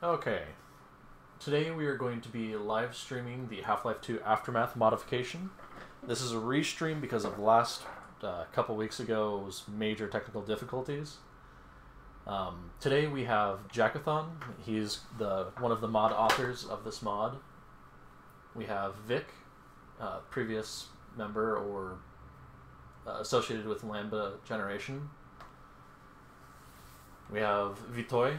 Okay, today we are going to be live streaming the Half-Life 2 Aftermath modification. This is a restream because of last couple weeks ago's major technical difficulties. Today we have Jackathon. He's one of the mod authors of this mod. We have Vic, previous member or associated with Lambda Generation. We have Vitoy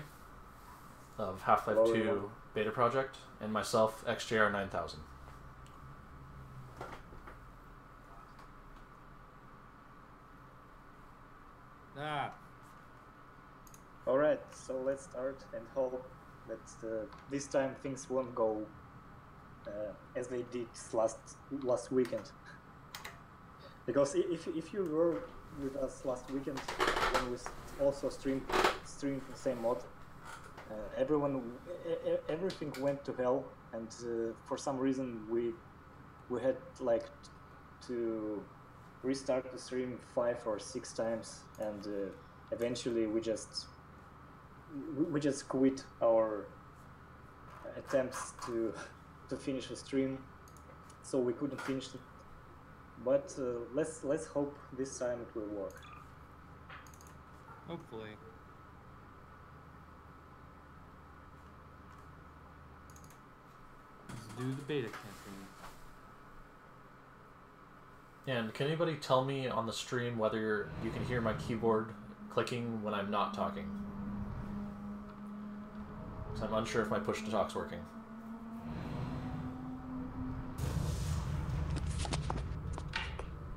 of Half-Life 2 Beta Project, and myself, XJR9000. Alright, so let's start and hope that this time things won't go as they did last weekend. Because if you were with us last weekend when we also streamed the same mod, everything went to hell, and for some reason we had to restart the stream 5 or 6 times, and eventually we just quit our attempts to finish the stream, so we couldn't finish it. But let's hope this time it will work. Hopefully. Let's do the beta campaign. And can anybody tell me on the stream whether you can hear my keyboard clicking when I'm not talking? So I'm unsure if my push-to-talk's working.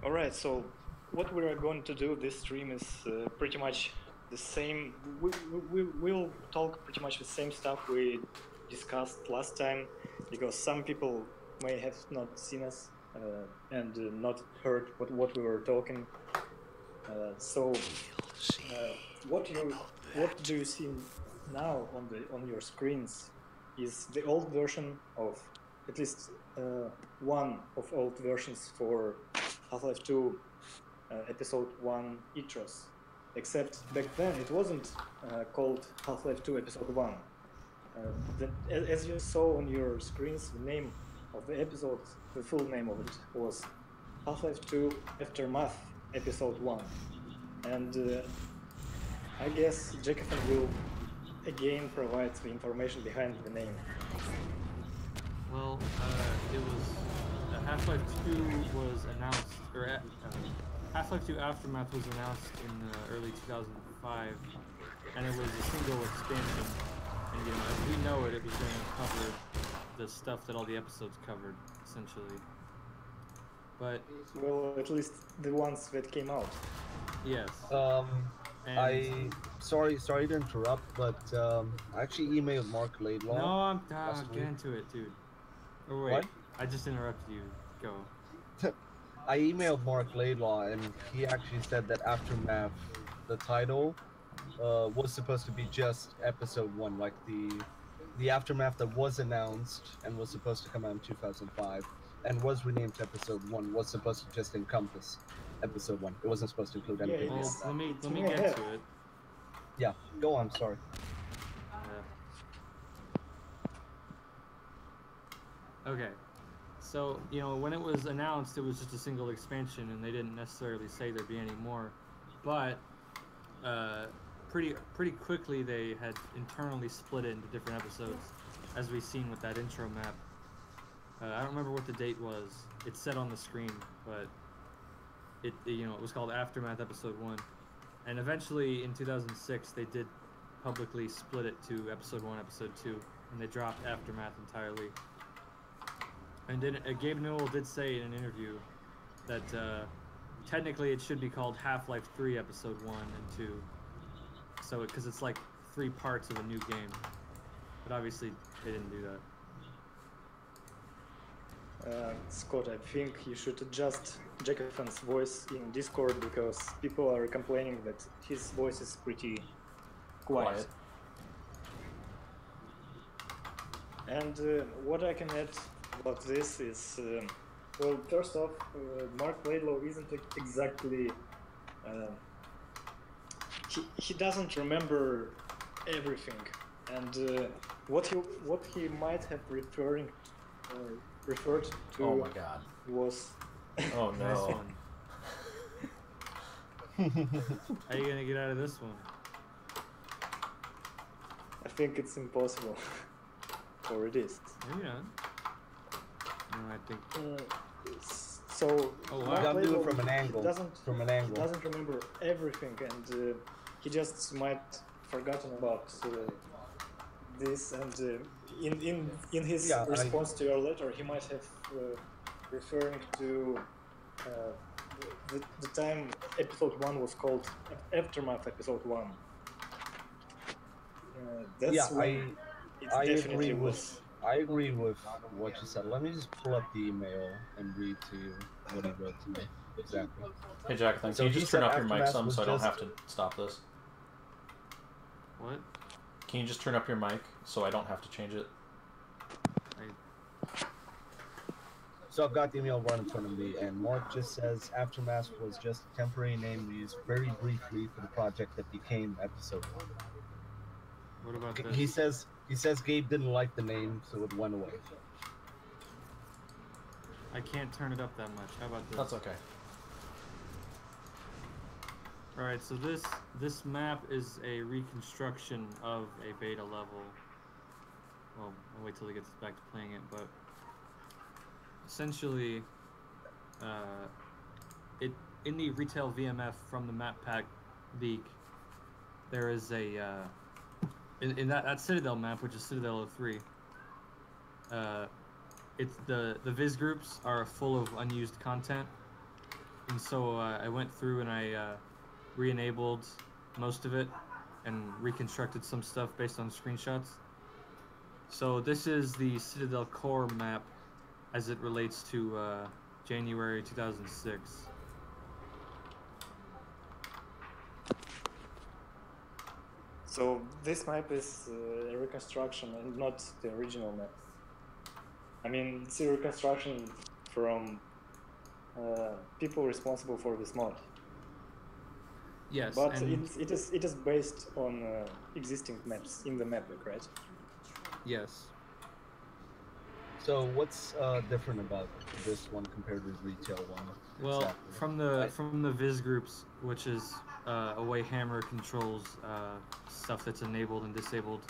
Alright, so what we are going to do this stream is pretty much the same. We'll talk pretty much the same stuff we discussed last time, because some people may have not seen us and not heard what we were talking. What do you see now on your screens is the old version of, at least one of old versions for Half-Life 2 Episode 1 Itros. Except back then it wasn't called Half-Life 2 Episode 1. As you saw on your screens, the name of the episode, the full name of it, was Half-Life 2 Aftermath Episode 1. And I guess Jackathon will again provide the information behind the name. Well, it was Half-Life 2 was announced, or Half-Life 2 Aftermath was announced in early 2005, and it was a single expansion. And as we know it, it was going to cover the stuff that all the episodes covered, essentially. But well, at least the ones that came out. Yes. Sorry to interrupt, but I actually emailed Mark Laidlaw. No, I'm get into it, dude. Oh wait, what? I just interrupted you. Go. I emailed Mark Laidlaw, and he actually said that Aftermath, the title, was supposed to be just Episode 1, like the Aftermath that was announced and was supposed to come out in 2005, and was renamed to Episode 1, was supposed to just encompass Episode 1. It wasn't supposed to include anything. Well, let me get to it. Yeah, go on, sorry. Okay. So, when it was announced, it was just a single expansion, and they didn't necessarily say there'd be any more. But pretty quickly, they had internally split it into different episodes, as we've seen with that intro map. I don't remember what the date was. It's set on the screen, but it was called Aftermath Episode 1. And eventually, in 2006, they did publicly split it to Episode 1, Episode 2, and they dropped Aftermath entirely. And then Gabe Newell did say in an interview that technically it should be called Half-Life 3 Episode 1 and 2. So, because it's like 3 parts of a new game. But obviously, they didn't do that. Scott, I think you should adjust Jackathon's voice in Discord, because people are complaining that his voice is pretty quiet. And what I can add about this is, well, first off, Mark Laidlaw isn't exactly he doesn't remember everything, and what he might have referred to Oh my god. was Oh Nice no. one. How are you gonna get out of this one? I think it's impossible, or it is. Maybe not. No, I think. So Oh, wow. Mark You gotta do it Laidlaw from an angle. From an He angle. doesn't remember everything, and he just might forgotten about this. And in his Yeah, response to your letter, he might have referring to the time episode 1 was called Aftermath episode 1. That's Yeah, when it I definitely agree with was. I agree with what you said. Let me just pull up the email and read to you what he wrote to me exactly. Hey Jackathan, So can you he just turn said up your mic Aftermath some was so I don't just- have to stop this? What? Can you just turn up your mic so I don't have to change it? So I've got the email right in front of me, and Mark just says Aftermath was just a temporary name used very briefly for the project that became episode 1. What about this? He says Gabe didn't like the name, so it went away. I can't turn it up that much. How about this? That's okay. Alright, so this map is a reconstruction of a beta level. Well, I'll wait till he gets back to playing it, but essentially, in the retail VMF from the map pack leak, there is a in that Citadel map, which is Citadel 03. It's the viz groups are full of unused content, and so I went through and I re-enabled most of it and reconstructed some stuff based on screenshots. So this is the Citadel core map as it relates to January 2006. So this map is a reconstruction and not the original map. I mean, it's a reconstruction from people responsible for this mod. Yes, But and it is based on existing maps in the map book, right? yes. So what's different about this one compared to the retail one? Well, exactly? from the viz groups, which is a way Hammer controls stuff that's enabled and disabled,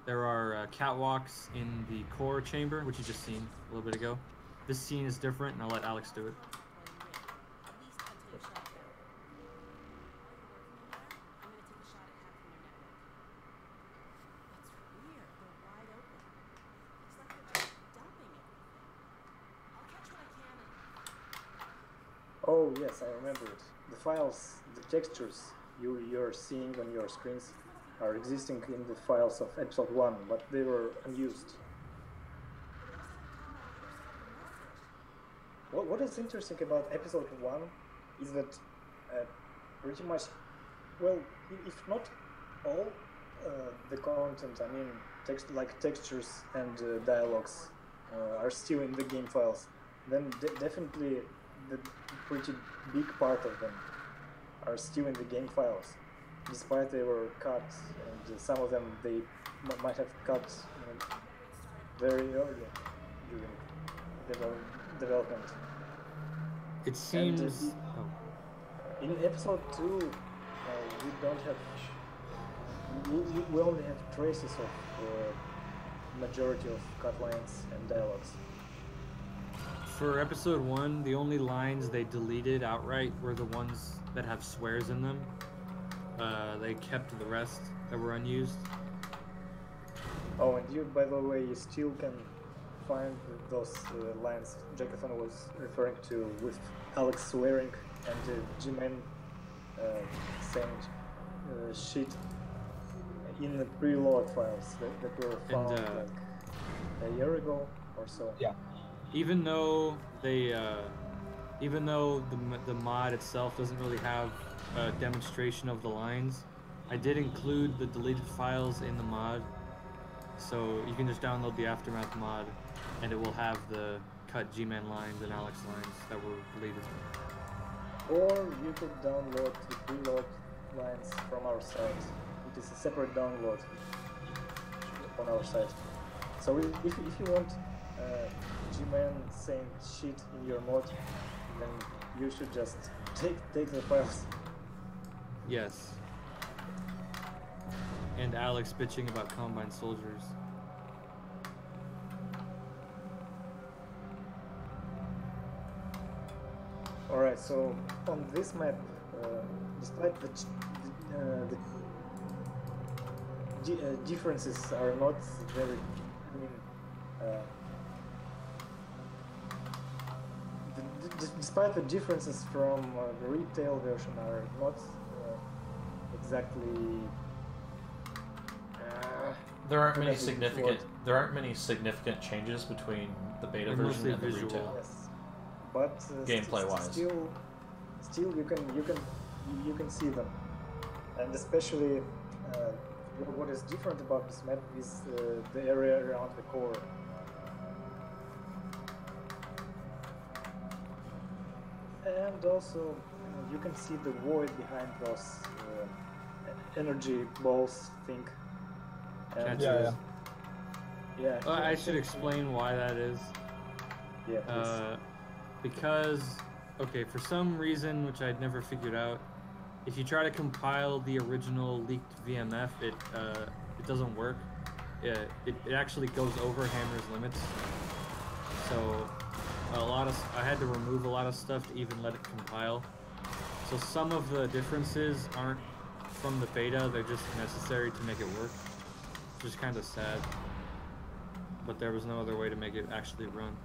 there are catwalks in the core chamber, which you just seen a little bit ago. This scene is different, and I'll let Alex do it. Oh yes, I remember it. The files, the textures you're seeing on your screens are existing in the files of episode 1, but they were unused. What is interesting about episode 1 is that pretty much, well, if not all the content, I mean, textures and dialogues are still in the game files, then definitely the pretty big part of them are still in the game files, despite they were cut, and some of them they might have cut very early during development. It seems. In episode 2, we don't have. We only have traces of majority of cut lines and dialogues. For episode 1, the only lines they deleted outright were the ones that have swears in them. They kept the rest that were unused. Oh, and you, by the way, you still can find those lines Jackathan was referring to with Alex swearing and G-Man saying shit in the pre-log files that were found like a year ago or so. Yeah. Even though the mod itself doesn't really have a demonstration of the lines, I did include the deleted files in the mod, so you can just download the Aftermath mod, and it will have the cut G-Man lines and Alex lines that were deleted. Or you could download the preload lines from our site. It is a separate download. on our site. So if you want G-Man saying shit in your mod, then you should just take the files. Yes. And Alex bitching about Combine soldiers. Alright, so on this map, despite the differences are not very, I mean, despite the differences from the retail version are not exactly. There aren't many significant changes between the beta They're version mostly and the visual. retail. Yes, but Gameplay-wise. still you can see them, and especially what is different about this map is the area around the core. And also, you can see the void behind those energy balls thing. And, Catches. yeah. Well, I should explain why that is. Yeah, please. Because, okay, for some reason, which I'd never figured out, if you try to compile the original leaked VMF, it doesn't work. It actually goes over Hammer's limits. So I had to remove a lot of stuff to even let it compile. So some of the differences aren't from the beta, they're just necessary to make it work. Which is kind of sad. But there was no other way to make it actually run.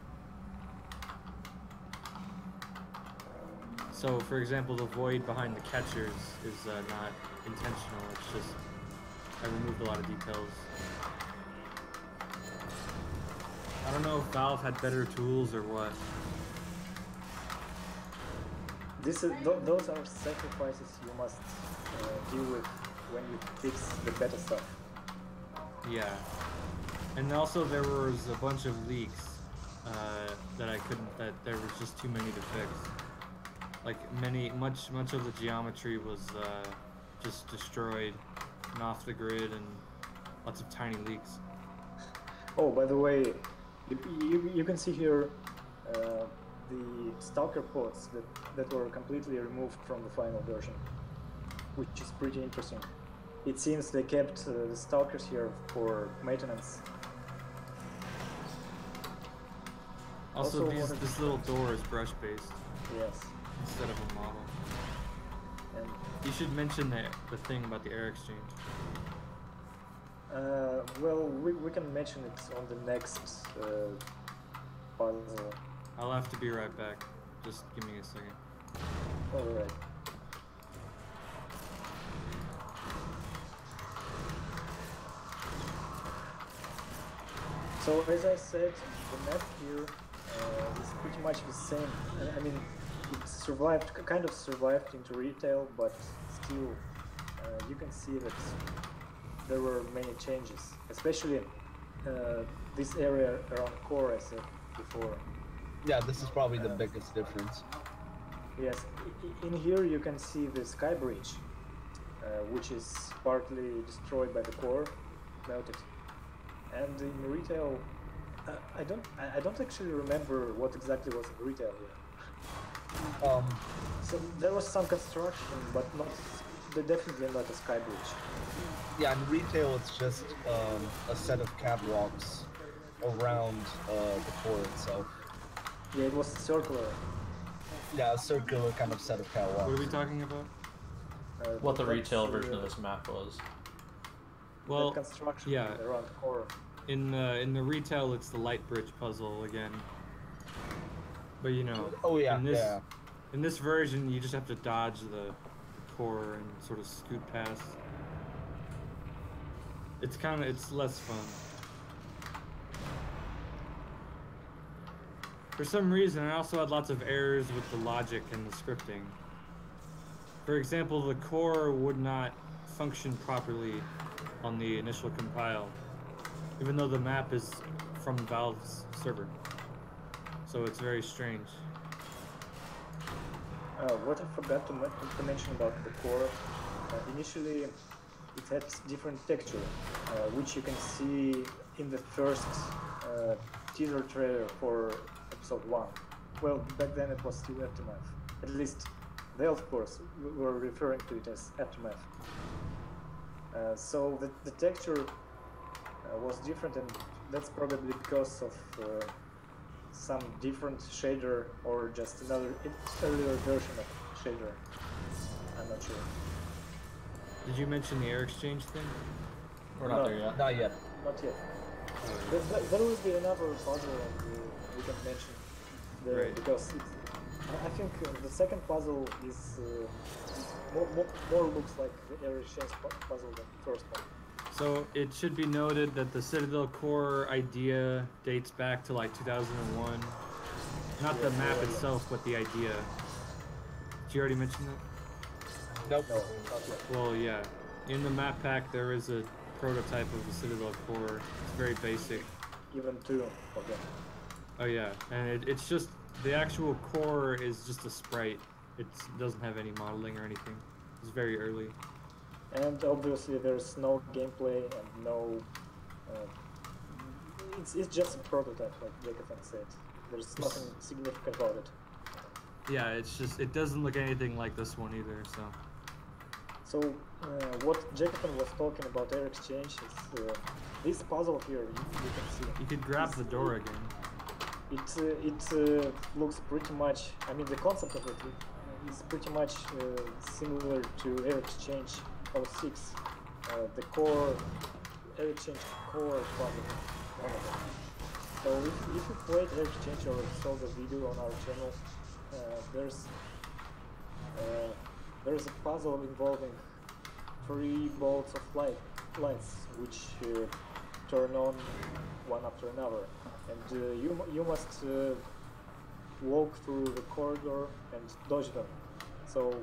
So, for example, the void behind the catchers is not intentional, it's just I removed a lot of details. I don't know if Valve had better tools or what. Those are sacrifices you must deal with when you fix the better stuff. Yeah. And also there was a bunch of leaks that there was just too many to fix. Like much of the geometry was just destroyed and off the grid, and lots of tiny leaks. Oh, by the way, you can see here the stalker pods that were completely removed from the final version, which is pretty interesting. It seems they kept the stalkers here for maintenance. Also this little door is brush based. Yes. Instead of a model. And you should mention the thing about the air exchange. well, we can mention it on the next puzzle. I'll have to be right back. Just give me a second. Alright. So as I said, the map here is pretty much the same. I mean, it kind of survived into retail, but still, you can see that there were many changes, especially this area around core, I said before. Yeah, this is probably the biggest difference. Yes, in here you can see the sky bridge, which is partly destroyed by the core, melted. And in retail, I don't actually remember what exactly was in retail here. So there was some construction, but definitely not a sky bridge. Yeah, in retail it's just a set of catwalks around the core itself. Yeah, it was circular. Yeah, a circular kind of set of catwalks. What are we talking about? What the retail version of this map was. Well, the construction yeah. around core. In the retail, it's the light bridge puzzle again. But you know, Oh yeah, in this version, you just have to dodge the core and sort of scoot past. It's less fun. For some reason, I also had lots of errors with the logic and the scripting. For example, the core would not function properly on the initial compile, even though the map is from Valve's server. So it's very strange. What I forgot to mention about the core, initially it has different texture, which you can see in the first teaser trailer for episode 1. Well, back then it was still Aftermath. At least they, of course, were referring to it as Aftermath. So the texture was different, and that's probably because of some different shader or just another earlier version of shader. I'm not sure. Did you mention the air exchange thing? We're not there yet. Not yet. Not yet. There will be another puzzle we can mention there, Right. because I think the second puzzle is more looks like the air exchange puzzle than the first one. So it should be noted that the Citadel core idea dates back to like 2001. Not the map itself, but the idea. Did you already mention that? Nope. No, not yet. Well, yeah. In the map pack, there is a prototype of the Citadel core. It's very basic. Even 2 of them. Oh yeah, and it's just the actual core is just a sprite. It doesn't have any modeling or anything. It's very early. And obviously there's no gameplay and no... it's just a prototype, like Jacob said. There's nothing significant about it. Yeah, it's just it doesn't look anything like this one either. So So what Jacob was talking about air exchange is this puzzle here, you can see. you could grab the door again. It looks pretty much, I mean the concept of it is pretty much similar to air exchange 06. The core, air exchange core puzzle, one of them. So if you played air exchange or saw the video on our channel, there's a puzzle involving 3 bolts of lights which turn on one after another, and you must walk through the corridor and dodge them. So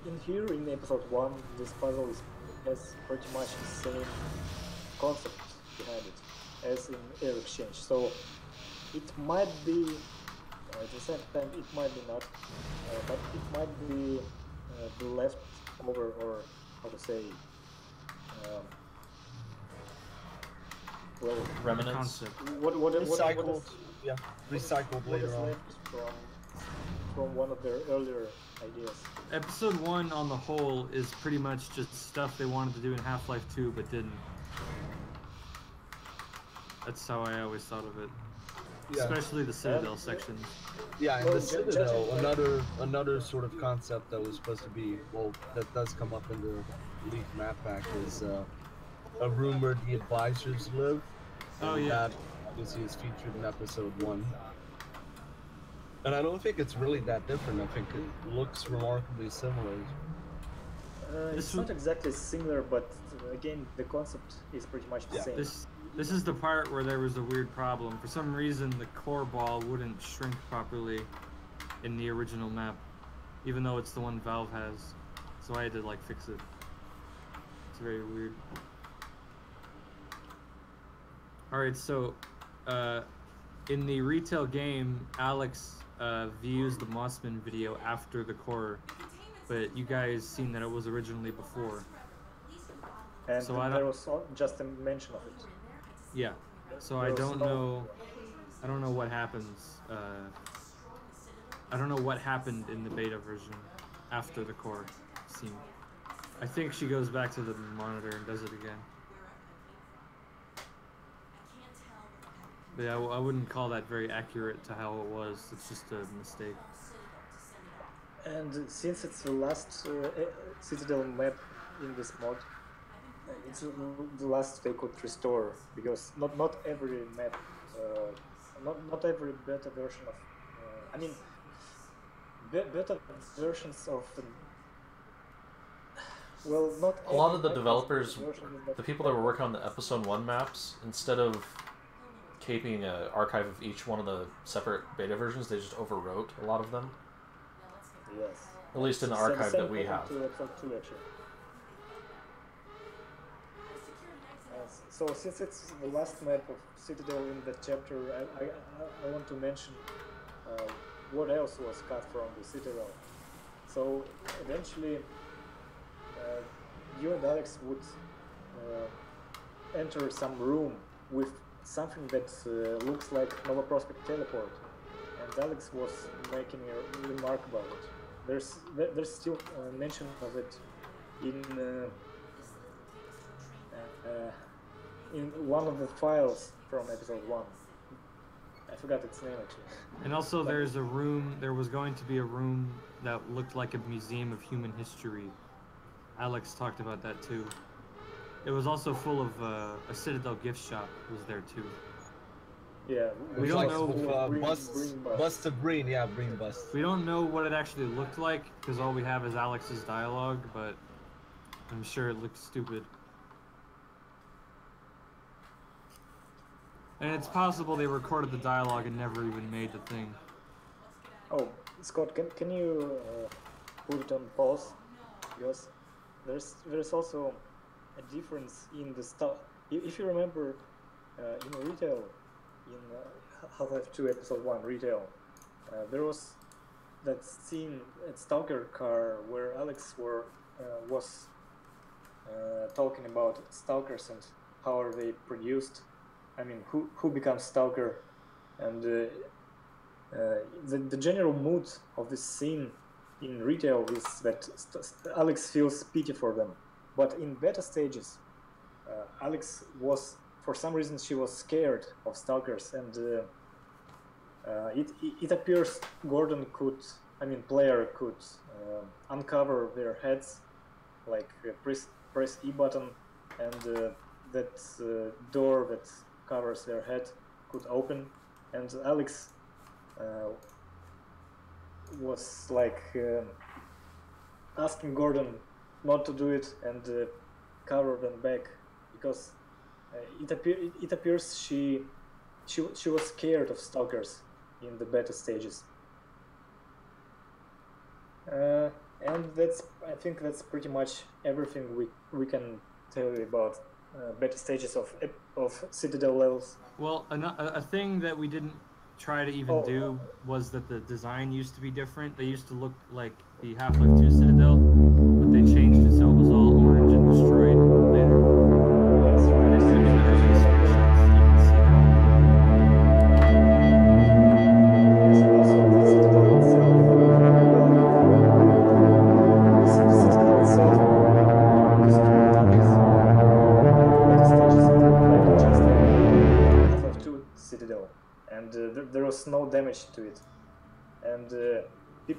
in here in episode 1, this puzzle has pretty much the same concept behind it as in air exchange. So it might be at the same time it might be not, but it might be the leftover, or how to say, well, Remnants. Concept. what Recycled. is, Yeah. Recycled what is later on. left from one of their earlier ideas. Episode 1 on the whole is pretty much just stuff they wanted to do in Half-Life 2 but didn't. That's how I always thought of it. Yeah. Especially the Citadel section. Yeah, and Well, the Citadel, judging another sort of concept that was supposed to be, well, that does come up in the leaked map pack is a rumor the advisors live. Oh, and yeah. That obviously is featured in episode 1. And I don't think it's really that different. I think it looks remarkably similar. It's not exactly similar, but again, the concept is pretty much the same. This is the part where there was a weird problem. For some reason, the core ball wouldn't shrink properly in the original map, even though it's the one Valve has. So I had to like fix it. It's very weird. Alright, so in the retail game, Alex views the Mossman video after the core, but you guys seen that it was originally before. And So I there don't- was just a mention of it. Yeah. So I There was don't no- know. I don't know what happens. I don't know what happened in the beta version after the core scene. I think she goes back to the monitor and does it again. But yeah, I wouldn't call that very accurate to how it was. It's just a mistake. And since it's the last Citadel map in this mod, it's the last they could restore, because not every map, not every beta version of, I mean, beta versions of, well, not A lot of the every map developers, version is not- the people that were working on the episode 1 maps, instead of keeping an archive of each one of the separate beta versions, they just overwrote a lot of them. Yes. At least in the Same- archive same that we happened have. to episode 2, actually. So since it's the last map of Citadel in the chapter, I want to mention what else was cut from the Citadel. So eventually you and Alex would enter some room with something that looks like Nova Prospect Teleport, and Alex was making a remark about it. There's still mention of it in one of the files from episode 1. I forgot its name actually. And also, there's a room. There was going to be a room that looked like a museum of human history. Alex talked about that too. It was also full of a Citadel gift shop was there too. Yeah, We don't know. Bust of Green, yeah, Green Bust. We don't know what it actually looked like because all we have is Alex's dialogue, but I'm sure it looks stupid. And it's possible they recorded the dialogue and never even made the thing. Oh, Scott, can you put it on pause? Because there's also a difference in the stuff. If you remember, in retail, in Half-Life 2 Episode 1 retail, there was that scene at Stalker car where Alex was talking about Stalkers and how are they produced. I mean, who becomes Stalker, and the general mood of this scene in retail is that Alex feels pity for them, but in beta stages, Alex was, for some reason, she was scared of Stalkers, and it appears Gordon could, player could uncover their heads, like press E button, and that door that covers their head could open, and Alex was like asking Gordon not to do it and cover them back, because it appears she was scared of Stalkers in the beta stages, and I think that's pretty much everything we can tell you about beta stages of Citadel levels. Well, a thing that we didn't try to even do was that the design used to be different. They used to look like the Half-Life 2 Citadel, but they changed it so it was all orange and destroyed later. Yes, right. If you look at early screenshots, you can see that. Yes, and also the Citadel itself. The Citadel itself, because it beta stages, it looked like just Half-Life 2 Citadel, and there was no damage to it. And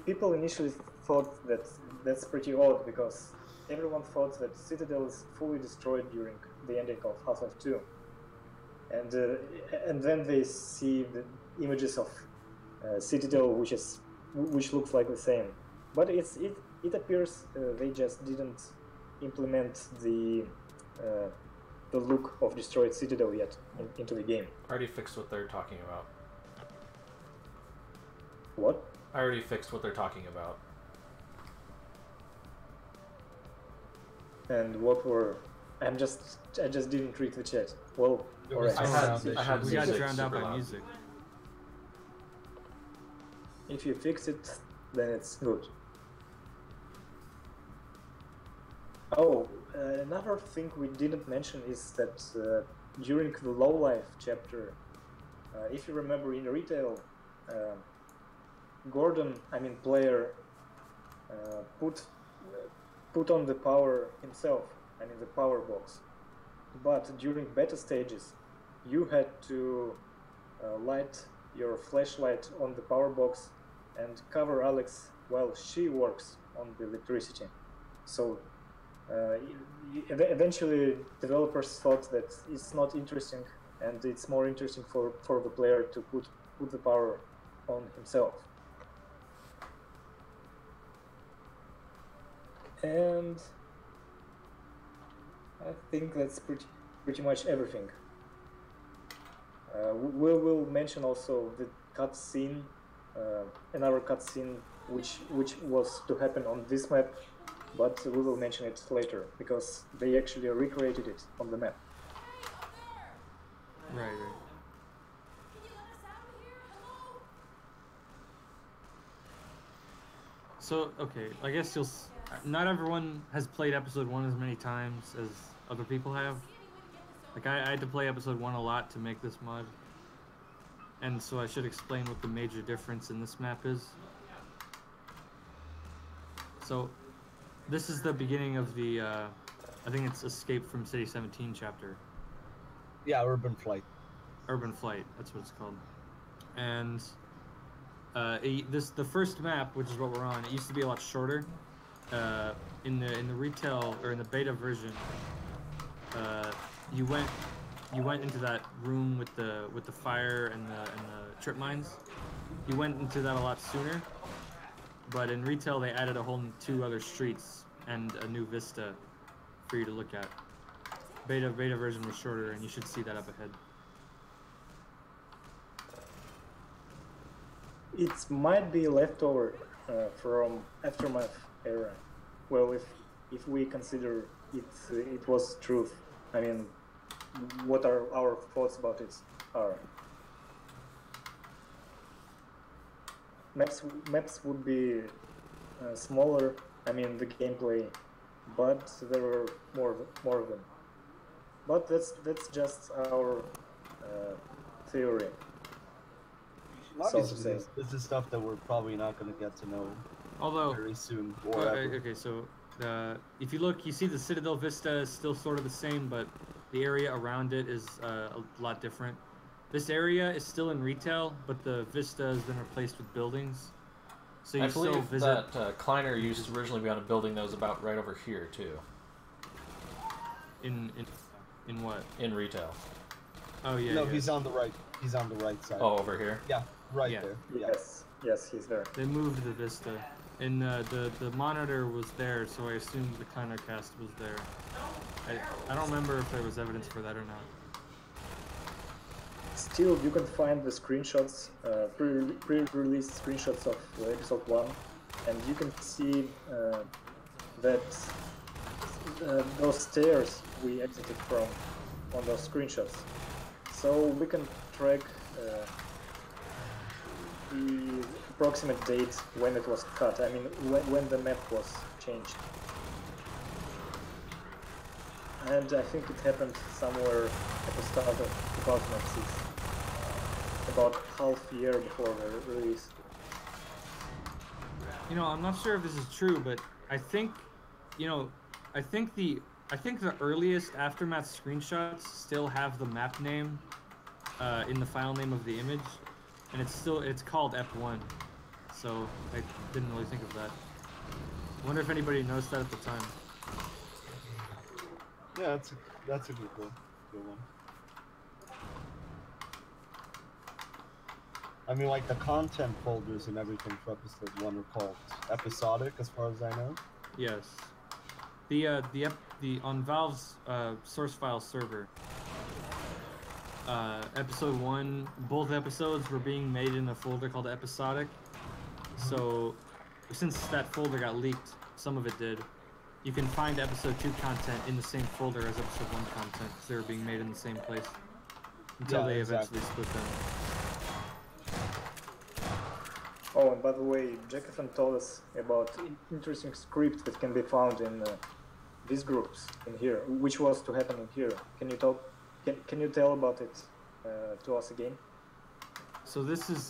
people initially thought that that's pretty odd, because everyone thought that Citadel is fully destroyed during the ending of Half-Life 2. And then they see the images of Citadel, which looks like the same. But it appears they just didn't implement the look of destroyed Citadel yet into the game. I already fixed what they're talking about. What? I already fixed what they're talking about. And what were? I just didn't read the chat. Well, alright. I had We got music drowned out super by loud. music. If you fix it, then it's good. Oh, another thing we didn't mention is that during the low life chapter, if you remember in retail, Gordon, player, put on the power himself, the power box. But during beta stages, you had to light your flashlight on the power box and cover Alex while she works on the electricity. So eventually developers thought that it's not interesting, and it's more interesting for the player to put the power on himself. And I think that's pretty much everything. We will mention also the cutscene, another cutscene which was to happen on this map, but we will mention it later because they actually recreated it on the map. Right. So, okay, I guess not everyone has played episode 1 as many times as other people have. Like I had to play episode 1 a lot to make this mod. And so I should explain what the major difference in this map is. So this is the beginning of the I think it's Escape from City 17 chapter. Yeah, Urban Flight. Urban Flight, that's what it's called. And the first map, which is what we're on, it used to be a lot shorter. In the retail or in the beta version, you went into that room with the fire and the trip mines. You went into that a lot sooner. But in retail, they added a whole 2 other streets and a new vista for you to look at. Beta version was shorter, and you should see that up ahead. It might be leftover from Aftermath era. Well, if we consider it was truth. I mean, what our thoughts about it are. Maps would be smaller. I mean, the gameplay, but there were more of them. But that's just our theory. Obviously, this is stuff that we're probably not going to get to know very soon. Okay, so if you look, you see the Citadel Vista is still sort of the same, but the area around it is a lot different. This area is still in retail, but the Vista has been replaced with buildings. So you still visit. That Kleiner used to originally be on a building that was about right over here too. In what? In retail. Oh yeah. No, yeah. he's on the right. He's on the right side. Oh, over here. Yeah, right there. Yeah. Yes, he's there. They moved the Vista, and the monitor was there, so I assumed the Kleiner cast was there. I don't remember if there was evidence for that or not. Still, you can find the screenshots, pre-release screenshots of episode 1, and you can see that those stairs we exited from on those screenshots. So we can track the approximate date when it was cut. I mean, when the map was changed. And I think it happened somewhere at the start of 2006. About half a year before the release. You know, I'm not sure if this is true, but I think, I think the earliest Aftermath screenshots still have the map name in the file name of the image, and it's called Ep1. So I didn't really think of that. I wonder if anybody noticed that at the time. Yeah, that's a good one. I mean, like the content folders and everything for episode 1 are called episodic, as far as I know. Yes. The on Valve's source file server, episode 1, both episodes were being made in a folder called episodic. So, since that folder got leaked, some of it did. You can find episode 2 content in the same folder as episode 1 content, because they were being made in the same place until they eventually split them. Oh, and by the way, Jacobson told us about interesting script that can be found in these groups in here, which was to happen in here. Can you tell about it to us again? So this is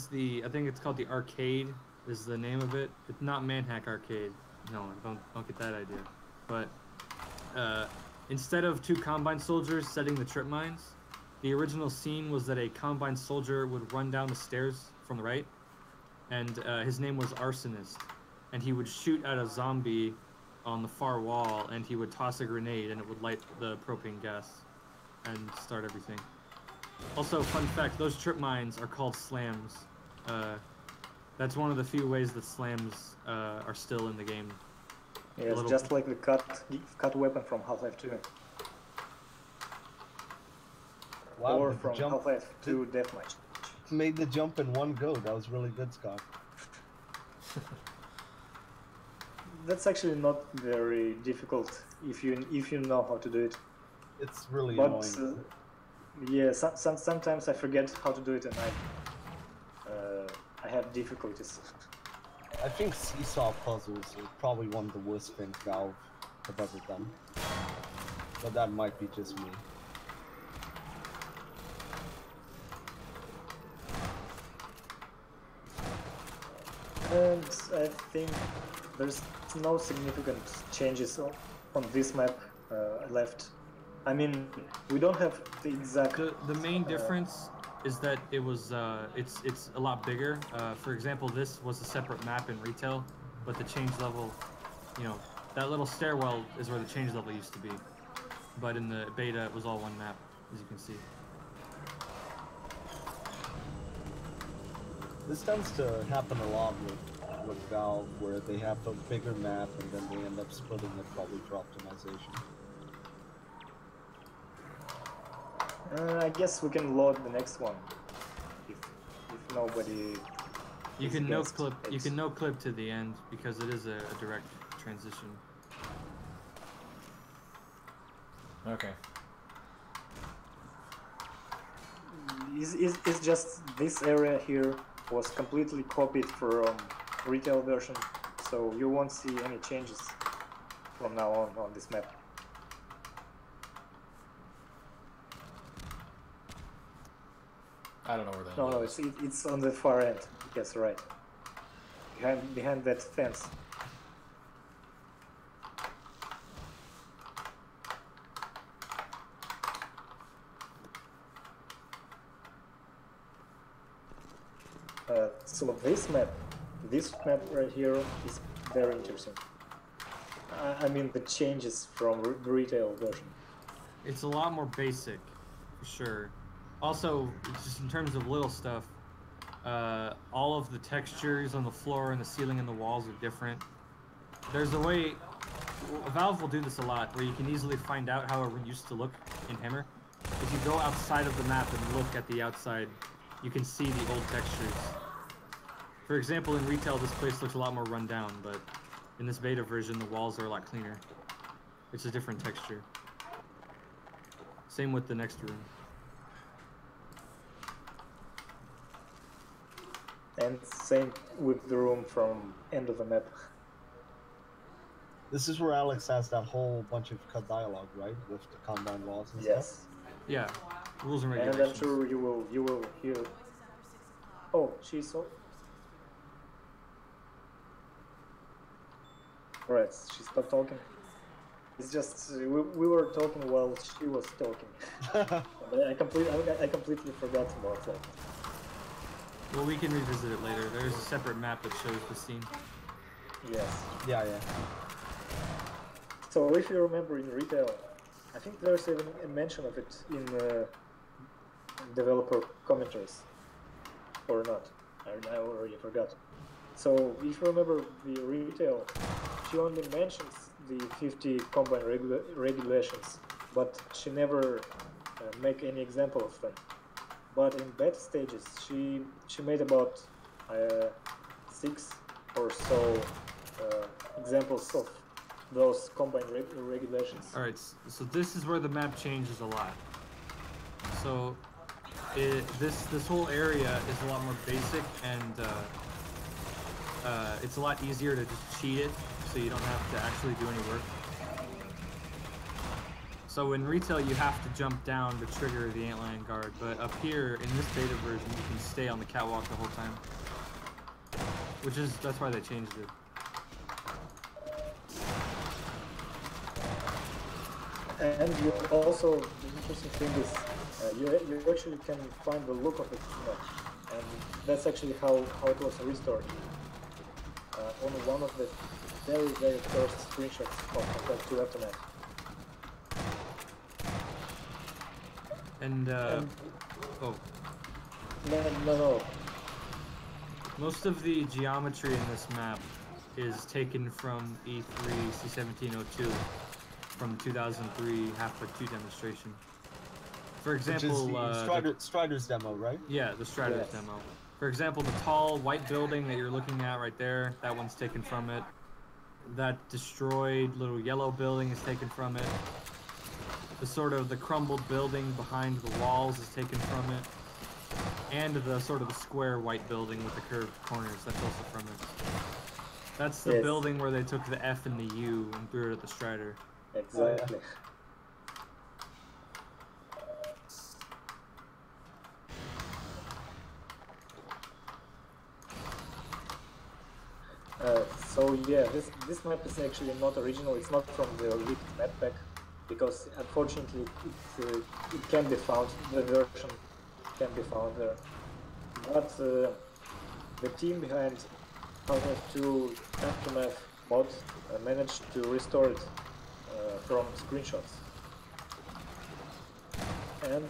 the, I think it's called the Arcade is the name of it. It's not Manhack Arcade. No, don't get that idea. But instead of 2 Combine soldiers setting the trip mines, the original scene was that a Combine soldier would run down the stairs from the right, and his name was Arsonist, and he would shoot at a zombie on the far wall, and he would toss a grenade, and it would light the propane gas and start everything. Also, fun fact, those trip mines are called slams. That's one of the few ways that slams are still in the game. Yeah, it's just like the cut weapon from Half-Life 2. Wow, or from Half-Life 2 Deathmatch. Made the jump in one go. That was really good, Scott. That's actually not very difficult if you know how to do it. It's really annoying. Yeah, sometimes I forget how to do it, and I have difficulties. I think seesaw puzzles are probably one of the worst things Valve have ever done. But that might be just me. And I think there's no significant changes on this map left. I mean, we don't have the exact. The main difference is that it was it's a lot bigger. For example, this was a separate map in retail, but the change level, you know, that little stairwell is where the change level used to be. But in the beta, it was all one map, as you can see. This tends to happen a lot with Valve, where they have a bigger map and then they end up splitting it probably for optimization. I guess we can load the next one if nobody. You is can no against clip. it. You can no clip to the end because it is a direct transition. Okay. It's just this area here was completely copied from retail version, so you won't see any changes from now on this map. I don't know where that No, is. it's on the far end. Yes, right. Behind that fence. So this map right here is very interesting. I mean the changes from retail version. It's a lot more basic, for sure. Also, just in terms of little stuff, all of the textures on the floor and the ceiling and the walls are different. There's a way, Valve will do this a lot, where you can easily find out how it used to look in Hammer. If you go outside of the map and look at the outside, you can see the old textures. For example, in retail, this place looks a lot more run down, but in this beta version, the walls are a lot cleaner. It's a different texture. Same with the next room. And same with the room from end of the map. This is where Alex has that whole bunch of cut dialogue, right? With the combine laws and Yes. stuff? Yeah, rules and And regulations. I'm sure you will hear. Oh, she's so. Right, she stopped talking. It's just we were talking while she was talking. I completely forgot about that. Well, we can revisit it later. There's a separate map that shows the scene. Yes. Yeah. So if you remember in retail, I think there's even a mention of it in developer commentaries, or not. I already forgot. So if you remember the retail, she only mentions the 50 combine regulations, but she never make any example of them. But in beta stages, she made about 6 or so examples of those combine regulations. Alright, so this is where the map changes a lot. So this whole area is a lot more basic, and it's a lot easier to just cheat it, so you don't have to actually do any work. So in retail, you have to jump down to trigger the antlion guard, but up here in this beta version, you can stay on the catwalk the whole time. That's why they changed it. And you also, the interesting thing is, you actually can find the look of it, and that's actually how it was restored. On one of the very first screenshots of the Aftermath. And oh. No. Most of the geometry in this map is taken from E3 C1702 from 2003 Half-Life 2 demonstration. For example, Which is Strider's demo, right? Yeah, the Strider's Yes. demo. For example, the tall white building that you're looking at right there, that one's taken from it. That destroyed little yellow building is taken from it. The crumbled building behind the walls is taken from it. And the square white building with the curved corners, that's also from it. That's the Yes. building where they took the F and the U and threw it at the Strider. Exactly. So yeah, this map is actually not original. It's not from the leaked map pack, because unfortunately it can be found. The version can be found there. But the team behind HL2 Aftermath mod managed to restore it from screenshots, and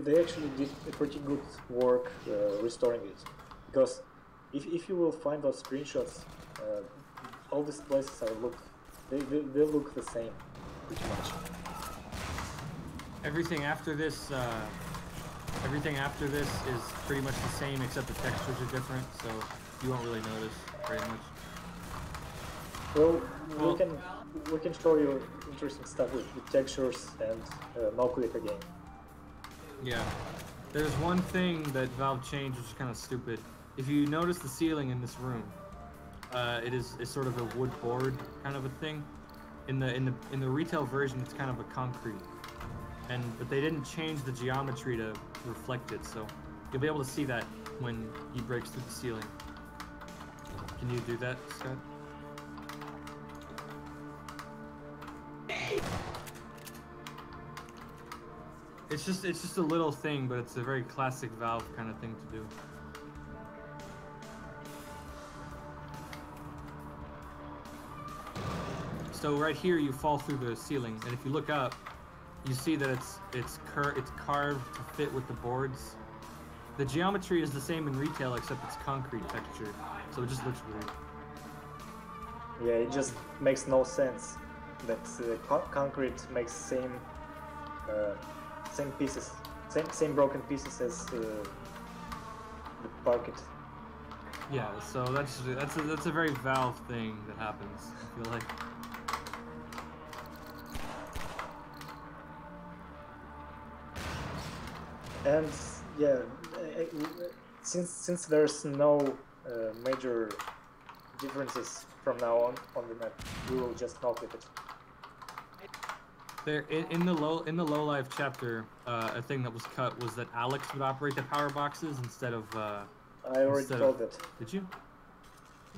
they actually did a pretty good work restoring it, because if you will find those screenshots, all these places they look the same pretty much. Everything after this is pretty much the same, except the textures are different, so you won't really notice very much. Well, Well- we can show you interesting stuff with textures and no click again. Yeah. There's one thing that Valve changed, which is kind of stupid. If you notice the ceiling in this room, it's sort of a wood board kind of a thing. In the retail version, it's kind of a concrete. But they didn't change the geometry to reflect it, so you'll be able to see that when he breaks through the ceiling. Can you do that, Scott? It's just a little thing, but it's a very classic Valve kind of thing to do. So right here, you fall through the ceiling, and if you look up, you see that it's carved to fit with the boards. The geometry is the same in retail, except it's concrete texture, so it just looks weird. Yeah, it just makes no sense that concrete makes same pieces, same broken pieces as the parquet. Yeah, so that's a very Valve thing that happens, I feel like. And yeah, since there's no major differences from now on the map, we will just not click it. There in the low life chapter, a thing that was cut was that Alex would operate the power boxes instead of. I already told that. Did you?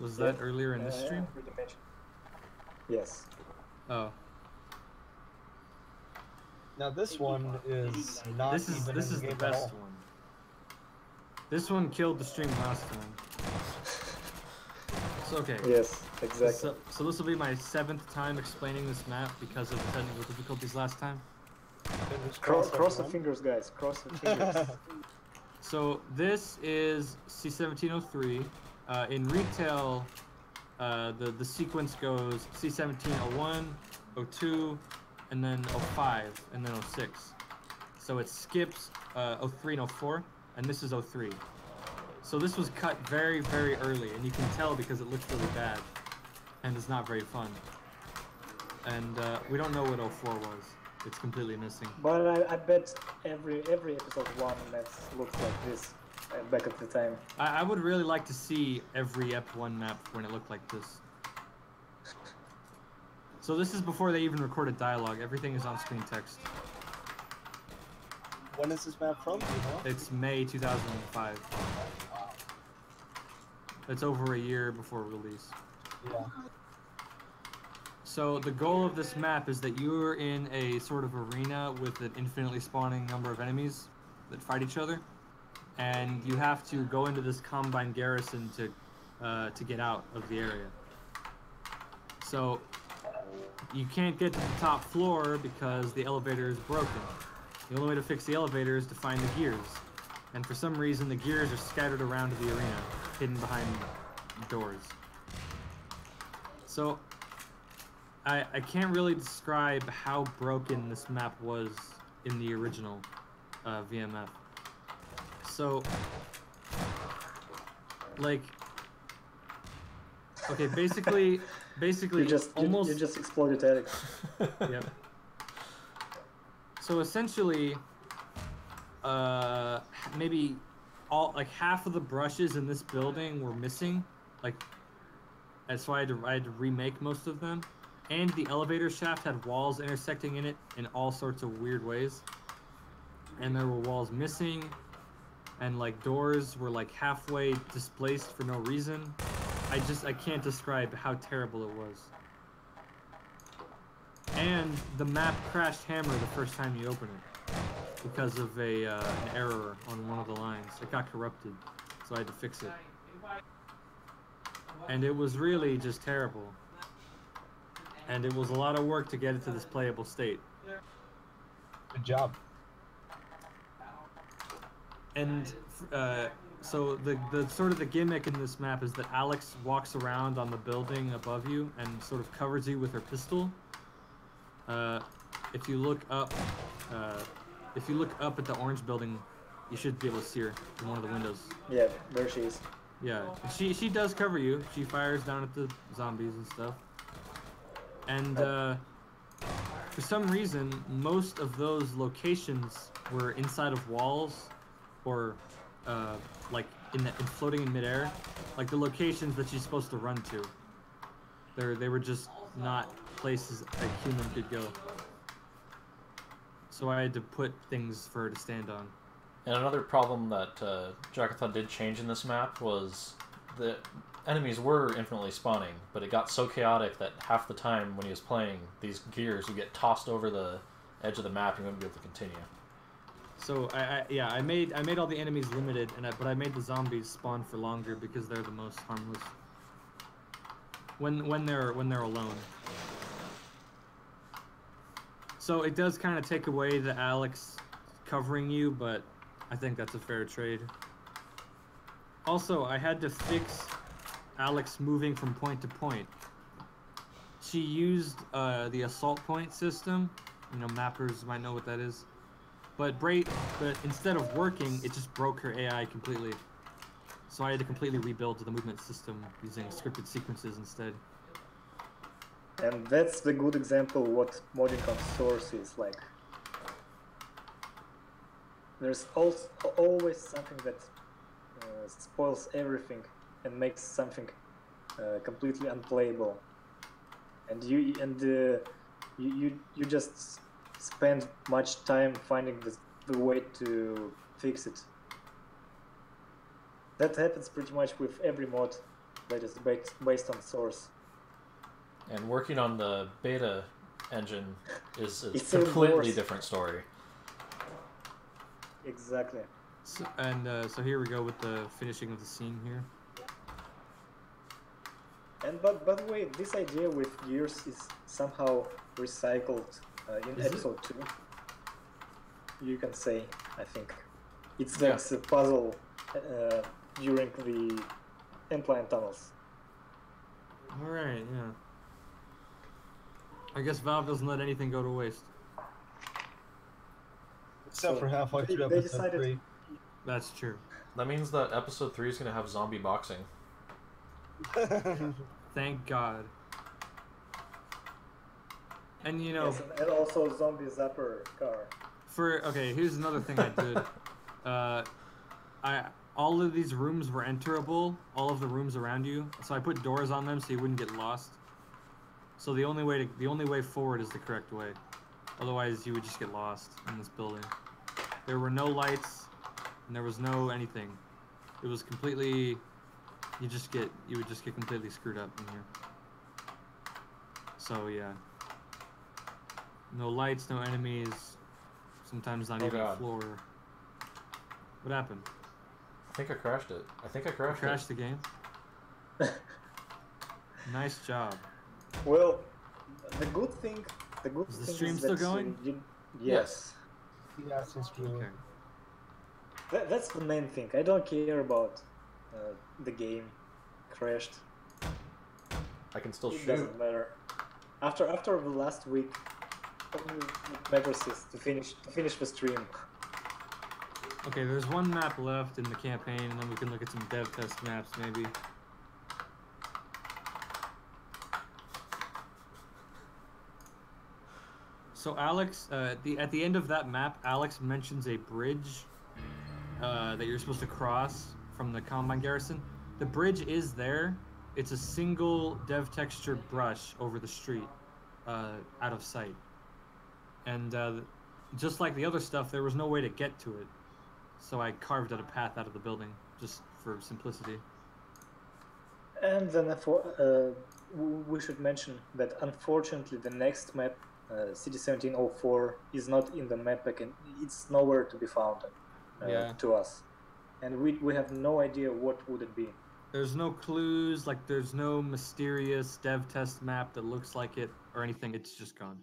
Was that Yeah. earlier in this Yeah, stream? I already mentioned. Yes. Oh, Now this one is not this is even this in is the the game at best all. one. This one killed the stream last time. So okay. Yes, exactly. So this will be my 7th time explaining this map because of the technical difficulties last time. Fingers Cross the everyone. fingers, guys. Cross the fingers. So this is C1703. In retail, the sequence goes C1701, 02, and then 05, and then 06. So it skips 03 and 04, and this is 03. So this was cut very, very early, and you can tell because it looks really bad, and it's not very fun. And we don't know what 04 was. It's completely missing. But I bet every episode 1 map looks like this back at the time. I would really like to see every Ep1 map when it looked like this. So this is before they even recorded dialogue. Everything is on-screen text. When is this map from? Do you know? It's May 2005. It's over a year before release. Yeah. So the goal of this map is that you're in a sort of arena with an infinitely spawning number of enemies that fight each other, and you have to go into this combine garrison to get out of the area. So you can't get to the top floor because the elevator is broken. The only way to fix the elevator is to find the gears, and for some reason the gears are scattered around the arena, hidden behind doors. So I can't really describe how broken this map was in the original VMF. So, like, okay, basically, You just exploded Alex. Yep. So essentially, maybe half of the brushes in this building were missing. Like, and so I had to remake most of them. And the elevator shaft had walls intersecting in it in all sorts of weird ways. And there were walls missing, and like doors were like halfway displaced for no reason. I can't describe how terrible it was. And the map crashed Hammer the first time you open it because of an error on one of the lines. It got corrupted, so I had to fix it. And it was really just terrible. And it was a lot of work to get it to this playable state. Good job. And so the sort of the gimmick in this map is that Alex walks around on the building above you and sort of covers you with her pistol. If you look up at the orange building, you should be able to see her in one of the windows. Yeah, there she is. Yeah, she does cover you. She fires down at the zombies and stuff. And for some reason, most of those locations were inside of walls, or like floating in midair, like the locations that she's supposed to run to. They were just not places a human could go. So I had to put things for her to stand on. And another problem that Jackathon did change in this map was the enemies were infinitely spawning, but it got so chaotic that half the time when he was playing, these gears would get tossed over the edge of the map and you wouldn't be able to continue. So I made all the enemies limited, but I made the zombies spawn for longer because they're the most harmless when they're alone. So it does kind of take away the Alex covering you, but I think that's a fair trade. Also, I had to fix Alex moving from point to point. She used the assault point system. You know, mappers might know what that is. But instead of working, it just broke her AI completely. So I had to completely rebuild the movement system using scripted sequences instead. And that's the good example what modding on source is like. There's also always something that spoils everything and makes something completely unplayable. And you just spend much time finding the way to fix it. That happens pretty much with every mod that is based on source. And working on the beta engine is a It's completely different story. Exactly. So, so here we go with the finishing of the scene here. And by the way, this idea with gears is somehow recycled in Is episode 2. You can say, I think. It's Yeah. like a puzzle during the implant tunnels. Alright, yeah. I guess Valve doesn't let anything go to waste. Except So for Half-Life 2 they episode decided- 3. That's true. That means that episode 3 is going to have zombie boxing. Thank God. And you know, Yes, and also zombie zapper car. okay, here's another thing I did. All of these rooms were enterable, all of the rooms around you. So I put doors on them so you wouldn't get lost. So the only way forward is the correct way. Otherwise, you would just get lost in this building. There were no lights, and there was no anything. It was completely. You would just get completely screwed up in here. So yeah. No lights, no enemies. Sometimes not Oh, even a God. floor. What happened? I think I crashed it. You crashed the game? Nice job. Well, the good thing Is the thing stream is still that, going? Yes. Yes, it's true. Okay. That's the main thing. I don't care about the game crashed. I can still It shoot. doesn't matter. After the last week, what matters is to finish the stream. Okay, there's one map left in the campaign, and then we can look at some dev test maps, maybe. So Alex, at the end of that map, Alex mentions a bridge that you're supposed to cross from the Combine Garrison. The bridge is there, it's a single dev texture brush over the street, out of sight. And just like the other stuff, there was no way to get to it. So I carved out a path out of the building, just for simplicity. And then we should mention that unfortunately the next map, City 1704, is not in the map pack and it's nowhere to be found to us. And we have no idea what would it be. There's no clues, like there's no mysterious dev test map that looks like it or anything, it's just gone.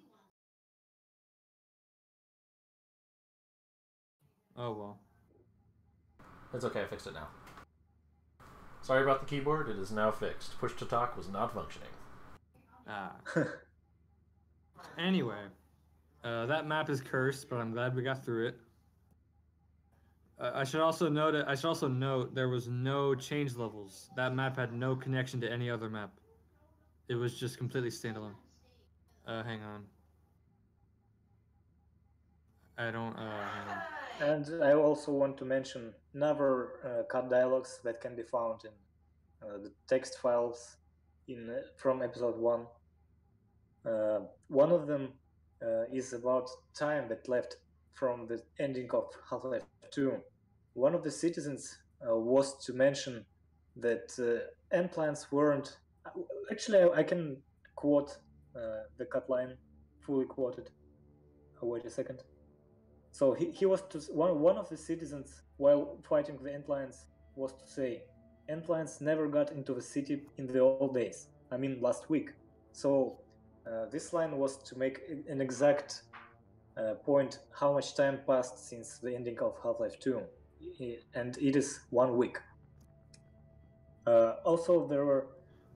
Oh well. It's okay, I fixed it now. Sorry about the keyboard, it is now fixed. Push to talk was not functioning. Ah. Anyway, that map is cursed, but I'm glad we got through it. I should also note there was no change levels. That map had no connection to any other map. It was just completely standalone. Hang on. Hang on. And I also want to mention another cut dialogues that can be found in the text files from episode 1. One of them is about time that left from the ending of Half-Life 2. One of the citizens was to mention that end plans weren't... Actually, I can quote the cut line, fully quoted. Wait a second. So he was to... One of the citizens, while fighting the end lines, was to say, end lines never got into the city in the old days. I mean, last week. So this line was to make an exact point how much time passed since the ending of Half-Life 2. And it is 1 week. Also, there were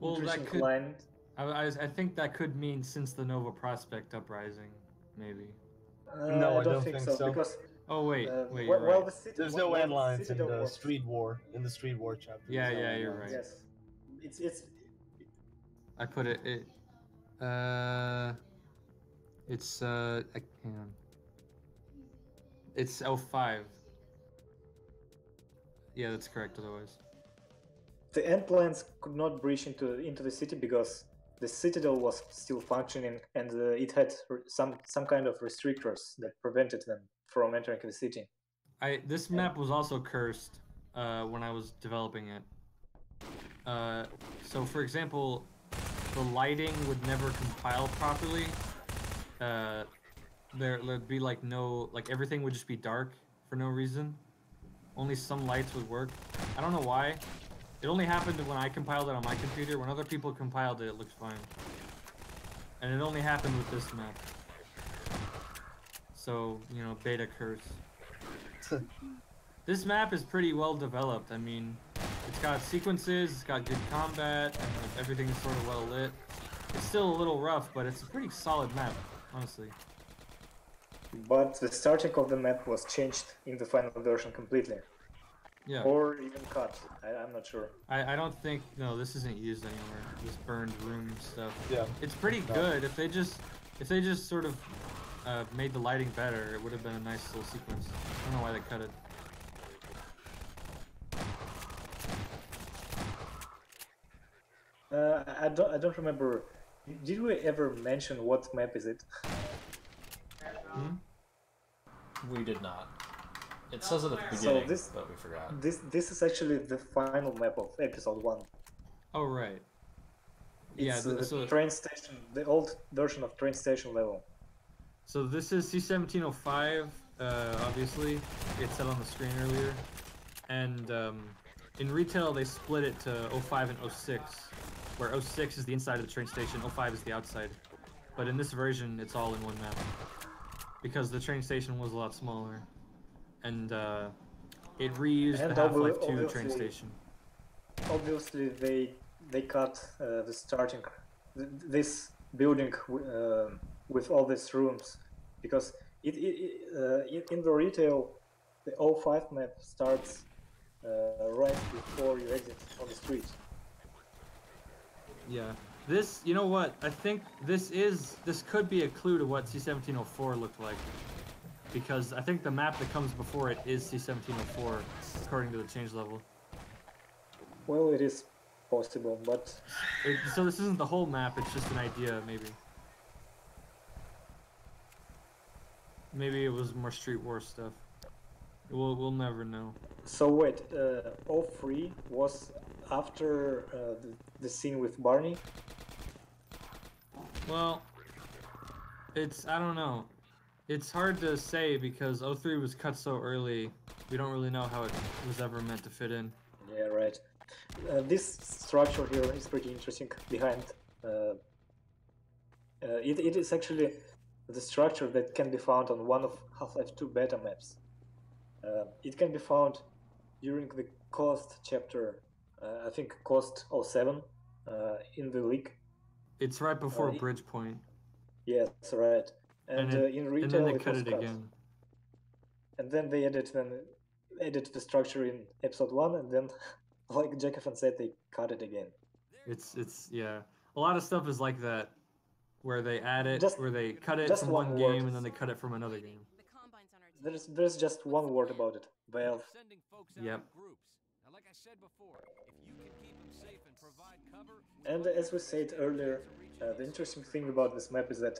interesting lines. I think that could mean since the Nova Prospect uprising, maybe. No, I don't think so. Because wait, while right. the city, There's no end lines in the Street War chapter. Yeah, you're right. Yes, it's. I put it. Hang on. It's L5. Yeah, that's correct. Otherwise, the end plans could not breach into the city because the citadel was still functioning and it had some kind of restrictors that prevented them from entering the city. This map was also cursed when I was developing it. So, for example, the lighting would never compile properly. There'd be everything would just be dark for no reason. Only some lights would work. I don't know why. It only happened when I compiled it on my computer. When other people compiled it, it looked fine. And it only happened with this map. So, beta curse. This map is pretty well developed. I mean, it's got sequences, it's got good combat, and everything's sort of well lit. It's still a little rough, but it's a pretty solid map, honestly. But the starting of the map was changed in the final version completely. Yeah. Or even cut. I'm not sure. I don't think... No, this isn't used anywhere. This burned room stuff. Yeah. It's pretty good. If they just sort of made the lighting better, it would have been a nice little sequence. I don't know why they cut it. I don't remember. Did we ever mention what map is it? We did not. It says it at the beginning, but we forgot. This is actually the final map of episode 1. Oh, right. It's the train station, the old version of train station level. So this is C1705, obviously. It said on the screen earlier. And in retail, they split it to 05 and 06, where 06 is the inside of the train station, 05 is the outside. But in this version, it's all in one map. Because the train station was a lot smaller. And it reused the Half-Life 2 train station. Obviously, they cut the starting this building with all these rooms because in the retail, the 05 map starts right before you exit on the street. Yeah. This, you know what? I think this could be a clue to what C1704 looked like. Because I think the map that comes before it is C1704, according to the change level. Well, it is possible, but So this isn't the whole map, it's just an idea, maybe. Maybe it was more Street War stuff. We'll never know. so wait, O3 was after the scene with Barney? Well, I don't know. It's hard to say because O3 was cut so early. We don't really know how it was ever meant to fit in. Yeah, right. This structure here is pretty interesting behind. It is actually the structure that can be found on one of Half-Life 2 beta maps. It can be found during the Coast chapter, I think Coast 07 in the leak. It's right before Bridgepoint. Yes, right. And in retail, and then they it cut was it cut. again. And then they added the structure in episode 1, and then, like Jacobson said, they cut it again. It's yeah. A lot of stuff is like that, where they add it, where they cut it just from one game and then they cut it from another game. There's just one word about it. Valve. Yep. And as we said earlier, the interesting thing about this map is that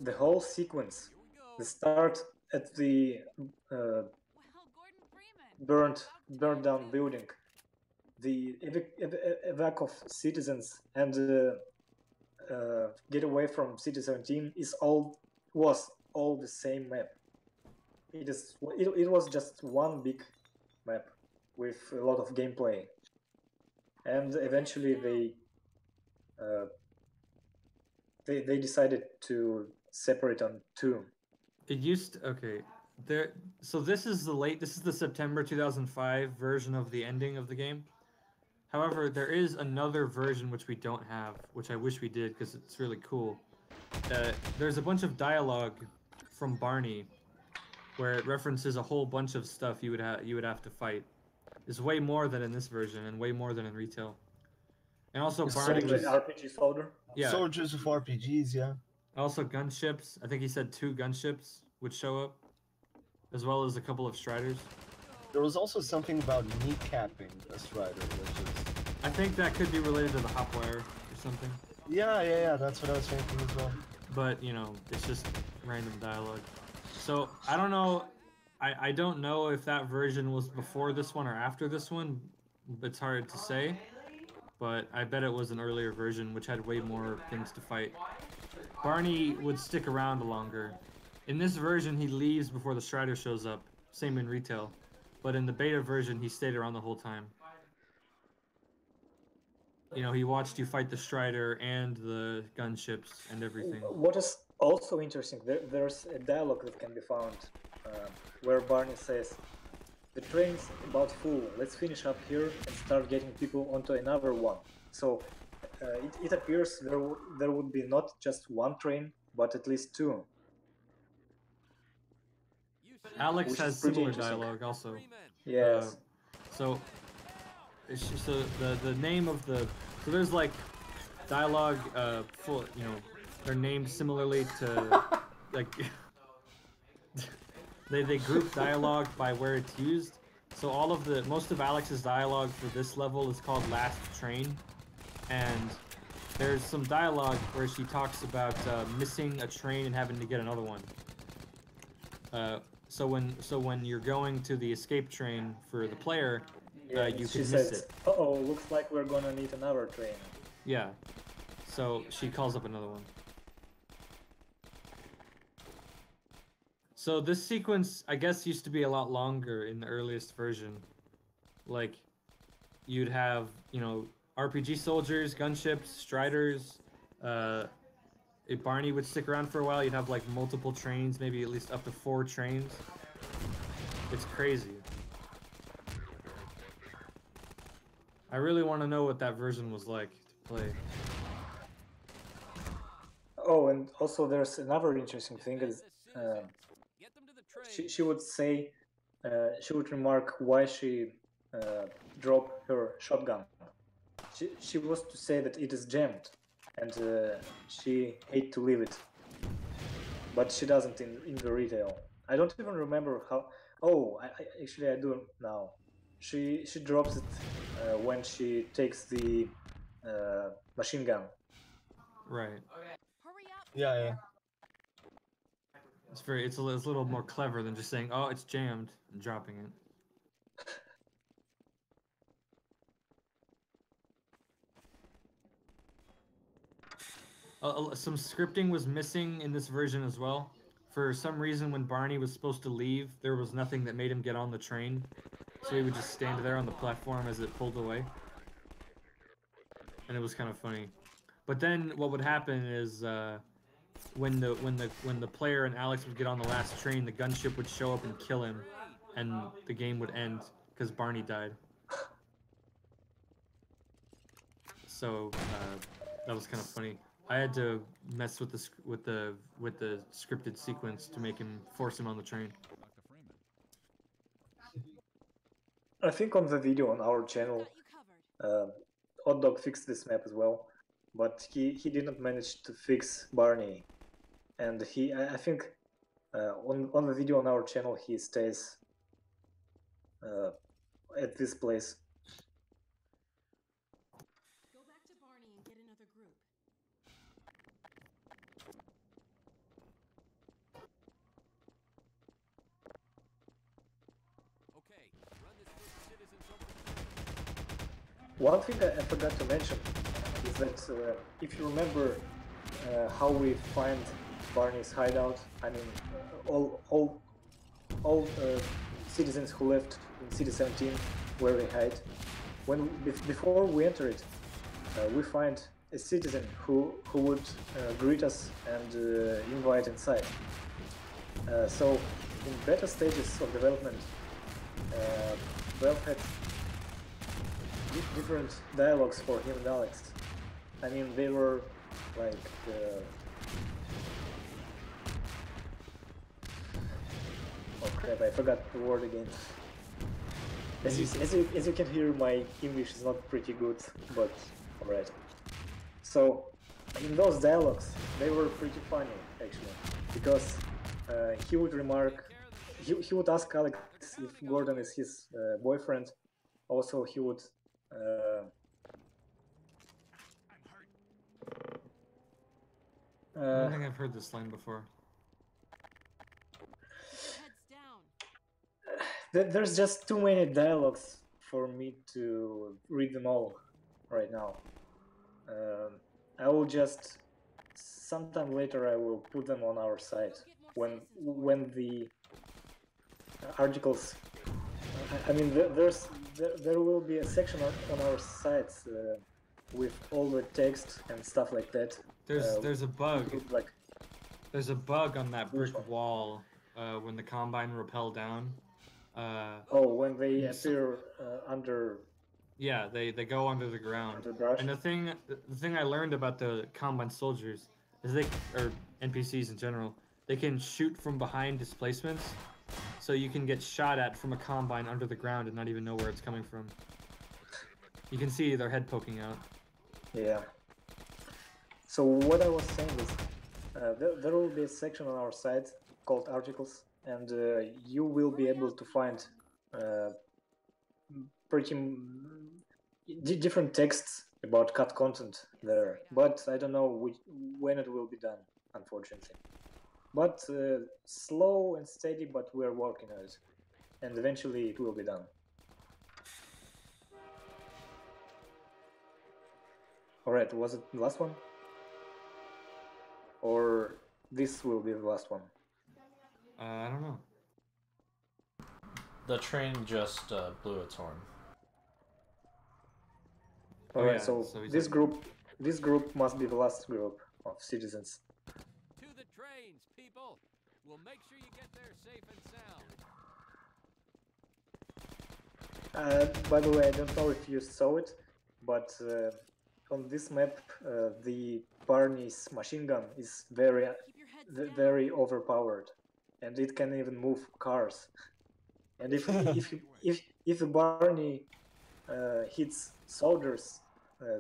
the whole sequence, the start at the burned down building, the evac of citizens, and get away from City 17 was all the same map. It was just one big map with a lot of gameplay, and eventually they decided to separate on two. It used to, okay. So this is the September 2005 version of the ending of the game. However, there is another version which we don't have, which I wish we did because it's really cool. There's a bunch of dialogue from Barney where it references a whole bunch of stuff you would have to fight. It's way more than in this version and way more than in retail. And also Barney was RPG soldier. Yeah. Soldiers with RPGs, yeah. Also gunships. I think he said 2 gunships would show up, as well as a couple of Striders. There was also something about kneecapping a Strider, which is... I think that could be related to the Hopwire or something. Yeah, that's what I was thinking as well. But, you know, it's just random dialogue. So, I don't know... I don't know if that version was before this one or after this one. It's hard to say. But I bet it was an earlier version, which had way more things to fight. Barney would stick around longer. In this version, he leaves before the Strider shows up. Same in retail. But in the beta version, he stayed around the whole time. You know, he watched you fight the Strider and the gunships and everything. What is also interesting, there's a dialogue that can be found where Barney says, "The train's about full, let's finish up here and start getting people onto another one." So it appears there would be not just one train, but at least 2. Alex has similar dialogue also. Yes. So the name of the... So there's like dialogue full, you know, they're named similarly to like they group dialogue by where it's used. So most of Alex's dialogue for this level is called Last Train, and there's some dialogue where she talks about missing a train and having to get another one. So when you're going to the escape train for the player, you can miss it. "Uh-oh, looks like we're gonna need another train." Yeah. So she calls up another one. So this sequence, I guess, used to be a lot longer in the earliest version. Like, you'd have, you know, RPG soldiers, gunships, Striders. If Barney would stick around for a while, you'd have like multiple trains, maybe at least up to 4 trains. It's crazy. I really want to know what that version was like to play. Oh, and also there's another interesting thing is she would say, she would remark why she dropped her shotgun. She was to say that it is jammed, and she hate to leave it, but she doesn't in the retail. I don't even remember how. Oh, actually I do now. She drops it when she takes the machine gun. Right. Hurry up. Yeah. It's a little more clever than just saying, "Oh, it's jammed," and dropping it. Some scripting was missing in this version as well. For some reason, when Barney was supposed to leave, there was nothing that made him get on the train, so he would just stand there on the platform as it pulled away, and it was kind of funny. But then what would happen is when the player and Alex would get on the last train, the gunship would show up and kill him, and the game would end because Barney died. So that was kind of funny. I had to mess with the scripted sequence to make him force him on the train. I think on the video on our channel, Got you covered. Hot Dog fixed this map as well, but he didn't manage to fix Barney, and I think on the video on our channel he stays at this place. Go back to Barney and get another group. Okay, run this group of citizens over. One thing I forgot to mention is that if you remember how we find Barney's hideout, I mean all citizens who left in City 17 where they hide. Before we enter it, we find a citizen who would greet us and invite inside. So in beta stages of development, Valve had different dialogues for him and Alex. I mean, they were like oh crap, I forgot the word again. As you can hear, my English is not pretty good, but alright. So in those dialogues, they were pretty funny actually, because he would remark, he would ask Alex if Gordon is his boyfriend. Also, he would I don't think I've heard this line before. Heads down. there's just too many dialogues for me to read them all right now. I will just sometime later I will put them on our site when the articles. I mean, there will be a section on our site with all the text and stuff like that. There's a bug. Like, There's a bug on that Which brick one? wall when the combine rappel down. when they appear under Yeah, they go under the ground. the brush. And the thing I learned about the combine soldiers is or NPCs in general, they can shoot from behind displacements, so you can get shot at from a combine under the ground and not even know where it's coming from. You can see their head poking out. Yeah. So what I was saying is, there will be a section on our site called articles, and you will be able to find different texts about cut content there. But I don't know when it will be done, unfortunately. But slow and steady, but we're working on it, and eventually it will be done. Alright, was it the last one? Or this will be the last one? I don't know. The train just blew its horn. Alright, yeah, so so he's this group must be the last group of citizens. To the trains, people! We'll make sure you get there safe and sound. By the way, I don't know if you saw it, but on this map, the Barney's machine gun is very Keep your heads down. very overpowered, and it can even move cars. And if the Barney hits soldiers,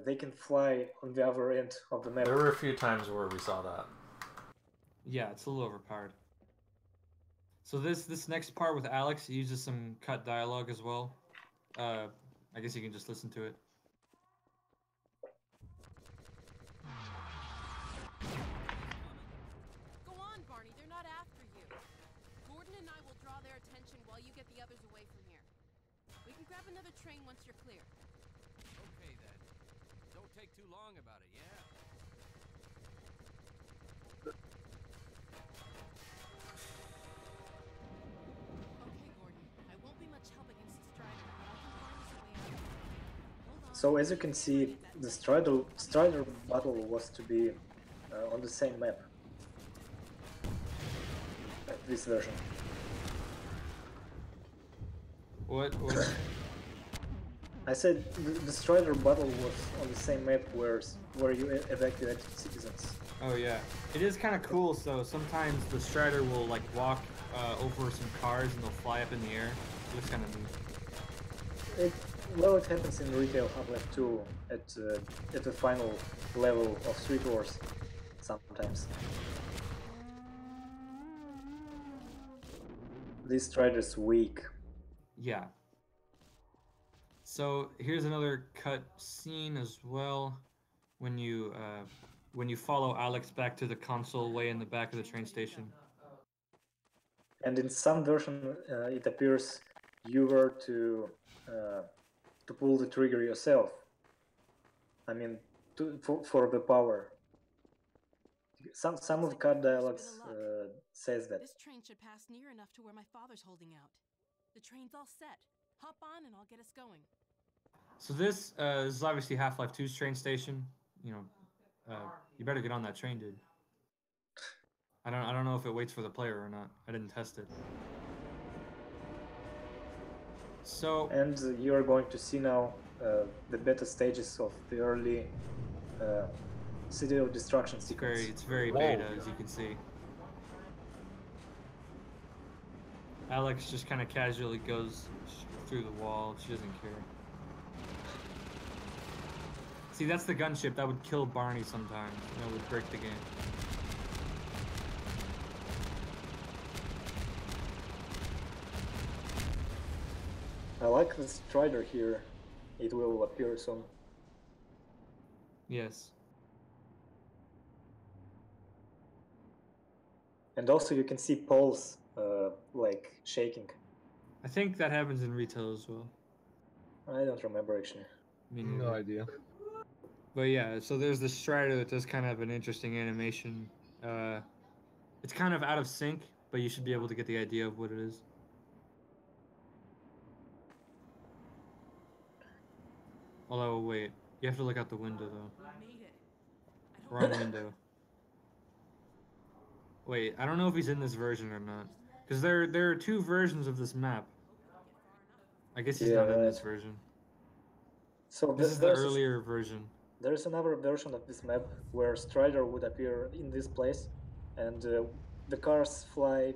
they can fly on the other end of the map. There were a few times where we saw that. Yeah, it's a little overpowered. So this next part with Alex uses some cut dialogue as well. I guess you can just listen to it. Go on, Barney. They're not after you. Gordon and I will draw their attention while you get the others away from here. We can grab another train once you're clear. Okay then. Don't take too long about it, yeah? Okay, Gordon. I won't be much help against the Strider, but I can find us a way out. Hold on. So as you can see, the Strider battle was to be on the same map. This version. What? I said the Strider battle was on the same map where you evacuated citizens. Oh yeah, it is kind of cool. So sometimes the Strider will like walk over some cars and they'll fly up in the air. It looks kind of neat. It happens in retail Half-Life 2 at the final level of Street Wars sometimes. This Strider's weak. Yeah. So here's another cut scene as well. When you follow Alex back to the console way in the back of the train station. And in some version, it appears you were to pull the trigger yourself. I mean, for the power. Some of the cut dialogues says that. This train should pass near enough to where my father's holding out. The train's all set. Hop on and I'll get us going. So this is obviously Half-Life 2's train station. You know, you better get on that train, dude. I don't know if it waits for the player or not. I didn't test it. So. And you are going to see now the beta stages of the early City of Destruction sequence. It's very beta, as you can see. Alex just kind of casually goes through the wall. She doesn't care. See, that's the gunship. That would kill Barney sometimes. That would break the game. I like the Strider here. It will appear soon. Yes. And also you can see poles like shaking. I think that happens in retail as well. I don't remember actually. No idea. But yeah, so there's the Strider that does kind of have an interesting animation. It's kind of out of sync, but you should be able to get the idea of what it is. Although, wait, you have to look out the window though. We made it. Wrong window. Wait, I don't know if he's in this version or not. Because there are two versions of this map. I guess he's not in this version. So this is the earlier version. There's another version of this map where Strider would appear in this place, and the cars fly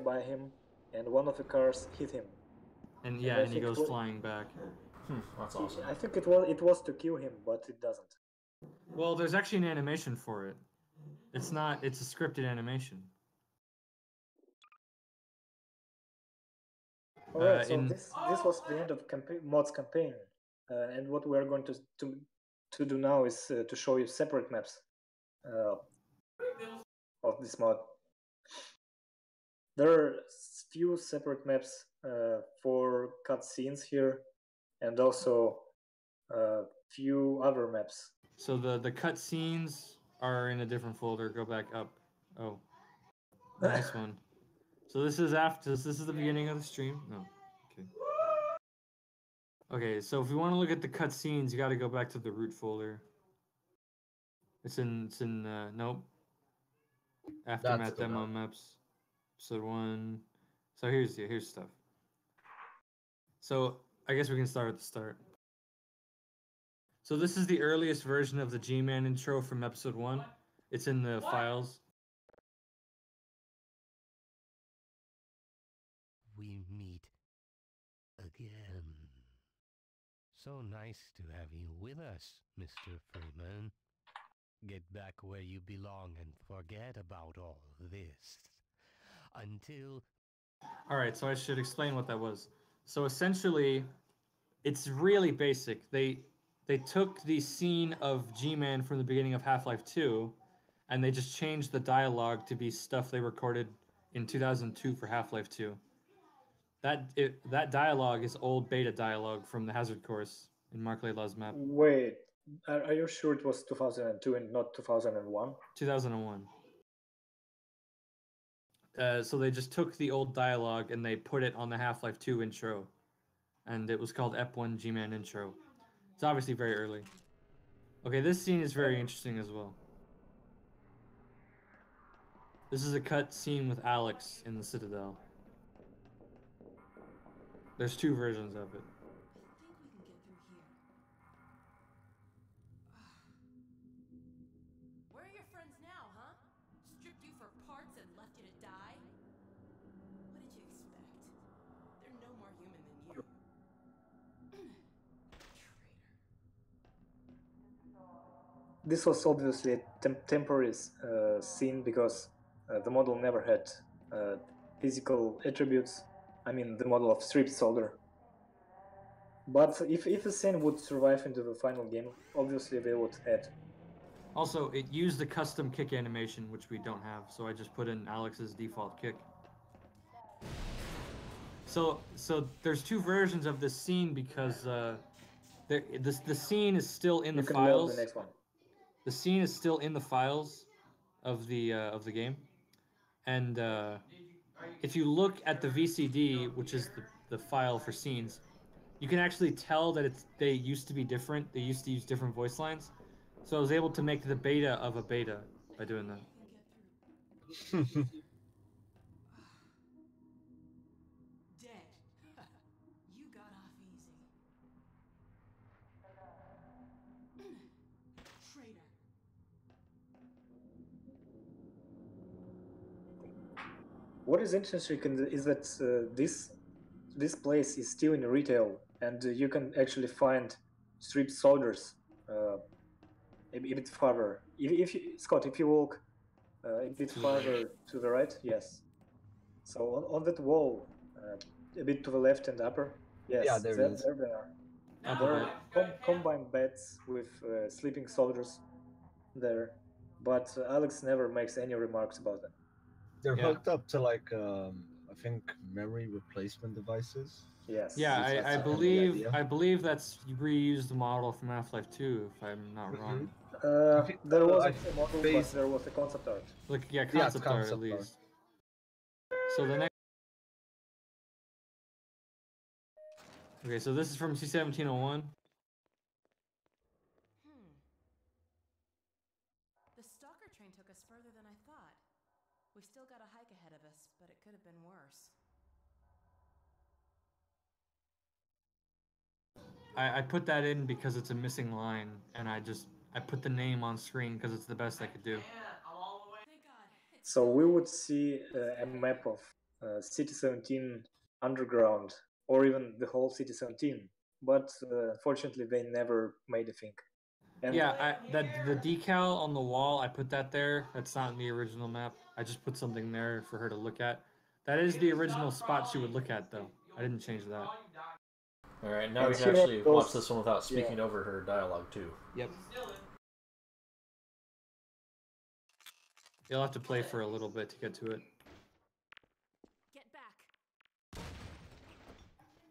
by him, and one of the cars hit him. And yeah, and he goes flying back. That's awesome. I think it was to kill him, but it doesn't. Well, there's actually an animation for it. It's not. It's a scripted animation. Alright, so this was the end of mod's campaign, and what we are going to do now is to show you separate maps of this mod. There are few separate maps for cutscenes here, and also few other maps. So the cutscenes are in a different folder. Go back up. Oh, nice one. So this is after. This is the beginning of the stream. No. Okay. Okay. So if you want to look at the cutscenes, you got to go back to the root folder. It's in nope. Aftermath demo maps. Episode 1. So here's stuff. So I guess we can start at the start. So this is the earliest version of the G-Man intro from episode 1. It's in the files. We meet again. So nice to have you with us, Mr. Freeman. Get back where you belong and forget about all this. Until... Alright, so I should explain what that was. So essentially, It's really basic. They took the scene of G-Man from the beginning of Half-Life 2, and they just changed the dialogue to be stuff they recorded in 2002 for Half-Life 2. That dialogue is old beta dialogue from the Hazard course in Mark Laidlaw's map. Wait, are you sure it was 2002 and not 2001? 2001. So they just took the old dialogue and they put it on the Half-Life 2 intro, and it was called Ep1 G-Man intro. It's obviously very early. Okay, this scene is very interesting as well. This is a cut scene with Alex in the Citadel. There's two versions of it. I think we can get through here. Where are your friends now, huh? Stripped you for parts and left you to die? What did you expect? They're no more human than you. Traitor. This was obviously a temporary scene because the model never had physical attributes. I mean, the model of stripped soldier. But if the scene would survive into the final game, obviously they would add. Also, it used a custom kick animation, which we don't have, so I just put in Alex's default kick. So there's two versions of this scene because the scene is still in the You can load files. the next one. The scene is still in the files of the game, and if you look at the VCD, which is the file for scenes, you can actually tell that they used to be different. They used to use different voice lines, so I was able to make the beta of a beta by doing that. We can get through. Dead. You got off easy. Traitor. What is interesting is that this place is still in retail, and you can actually find stripped soldiers a bit farther. Scott, if you walk a bit farther to the right, yes. So on that wall, a bit to the left and upper, yes, Yeah, there it is. there they are. Up There a bit. are combined beds with sleeping soldiers there, but Alex never makes any remarks about them. They're Yeah. hooked up to like I think memory replacement devices. Yes. Yeah, That's I the believe idea. that's reused model from Half-Life 2, if I'm not wrong. There wasn't I a model, based- but there was a concept art. Like yeah, Yeah, concept art at concept art. least. So the next. Okay, so this is from C1701. The stalker train took us further than I thought. We've still got a hike ahead of us, but it could have been worse. I put that in because it's a missing line, and I put the name on screen because it's the best I could do. Thank God. It's So we would see a map of City 17 underground, or even the whole City 17. But fortunately, they never made a thing. And Yeah, the decal on the wall, I put that there. That's not in the original map. I just put something there for her to look at. That is the original spot she would look at, though. I didn't change that. All right, now And we can here are actually those- watch this one without speaking over her dialogue too. Yep. You'll have to play for a little bit to get to it. Get back.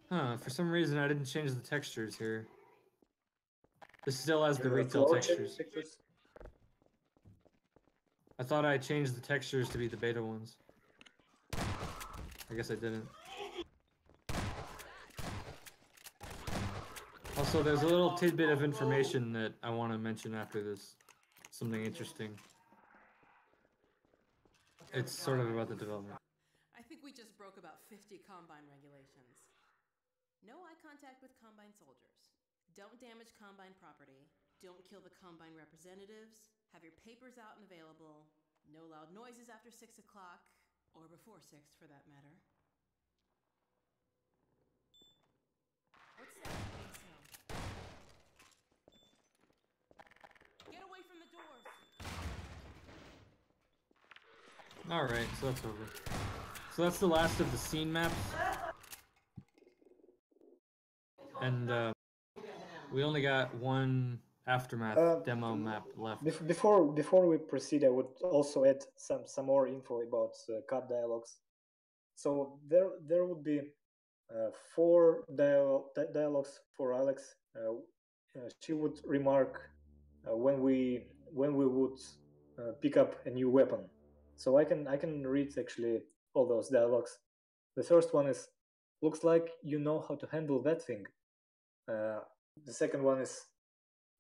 Huh, for some reason I didn't change the textures here. This still has the the retail floor textures. textures. I thought I changed the textures to be the beta ones. I guess I didn't. Also, there's a little tidbit of information that I want to mention after this. Something interesting. It's sort of about the development. I think we just broke about 50 Combine regulations. No eye contact with Combine soldiers. Don't damage Combine property. Don't kill the Combine representatives. Have your papers out and available. No loud noises after 6 o'clock, or before 6 for that matter. What's that beeping sound? Get away from the doors! Alright, so that's over. So that's the last of the scene maps. And we only got one Aftermath demo map left. Before we proceed, I would also add some more info about cut dialogues. So there would be 4 dialogues for Alex. She would remark when we would pick up a new weapon. So I can read actually all those dialogues. The first one is, "Looks like you know how to handle that thing." The second one is,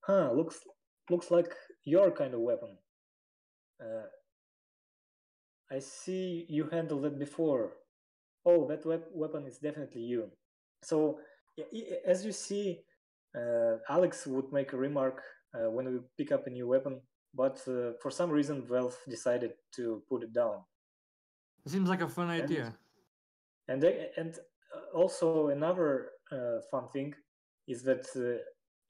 "Huh, looks like your kind of weapon. I see you handled it before. Oh, that weapon is definitely you." So as you see, Alex would make a remark when we pick up a new weapon, but for some reason Valve decided to put it down. It seems like a fun idea. And also another fun thing is that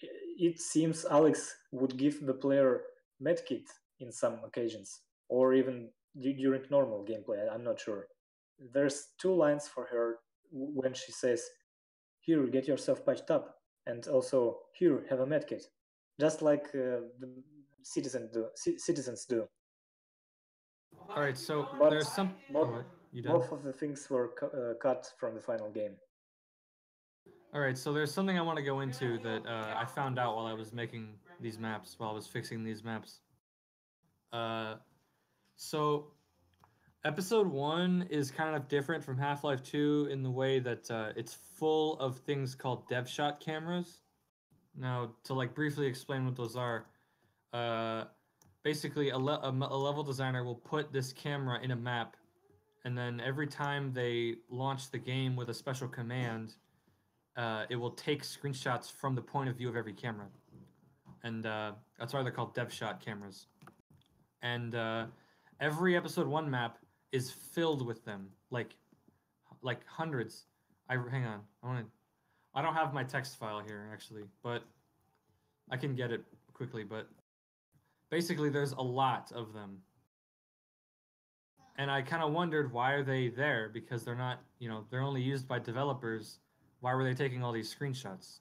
it seems Alex would give the player medkit in some occasions, or even during normal gameplay. I'm not sure. There's 2 lines for her when she says, "Here, get yourself patched up," and also, "Here, have a medkit," just like the citizens do. All right, so But there's some. You done? both of the things were cut from the final game. All right, so there's something I want to go into that I found out while I was making these maps, while I was fixing these maps. So Episode 1 is kind of different from Half-Life 2 in the way that it's full of things called dev shot cameras. Now, to like briefly explain what those are, basically a level designer will put this camera in a map, and then every time they launch the game with a special command, it will take screenshots from the point of view of every camera, and that's why they're called dev shot cameras. And every Episode 1 map is filled with them, like hundreds. Hang on, I don't have my text file here actually, but I can get it quickly. But basically, there's a lot of them, and I kind of wondered, why are they there? Because they're not, they're only used by developers. Why were they taking all these screenshots?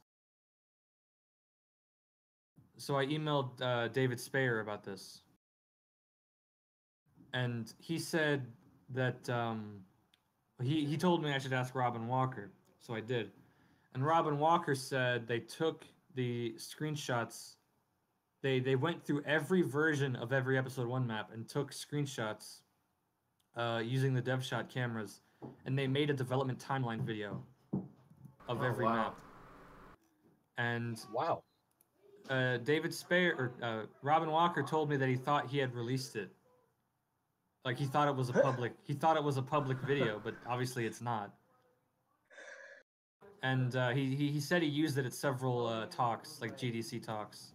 So I emailed David Spayer about this, and he said that he told me I should ask Robin Walker, so I did. And Robin Walker said they took the screenshots. They went through every version of every Episode 1 map and took screenshots using the dev shot cameras, and they made a development timeline video of every map. And Wow. David Spayer or Robin Walker told me that he thought he had released it. Like he thought it was a public video, but obviously it's not. And he said he used it at several talks, like GDC talks.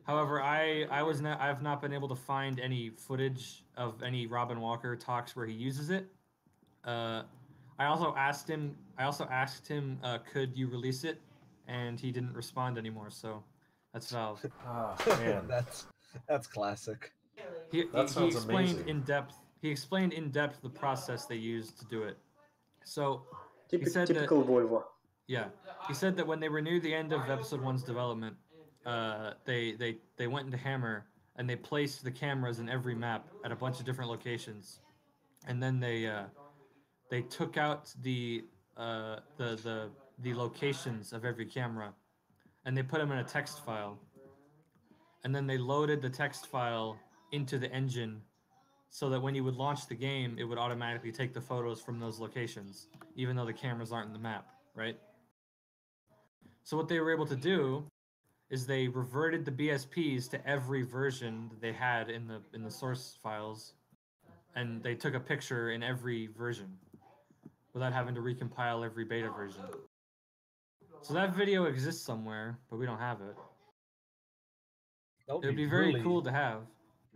However, I've not been able to find any footage of any Robin Walker talks where he uses it. I also asked him, could you release it? And he didn't respond anymore. So that's Valve. Ah, man. That's classic. He sounds explained amazing. in depth. He explained in depth the process they used to do it. So he said Typical Volvo. Yeah, he said that when they were near the end of Episode 1's development, they went into Hammer and they placed the cameras in every map at a bunch of different locations, and then they took out the locations of every camera, and they put them in a text file, and then they loaded the text file into the engine, so that when you would launch the game, it would automatically take the photos from those locations, even though the cameras aren't in the map, right? So what they were able to do is they reverted the BSPs to every version that they had in the source files, and they took a picture in every version without having to recompile every beta version. So that video exists somewhere, but we don't have it. It would be very cool to have.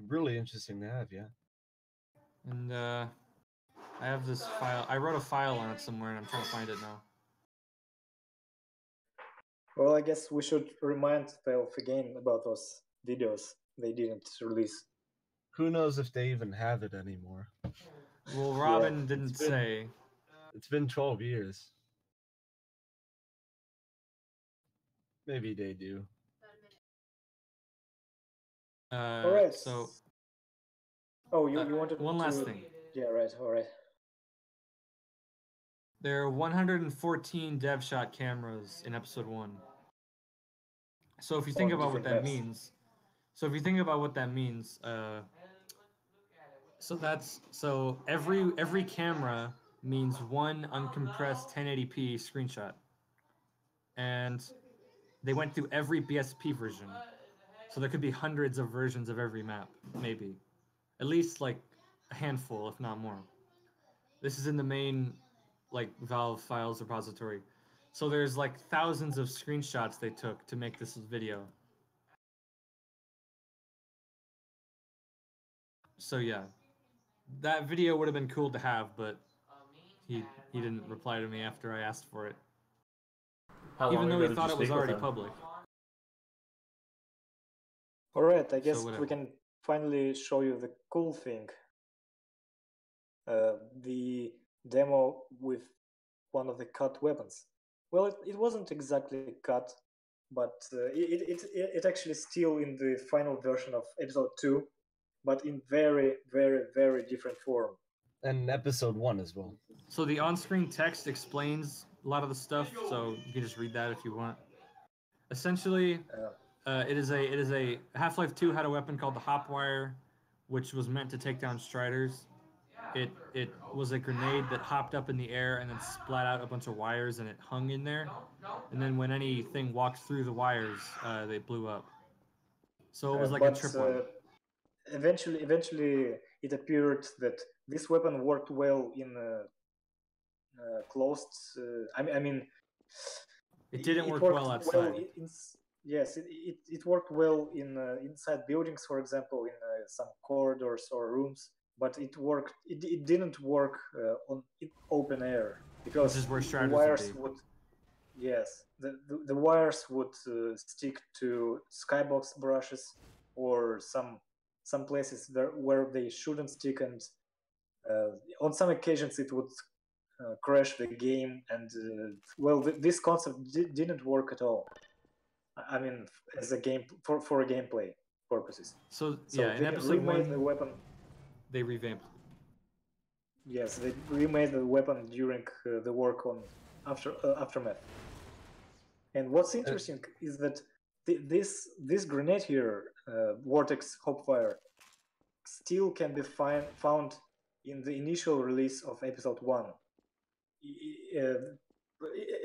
Really interesting to have, yeah. And I have this file. I wrote a file on it somewhere, and I'm trying to find it now. Well, I guess we should remind Valve again about those videos they didn't release. Who knows if they even have it anymore? Well, Robin didn't say. It's been 12 years. Maybe they do. All right. So Oh, you wanted one to... last thing. Yeah, right. All right. There are 114 dev shot cameras in episode 1. So if you think On about what different that maps. means, so every camera means one uncompressed 1080p screenshot, and they went through every BSP version. So there could be hundreds of versions of every map, maybe, at least like a handful, if not more. This is in the main like Valve files repository. So there's like thousands of screenshots they took to make this video. So yeah, that video would have been cool to have, but he didn't reply to me after I asked for it. How long Even though ago he did thought you it was speak with already him? public. All right. I guess whatever. we can finally show you the cool thing. The demo with one of the cut weapons. Well, it wasn't exactly cut, but it actually still in the final version of episode 2, but in very, very, very different form. And episode 1 as well. So the on-screen text explains a lot of the stuff, so you can just read that if you want. Essentially, it is a Half-Life 2 had a weapon called the Hopwire, which was meant to take down Striders. It was a grenade that hopped up in the air and then splat out a bunch of wires, and it hung in there. And then when anything walked through the wires, they blew up. So it was like a tripwire. Eventually, it appeared that this weapon worked well in closed. I mean, It didn't work worked well outside. Yes, it worked well in inside buildings, for example, in some corridors or rooms. But it worked. It didn't work on open air because Which is where the Striders wires would be. would. Yes, the wires would stick to skybox brushes or some places where they shouldn't stick, and on some occasions it would crash the game. And this concept didn't work at all. I mean, as a game for gameplay purposes. So So in they episode remade 1, the weapon. they revamped. Yes, they remade the weapon during the work on Aftermath. And what's interesting is that this grenade here, Vortex Hopfire, still can be found in the initial release of episode 1.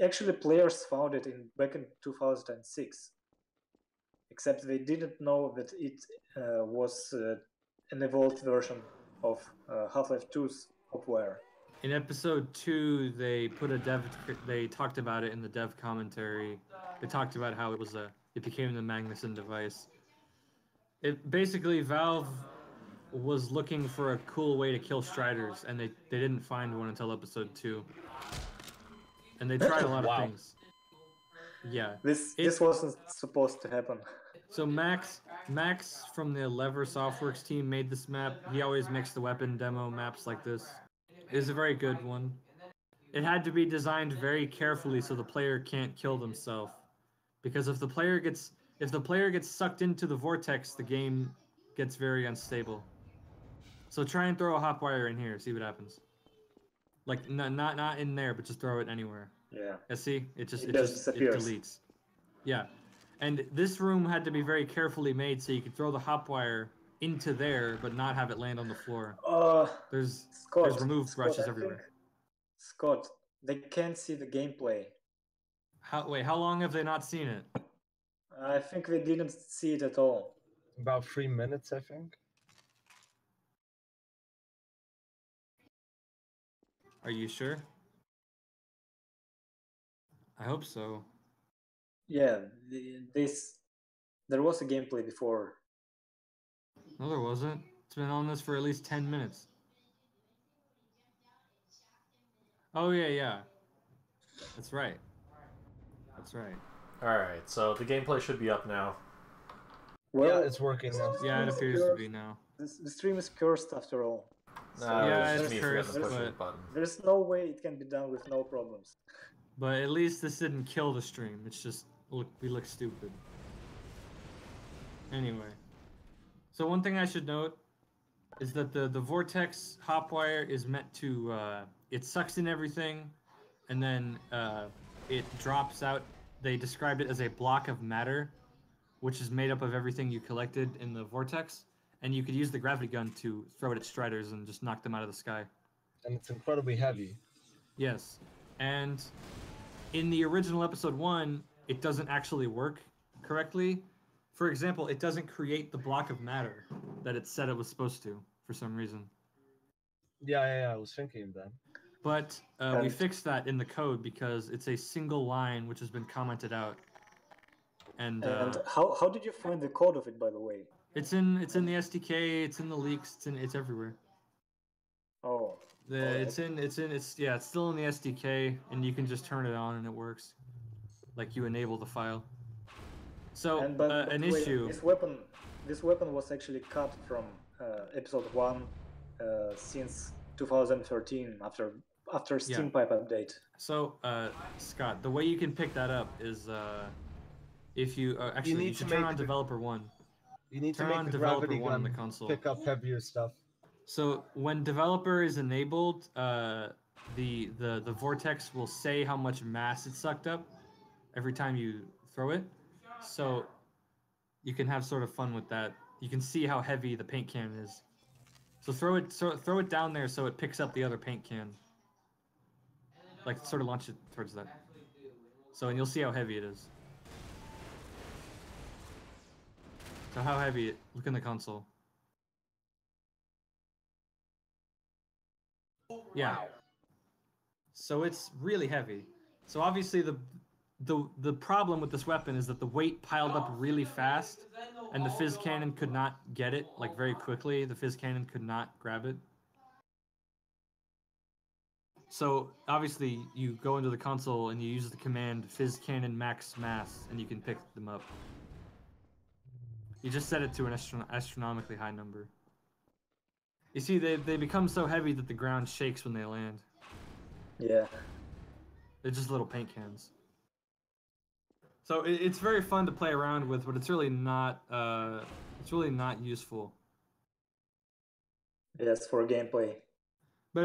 Actually, players found it back in 2006, except they didn't know that it was an evolved version of Half-Life 2's Hopwire. In episode 2, they talked about it in the dev commentary. They talked about how it became the Magnuson device. It basically, Valve was looking for a cool way to kill Striders, and they didn't find one until episode 2. And they tried a lot of things. Yeah. This wasn't supposed to happen. So Max from the Lever Softworks team made this map. He always makes the weapon demo maps like this. It is a very good one. It had to be designed very carefully so the player can't kill themselves. Because if the player gets sucked into the vortex, the game gets very unstable. So try and throw a hopwire in here, see what happens. Like not in there, but just throw it anywhere. Yeah. See, it disappears. deletes. Yeah, and this room had to be very carefully made so you could throw the hopwire into there, but not have it land on the floor. There's remove brushes everywhere. Scott, they can't see the gameplay. How long have they not seen it? I think they didn't see it at all. About 3 minutes, I think. Are you sure? I hope so. Yeah, there was a gameplay before. No, there wasn't. It's been on this for at least 10 minutes. Oh, yeah. That's right. Alright, so the gameplay should be up now. Well, yeah, it's working now. Yeah, it appears to be now. The stream is cursed after all. It's cursed, but there's no way it can be done with no problems. But at least this didn't kill the stream. It's just we look stupid. Anyway, so one thing I should note is that the vortex hopwire is meant to it sucks in everything, and then it drops out. They described it as a block of matter, which is made up of everything you collected in the vortex, and you could use the gravity gun to throw it at striders and just knock them out of the sky. And it's incredibly heavy. Yes, and in the original episode 1, it doesn't actually work correctly. For example, it doesn't create the block of matter that it said it was supposed to for some reason. Yeah, I was thinking of that. But we fixed that in the code because it's a single line which has been commented out. And how did you find the code of it, by the way? It's in the SDK. It's in the leaks. It's everywhere. Oh. It's still in the SDK, and you can just turn it on and it works. Like you enable the file. So an issue. This weapon was actually cut from episode 1 since 2013 after Steam Pipe update. So Scott, the way you can pick that up is if you you should turn on developer 1. You need to turn make on the developer gravity 1 on gun the console. pick up heavier stuff. So when developer is enabled, the vortex will say how much mass it sucked up every time you throw it. So you can have sort of fun with that. You can see how heavy the paint can is. So throw it down there so it picks up the other paint can. Like sort of launch it towards that. So and you'll see how heavy it is. So how heavy it? Look in the console. Yeah. So it's really heavy. So obviously the problem with this weapon is that the weight piled up really fast, and the fizz cannon could not get it like very quickly. The fizz cannon could not grab it. So obviously you go into the console and you use the command fizz cannon max mass, and you can pick them up. You just set it to an astronomically high number. You see, they become so heavy that the ground shakes when they land. Yeah. They're just little paint cans. So it's very fun to play around with, but it's really not useful. Yes, for gameplay. But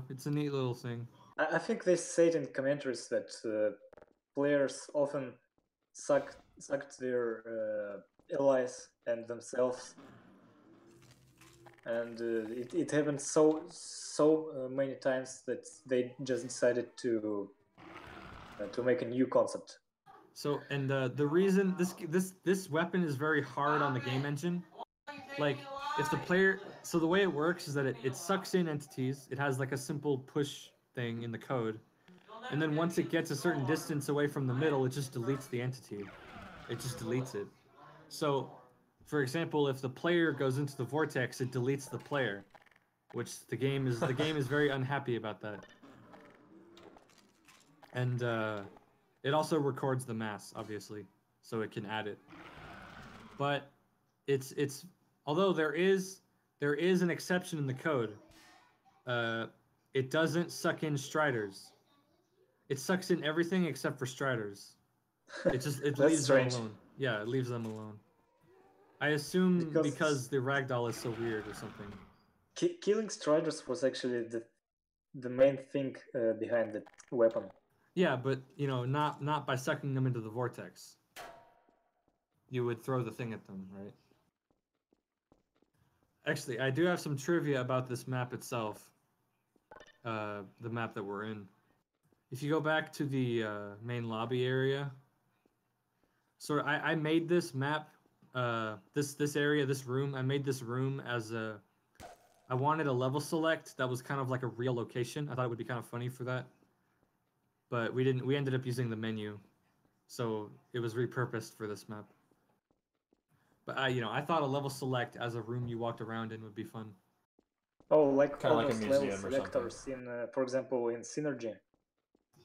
it's a neat little thing. I think they said in commentaries that players often sucked their allies and themselves, and it happened so many times that they just decided to make a new concept. So and the reason this weapon is very hard on the game engine, like if the player, so the way it works is that it sucks in entities. It has like a simple push thing in the code, and then once it gets a certain distance away from the middle, it just deletes the entity. It just deletes it. So, for example, if the player goes into the vortex, it deletes the player, which the game is very unhappy about that. And it also records the mass, obviously, so it can add it. But it's although there is an exception in the code. It doesn't suck in striders. It sucks in everything except for striders. It leaves them alone. Yeah, it leaves them alone. I assume because the ragdoll is so weird or something. Killing striders was actually the main thing behind the weapon. Yeah, but not by sucking them into the vortex. You would throw the thing at them, right? Actually, I do have some trivia about this map itself. The map that we're in. If you go back to the main lobby area, so I made this map, this area, this room. I made this room as I wanted a level select that was kind of like a real location. I thought it would be kind of funny for that, but we didn't. We ended up using the menu, so it was repurposed for this map. But I thought a level select as a room you walked around in would be fun. Oh, like kind of all like a those museum level or selectors in, for example, in Synergy.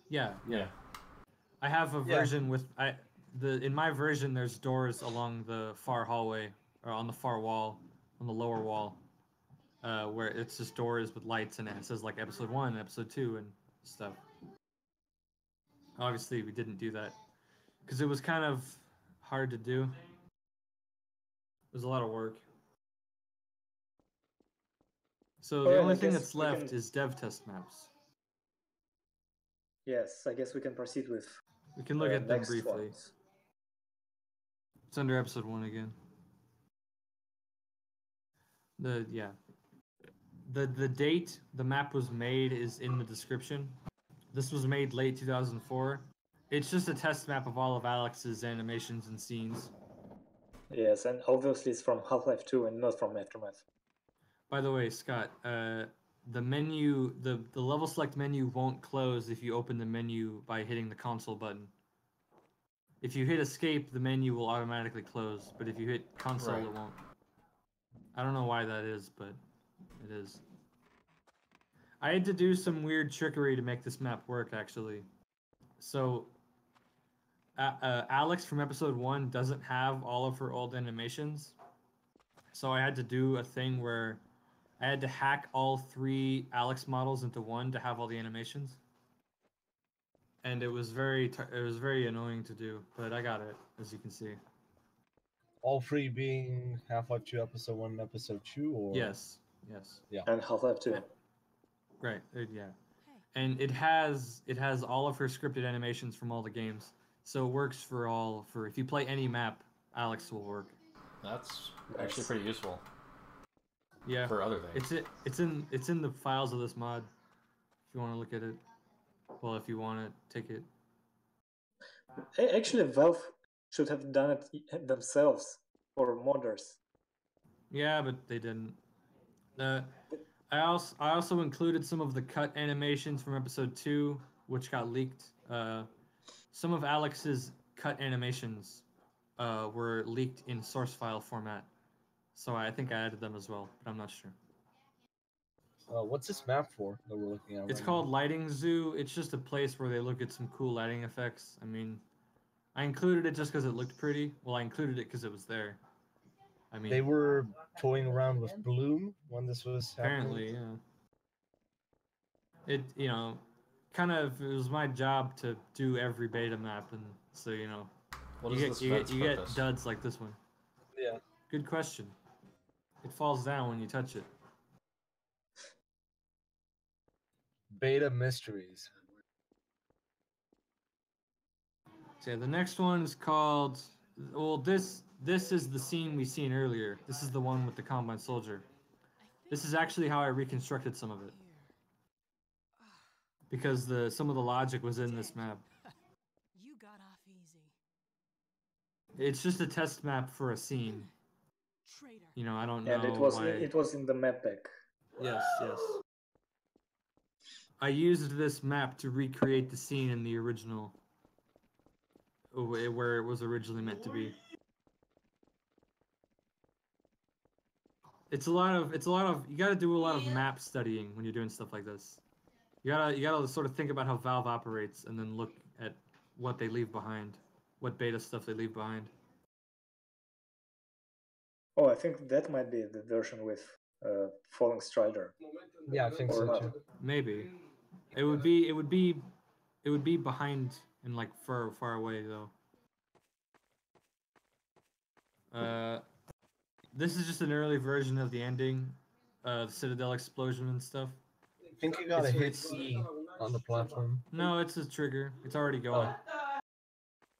Yeah. I have a version with in my version there's doors along the far hallway or on the far wall, on the lower wall, where it's just doors with lights and it says like episode 1, episode 2 and stuff. Obviously we didn't do that because it was kind of hard to do. It was a lot of work. So the Alright, only I thing guess that's we left can- is dev test maps. Yes, I guess we can proceed with We can look at them next briefly. ones. It's under episode 1 again. The date the map was made is in the description. This was made late 2004. It's just a test map of all of Alex's animations and scenes. Yes, and obviously it's from Half-Life 2 and not from Aftermath. By the way, Scott, the menu, the level select menu won't close if you open the menu by hitting the console button. If you hit escape, the menu will automatically close, but if you hit console, Right. it won't. I don't know why that is, but it is. I had to do some weird trickery to make this map work, actually. So, Alex from episode 1 doesn't have all of her old animations. So I had to do a thing where I had to hack all 3 Alex models into one to have all the animations. And it was very annoying to do, but I got it, as you can see. All 3 being Half-Life 2 Episode 1 and Episode 2, or Yes. And Half-Life 2. Right. Yeah. And it has all of her scripted animations from all the games, so it works for if you play any map, Alex will work. That's Nice. actually pretty useful Yeah. for other things. It's in the files of this mod. If you want to look at it. Well, if you want to take it. Actually, Valve should have done it themselves for modders. Yeah, but they didn't. I also included some of the cut animations from episode 2, which got leaked. Some of Alex's cut animations were leaked in source file format, so I think I added them as well, but I'm not sure. what's this map for that we're looking at? It's right called Lighting Zoo. It's just a place where they look at some cool lighting effects. I mean, I included it just because it looked pretty. Well, I included it because it was there. I now? mean, They were toying around with Bloom when this was apparently, happening. yeah. It kind of, it was my job to do every beta map, and so What you is get this vent's you get purpose? duds like this one. Yeah. Good question. It falls down when you touch it. Beta Mysteries. So yeah, the next one is called. Well, this is the scene we seen earlier. This is the one with the Combine Soldier. This is actually how I reconstructed some of it because some of the logic was in this map. You got off easy. It's just a test map for a scene. Traitor. I don't know And it was in the map pack. Yes. I used this map to recreate the scene in the original, where it was originally meant to be. It's a lot of you got to do a lot of map studying when you're doing stuff like this. You gotta sort of think about how Valve operates and then look at what they leave behind, what beta stuff they leave behind. Oh, I think that might be the version with Falling Strider. Yeah, I think Or so not. too. Maybe it would be behind and like far away though. This is just an early version of the ending, the Citadel explosion and stuff. I think you gotta hit It's- C on the platform. No, it's a trigger. It's already going.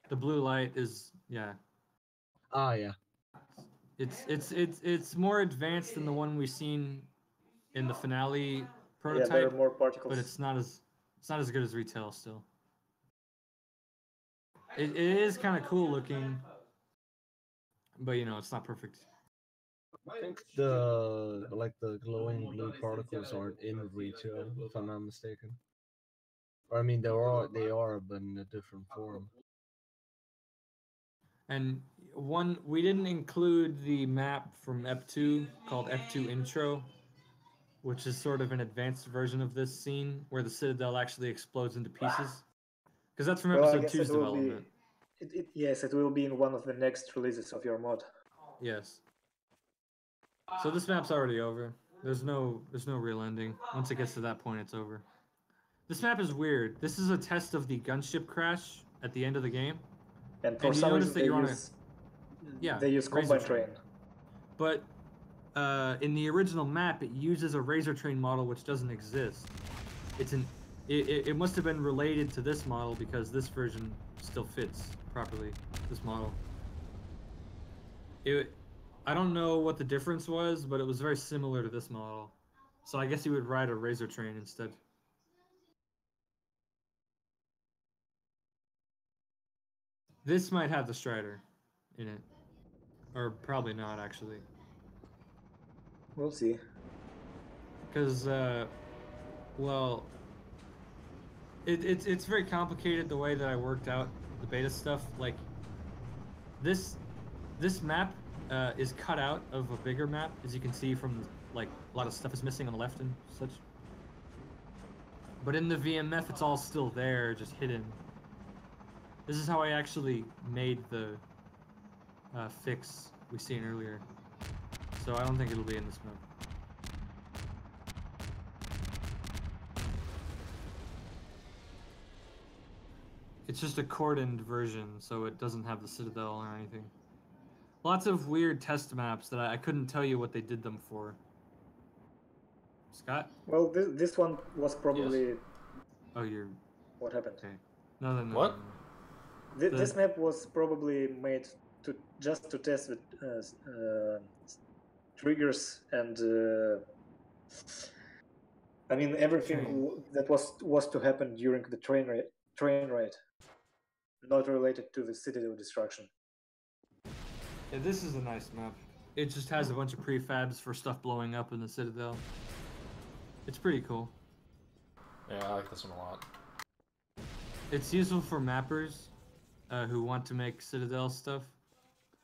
The blue light is yeah. Ah, yeah. It's more advanced than the one we've seen in the finale Yeah, prototype, there are more particles. but it's not as good as retail still. It is kind of cool looking, but it's not perfect. I think the glowing blue particles aren't in retail, if I'm not mistaken. Or I mean, they are, but in a different form. And we didn't include the map from Ep2 called Ep2 Intro, which is sort of an advanced version of this scene where the Citadel actually explodes into pieces. Because that's from Well, I episode guess 2's it will be. development. Yes, it will be in one of the next releases of your mod. Yes. So this map's already over. There's no real ending. Once it gets to that point, it's over. This map is weird. This is a test of the gunship crash at the end of the game. And for And you some notice reason that they you're on a- use Yeah, they use razor combine train. But in the original map, it uses a razor train model which doesn't exist. It must have been related to this model because this version still fits properly. This model. I don't know what the difference was, but it was very similar to this model. So I guess you would ride a razor train instead. This might have the Strider in it. Or probably not, actually. We'll see. Because, well, it's very complicated the way that I worked out the beta stuff. Like, this map is cut out of a bigger map, as you can see from, like, a lot of stuff is missing on the left and such. But in the VMF, it's all still there, just hidden. This is how I actually made the fix we seen earlier. So I don't think it'll be in this map. It's just a cordoned version, so it doesn't have the Citadel or anything. Lots of weird test maps that I couldn't tell you what they did them for. Scott? Well, this one was probably Oh, you're... what happened. Okay. No. What? This map was probably made just to test the triggers and I mean everything that was to happen during the train ride, not related to the Citadel destruction. Yeah, this is a nice map. It just has a bunch of prefabs for stuff blowing up in the Citadel. It's pretty cool. Yeah, I like this one a lot. It's useful for mappers who want to make Citadel stuff.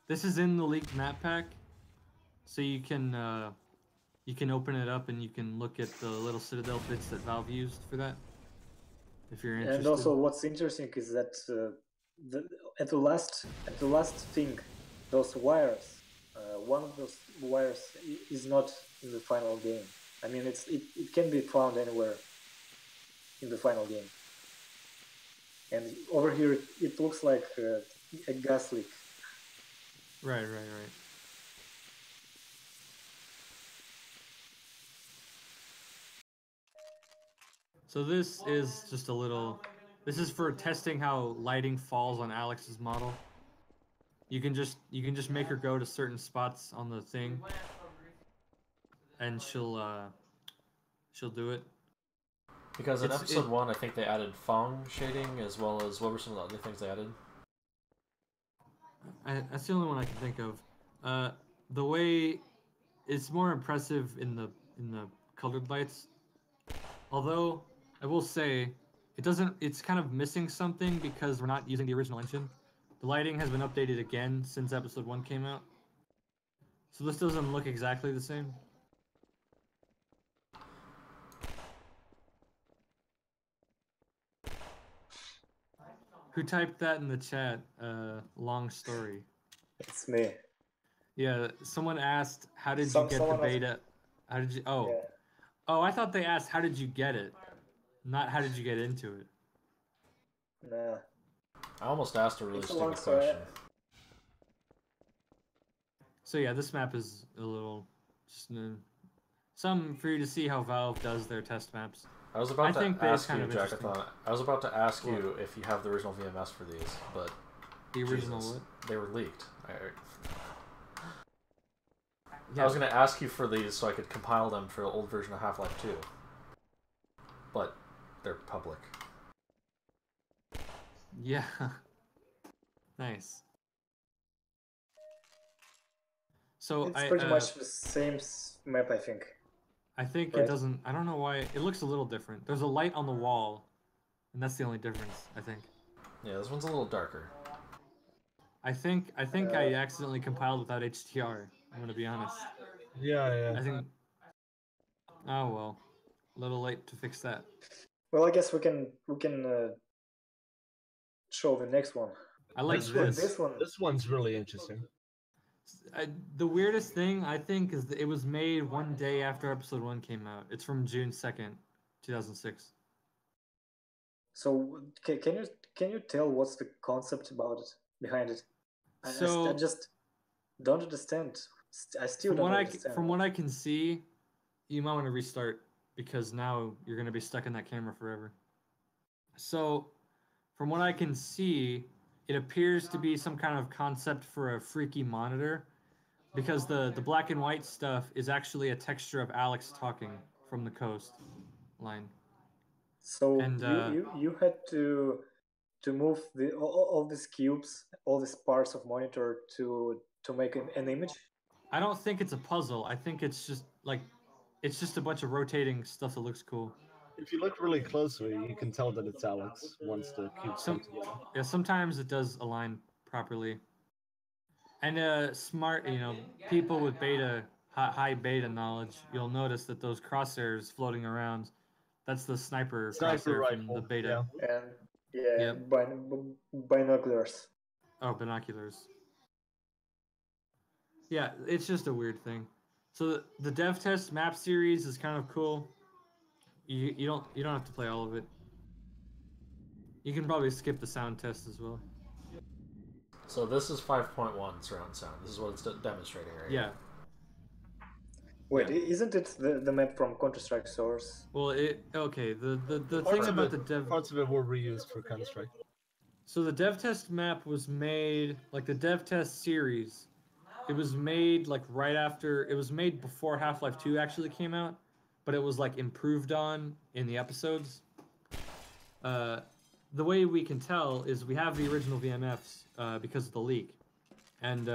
This is in the leaked map pack, so you can open it up and you can look at the little Citadel bits that Valve used for that. If you're interested. And also, what's interesting is that at the last thing, those wires, one of those wires is not in the final game. I mean, it can be found anywhere in the final game. And over here, it looks like a gas leak. Right. So this is just a little... This is for testing how lighting falls on Alex's model. You can just make her go to certain spots on the thing, and she'll do it. Because in episode 1, I think they added Fong shading, as well as what were some of the other things they added? That's the only one I can think of. The way it's more impressive in the colored lights. Although I will say it's kind of missing something because we're not using the original engine. The lighting has been updated again since episode 1 came out. So this doesn't look exactly the same. Who typed that in the chat? Long story. It's me. Yeah, someone asked, how did you get the beta? How did you... Oh. Yeah. Oh, I thought they asked, how did you get it? Not how did you get into it? Nah. I almost asked a really stupid question. So yeah, this map is a little... just something for you to see how Valve does their test maps. I was about to ask you, Jackathon. I was about to ask you if you have the original VMS for these, but... The original what? They were leaked. Yeah. I was going to ask you for these so I could compile them for the old version of Half-Life 2. But they're public. Yeah. Nice. So it's pretty much the same map, I think. I think it doesn't... I don't know why... It looks a little different. There's a light on the wall, and that's the only difference, I think. Yeah, this one's a little darker. I think I accidentally compiled without HTR. I'm gonna be honest. Yeah. I think... Oh well. A little late to fix that. Well, I guess we can show the next one. I like this. This one's really interesting. The weirdest thing, I think, is that it was made one day after episode 1 came out. It's from June 2nd, 2006. So, can you tell what's the concept about it? behind it. I So just don't understand. I still from don't what understand. from what I can see, you might want to restart because now you're gonna be stuck in that camera forever. So from what I can see, it appears to be some kind of concept for a freaky monitor because the black and white stuff is actually a texture of Alex talking from the coast line. So And you had to move all these cubes, all these parts of monitor to make an image. I don't think it's a puzzle. I think it's just a bunch of rotating stuff that looks cool. If you look really closely, you can tell that it's Alex once the cubes come together. Yeah, sometimes it does align properly. And smart, people with high beta knowledge, you'll notice that those crosshairs floating around, that's the sniper crosshair from the rifle, beta. yeah. And yeah, Yep. binoculars. Oh, binoculars. Yeah, it's just a weird thing. So the dev test map series is kind of cool. You don't have to play all of it. You can probably skip the sound test as well. So this is 5.1 surround sound. This is what it's demonstrating, right? Yeah. Wait, isn't it the map from Counter-Strike Source? Well, the thing Parts of about it, the dev parts of it were reused for Counter-Strike. So the dev test map was made like the dev test series. It was made like right after it was made before Half-Life 2 actually came out, but it was like improved on in the episodes. The way we can tell is we have the original VMFs because of the leak, and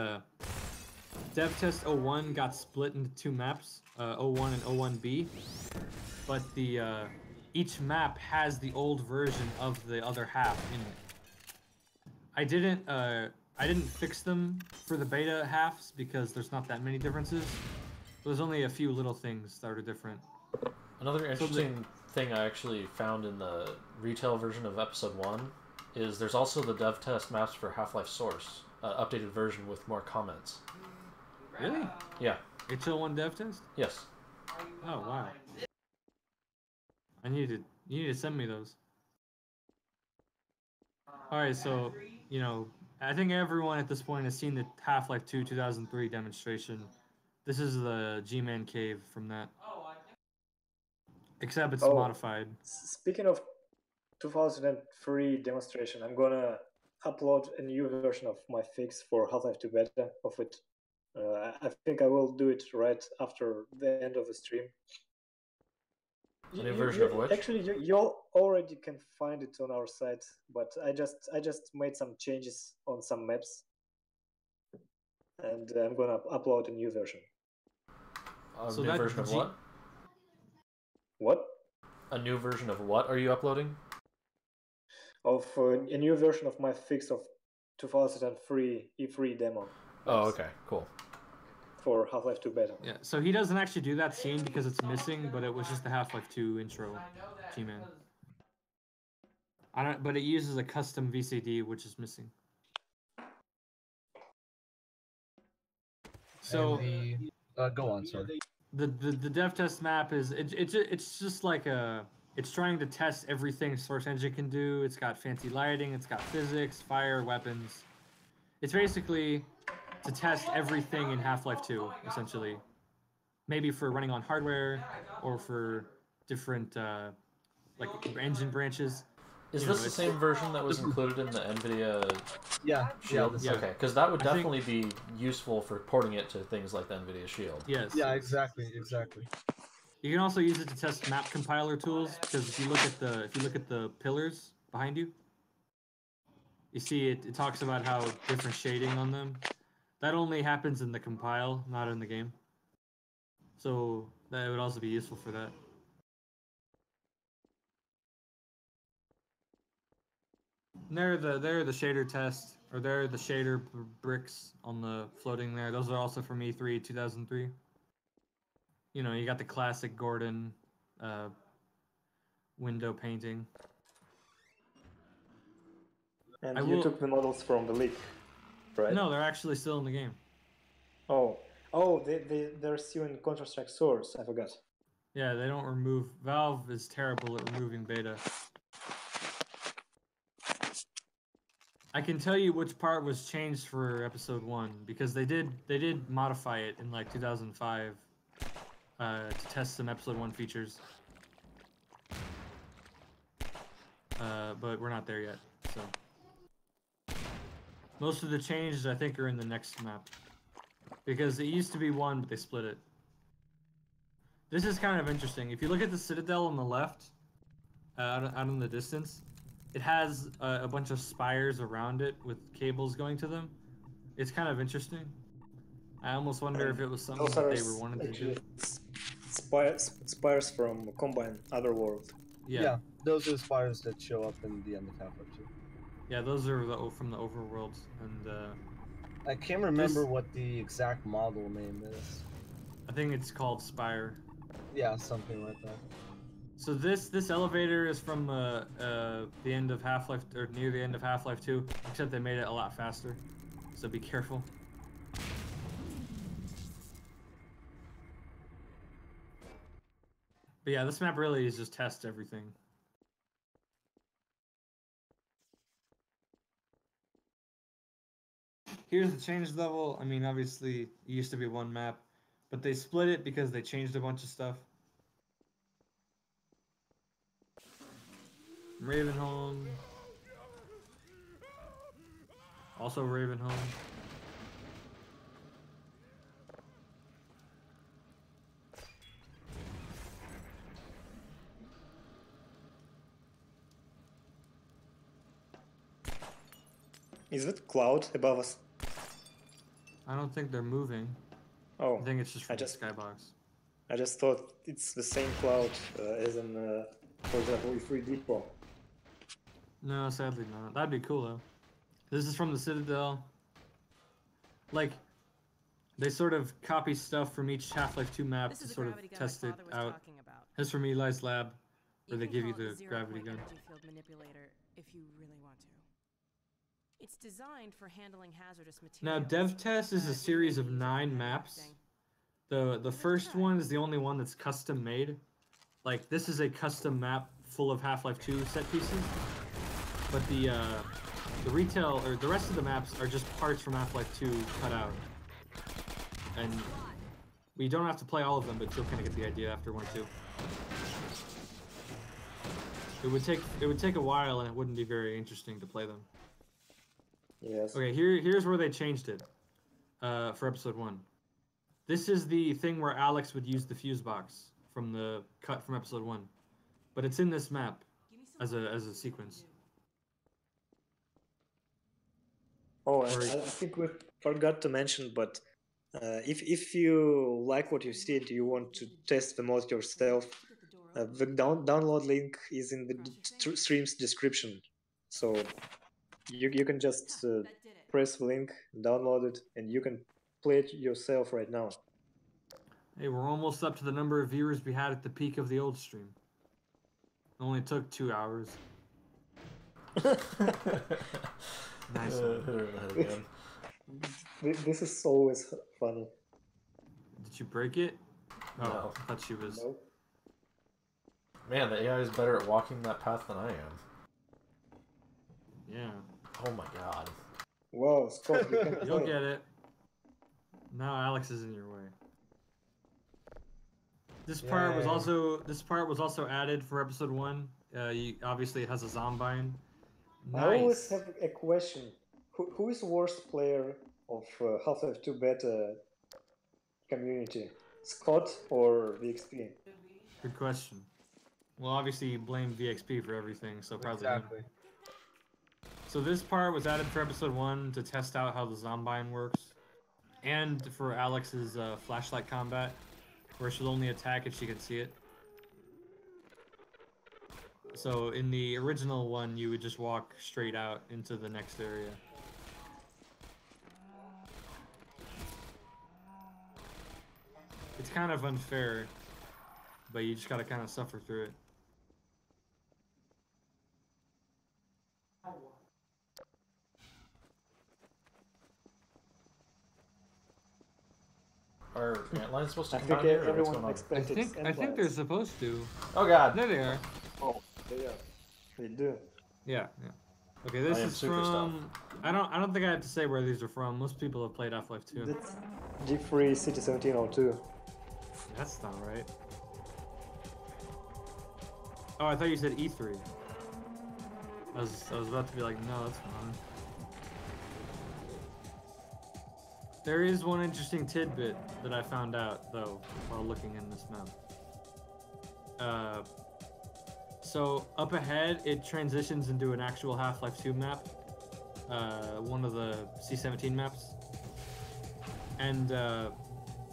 dev test 01 got split into two maps, 01 and 01B, but the each map has the old version of the other half in it. I didn't fix them for the beta halves because there's not that many differences. There's only a few little things that are different. Another interesting thing I actually found in the retail version of Episode 1 is there's also the dev test maps for Half-Life Source, updated version with more comments. Really? Yeah. HL1 dev test? Yes. Oh wow. You need to send me those. Alright, so I think everyone at this point has seen the Half-Life 2 2003 demonstration. This is the G-Man cave from that. Except it's modified. Speaking of 2003 demonstration, I'm gonna upload a new version of my fix for Half-Life 2 beta of it. I think I will do it right after the end of the stream. A new version of which? Actually, you already can find it on our site, but I just made some changes on some maps, and I'm gonna upload a new version. A new version of what? What? A new version of what are you uploading? Of a new version of my fix of 2003 E3 demo. Oh, okay, cool. For Half-Life 2 beta. Yeah, so he doesn't actually do that scene because it's missing, but it was just the Half-Life 2 intro, G-Man. But it uses a custom VCD, which is missing. So go on, sorry. The dev test map is it's just like it's trying to test everything Source Engine can do. It's got fancy lighting, it's got physics, fire, weapons. It's basically to test everything in Half-Life 2, essentially. Maybe for running on hardware or for different like engine branches. Is this the same version that was included in the NVIDIA Shield? Yeah. Okay, because that would definitely be useful for porting it to things like the NVIDIA Shield. Yes. Yeah, exactly. You can also use it to test map compiler tools because if you look at the pillars behind you, you see it talks about how different shading on them. That only happens in the compile, not in the game. So that would also be useful for that. And there are the shader test, or there are the shader bricks on the floating there. Those are also from E3 2003. You got the classic Gordon window painting. And you took the models from the leak, right? No, they're actually still in the game. They're still in Counter-Strike Source. I forgot. Yeah, they don't remove. Valve is terrible at removing beta. I can tell you which part was changed for episode 1 because they did modify it in like 2005 to test some episode 1 features. But we're not there yet, so most of the changes I think are in the next map because it used to be 1 but they split it. This is kind of interesting. If you look at the citadel on the left, out in the distance, it has a bunch of spires around it with cables going to them. It's kind of interesting. I almost wonder if it was something Those that are they were wanting to do. spires from Combine Otherworld. Yeah, those are spires that show up in the end of Half-Life 2. Yeah, those are from the overworld, and I can't remember what the exact model name is. I think it's called Spire. Yeah, something like that. So this elevator is from the end of Half-Life, or near the end of Half-Life 2, except they made it a lot faster. So be careful. But yeah, this map really is just test everything. Here's the change level. I mean, obviously, it used to be 1 map, but they split it because they changed a bunch of stuff. Ravenholm. Also Ravenholm. Is it cloud above us? I don't think they're moving. Oh, I think it's just from I just- the skybox. I just thought it's the same cloud as in, for example, E3 Depot. No, sadly not. That'd be cool though. This is from the Citadel. Like, they sort of copy stuff from each Half-Life 2 map This to is the sort of gravity gun test my it father was out. talking about. This from Eli's lab, where they can give you call it the zero gravity point gun. energy field manipulator if you really want to. It's designed for handling hazardous Now, materials. DevTest is a but we series of mainly use it for 9 heavy maps. lifting. The first one is the only one that's custom made. Like, this is a custom map full of Half-Life 2 set pieces. But the retail, or the rest of the maps are just parts from Half-Life 2 cut out. And we don't have to play all of them, but you'll kind of get the idea after 1 or 2. It would take a while, and it wouldn't be very interesting to play them. Yes. Okay, here's where they changed it for episode 1. This is the thing where Alex would use the fuse box from the cut from episode 1, but it's in this map as a sequence. Oh, and I think we forgot to mention, but if you like what you see and you want to test the mod yourself, the download link is in the stream's description. So you can just press the link, download it, and you can play it yourself right now. Hey, we're almost up to the number of viewers we had at the peak of the old stream. It only took 2 hours. Nice one. This is always funny. Did you break it? Oh, No. I thought she was. No? Man, the AI is better at walking that path than I am. Yeah. Oh my god. Wow, Scott, you can You'll play. get it. Now Alex is in your way. This part was also added for episode 1. Obviously it has a zombine. I always Nice. have a question. Who is the worst player of Half-Life 2 beta community? Scott or VXP? Good question. Well, obviously you blame VXP for everything, so probably him. Exactly. So this part was added for episode 1 to test out how the zombine works, and for Alex's flashlight combat, where she'll only attack if she can see it. So in the original one, you would just walk straight out into the next area. It's kind of unfair, but you just gotta kind of suffer through it. Are antlines supposed to I come think out here, or what's everyone going on? expected I think they're supposed to. Oh god! There they are. Oh, they are. They do. Yeah, yeah. Okay, this I am is super from. I don't think I have to say where these are from. Most people have played Half-Life 2. That's G3 City 1702. That's not right. Oh, I thought you said E3. I was about to be like, no, that's wrong. There is one interesting tidbit that I found out though while looking in this map. So up ahead, it transitions into an actual Half-Life 2 map, one of the C-17 maps, and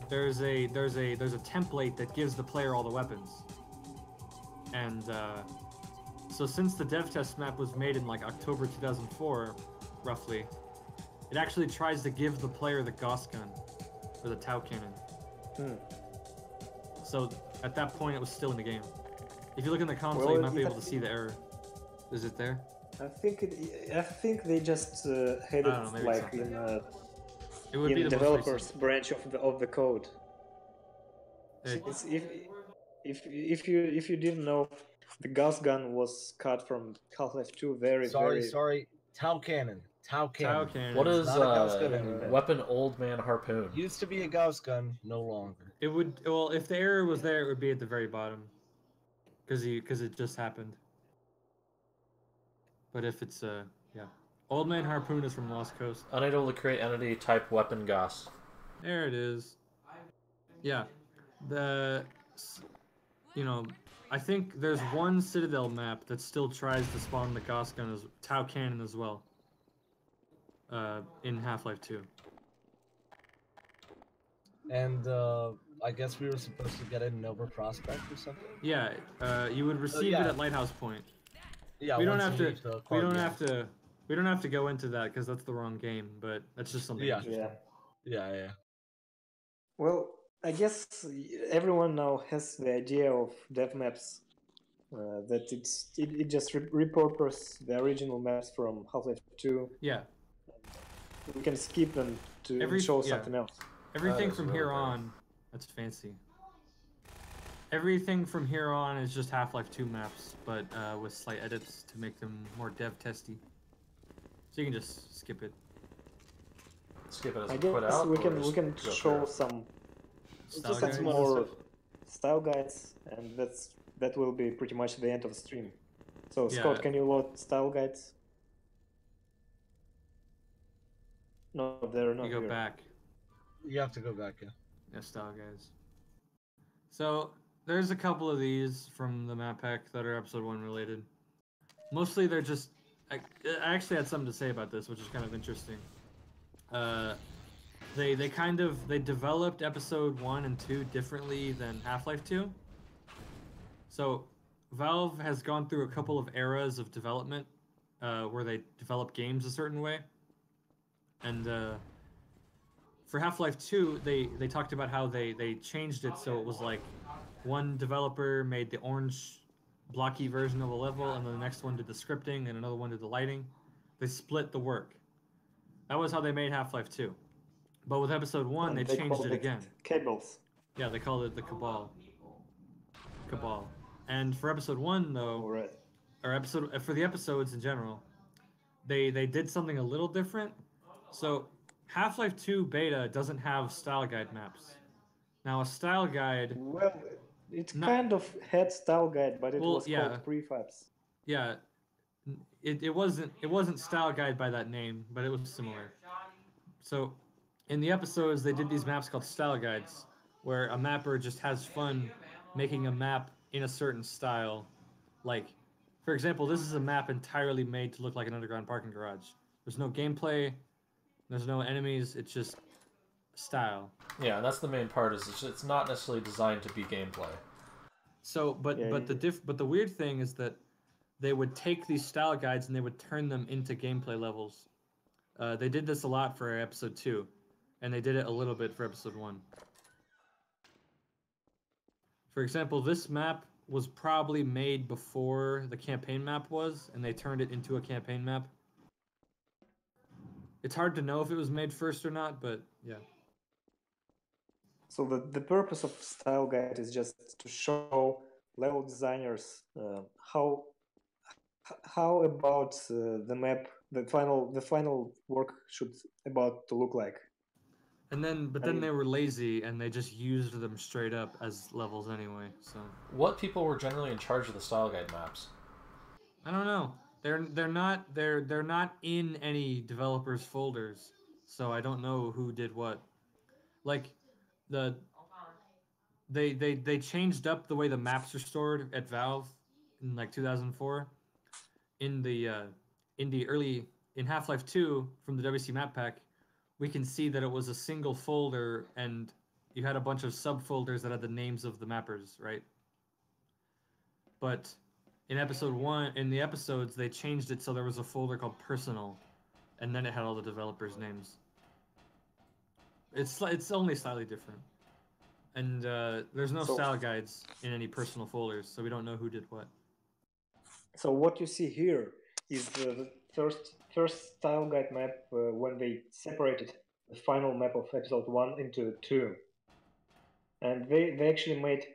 there's a template that gives the player all the weapons. And so since the dev test map was made in like October 2004, roughly, it actually tries to give the player the Gauss gun or the Tau cannon. So at that point, it was still in the game. If you look in the console, Well, you might be able to see the error. Is it there? I think they just had I it don't know, maybe it's like not in there. It would be in the most developers recent. branch of the code. It- Since if you didn't know, the Gauss gun was cut from Half-Life 2 very. Sorry. Tau cannon. Tau cannon. What It's is not a Gauss gun anymore. weapon old man harpoon? Used to be a Gauss gun, no longer. It would, well, if the error was there, it would be at the very bottom, because it just happened. But if it's yeah, Old Man Harpoon is from Lost Coast. Unable to create entity type weapon Gauss. There it is. Yeah, you know, I think there's one Citadel map that still tries to spawn the Gauss gun as Tau cannon as well. In Half-Life 2. And I guess we were supposed to get it in Nova Prospect or something. Yeah, you would receive it at Lighthouse Point. Yeah, We don't once have you to. leave the We don't Cargo. have to. We don't have to go into that because that's the wrong game. But that's just something Yeah. interesting. Yeah. Well, I guess everyone now has the idea of dev maps. That it just repurposes the original maps from Half-Life 2. Yeah. We can skip them to show something else. Everything is from really here great. on. That's fancy. Everything from here on is just Half-Life 2 maps, but with slight edits to make them more dev testy. So you can just skip it. Skip it as I a put guess out. we or can just go show through? some Style some guides. more style guides, and that will be pretty much the end of the stream. So Yeah. Scott, can you load style guides? No, they're not You go here. back. You have to go back, yeah. Yeah, style guys. So there's a couple of these from the map pack that are episode 1 related. Mostly they're just. I actually had something to say about this, which is kind of interesting. They developed episode 1 and 2 differently than Half-Life 2. So Valve has gone through a couple of eras of development where they develop games a certain way. And for Half-Life 2, they talked about how they changed it so it was like one developer made the orange blocky version of a level, and then the next one did the scripting, and another one did the lighting. They split the work. That was how they made Half-Life 2. But with episode 1, they changed called it again. Cables. Yeah, they called it the Cabal. And for episode 1, though, Alright. or for the episodes in general, they did something a little different. So Half-Life 2 beta doesn't have style guide maps. Now a style guide, Well, it Not- kind of had style guide, but it Well, was yeah. called prefabs. yeah, it wasn't style guide by that name, but it was similar. So in the episodes, they did these maps called style guides, where a mapper just has fun making a map in a certain style. Like, for example, this is a map entirely made to look like an underground parking garage. There's no gameplay, there's no enemies, it's just style. Yeah, and that's the main part. Is it's not necessarily designed to be gameplay. So, but the weird thing is that they would take these style guides and they would turn them into gameplay levels. They did this a lot for episode 2, and they did it a little bit for episode 1. For example, this map was probably made before the campaign map was, and they turned it into a campaign map. It's hard to know if it was made first or not, but yeah. So the purpose of style guide is just to show level designers how how about the map? The final work should about to look like. And then, but I then mean- they were lazy and they just used them straight up as levels anyway. So What people were generally in charge of the style guide maps? I don't know. They're not in any developers folders. So I don't know who did what. Like the they changed up the way the maps are stored at Valve in like 2004 in the early in Half-Life 2 from the WC map pack. We can see that it was a single folder and you had a bunch of subfolders that had the names of the mappers, right? But in episode 1 in the episodes they changed it so there was a folder called personal and then it had all the developers names. It's only slightly different. And there's no So- style guides in any personal folders, so we don't know who did what. So what you see here is the first style guide map when they separated the final map of episode 1 into 2. And they actually made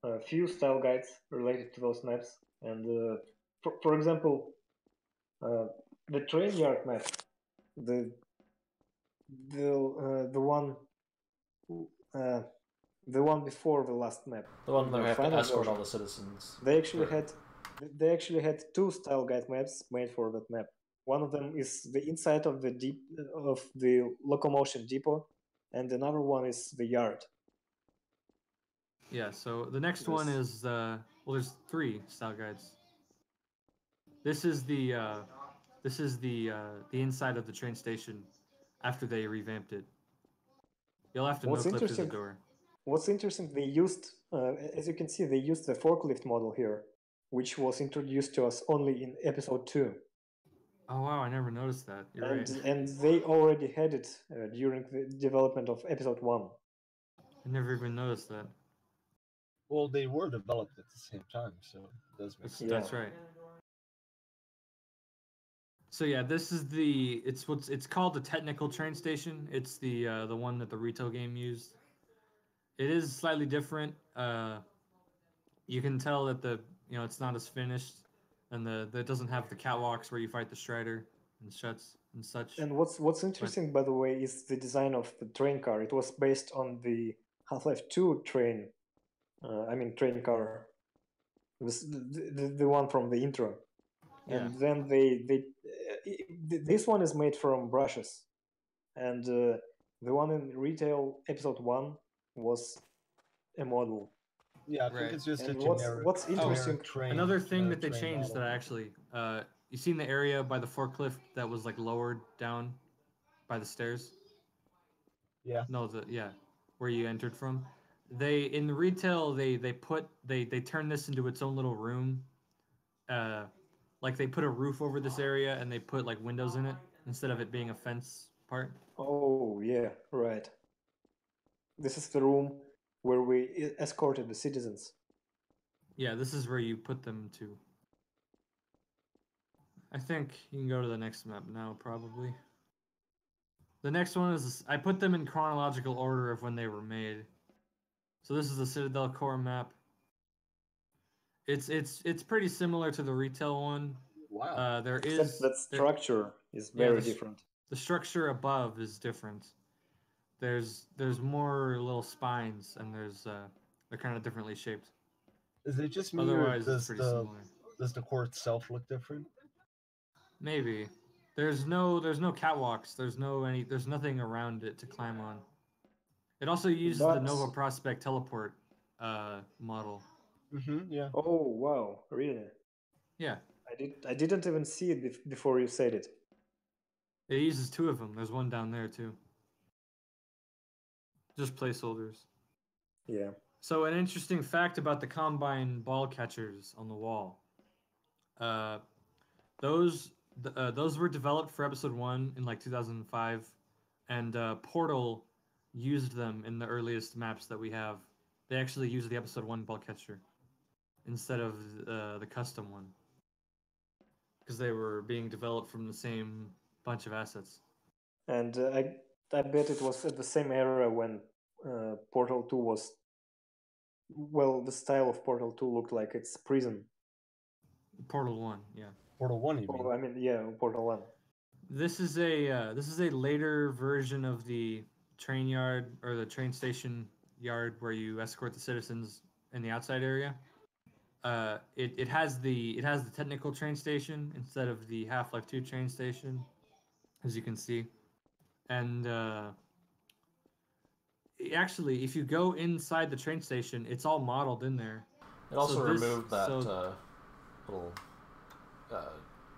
a few style guides related to those maps. And for example, the train yard map, the one the one before the last map, The one that we have to final escort all version, the citizens. they actually for- had two style guide maps made for that map. One of them is the inside of the locomotion depot, and another one is the yard. Yeah, so the next one Yes. is well, there's 3 style guides. This is the inside of the train station after they revamped it. You'll have to What's no-clip through the interesting- door. What's interesting, they used, as you can see, they used the forklift model here, which was introduced to us only in episode 2. Oh wow, I never noticed that. You're And, right. and they already had it during the development of episode 1. I never even noticed that. Well, they were developed at the same time, so it does make sense. That's right. So yeah, this is it's called the technical train station. It's the one that the retail game used. It is slightly different. You can tell that it's not as finished, and that doesn't have the catwalks where you fight the Strider and shuts and such. And what's interesting, by the way, is the design of the train car. It was based on the Half-Life 2 train. Train car. The one from the intro. Yeah. And then this one is made from brushes, and the one in retail episode 1 was a model. Yeah, I think Right. it's just a And generic. what's interesting- generic train. Another thing that they train changed model. that actually, you seen the area by the forklift that was like lowered down by the stairs? Yeah. No, where you entered from. They in the retail they turned this into its own little room. Like they put a roof over this area and they put like windows in it instead of it being a fence part. Oh, yeah, right. This is the room where we escorted the citizens. Yeah, this is where you put them to. I think you can go to the next map now, probably. The next one is I put them in chronological order of when they were made. So this is the Citadel Core map. It's pretty similar to the retail one. Wow. There Except is that structure is yeah, very the- different. the structure above is different. There's more little spines and they're kind of differently shaped. Is it just me, or Otherwise, it's pretty similar. does the core itself look different? Maybe. There's no catwalks. There's nothing around it to climb on. It also uses the But- Nova Prospect teleport model. Mm-hmm. Yeah. Oh, wow, really? Yeah, I didn't even see it before you said it. it uses 2 of them. There's one down there too. Just placeholders. Yeah. So an interesting fact about the Combine ball catchers on the wall. Those were developed for episode 1 in like 2005, and Portal used them in the earliest maps that we have. They actually used the episode 1 ball catcher instead of the custom one because they were being developed from the same bunch of assets. And I bet it was at the same era when Portal 2 was. Well, the style of Portal 2 looked like it's prison. Portal 1, yeah. Portal 1, you mean? Oh, I mean, yeah, Portal 1. This is a later version of the train yard or the train station yard where you escort the citizens in the outside area. It has the technical train station instead of the Half-Life 2 train station, as you can see. And actually, if you go inside the train station, it's all modeled in there. It also So this- removed that so- little.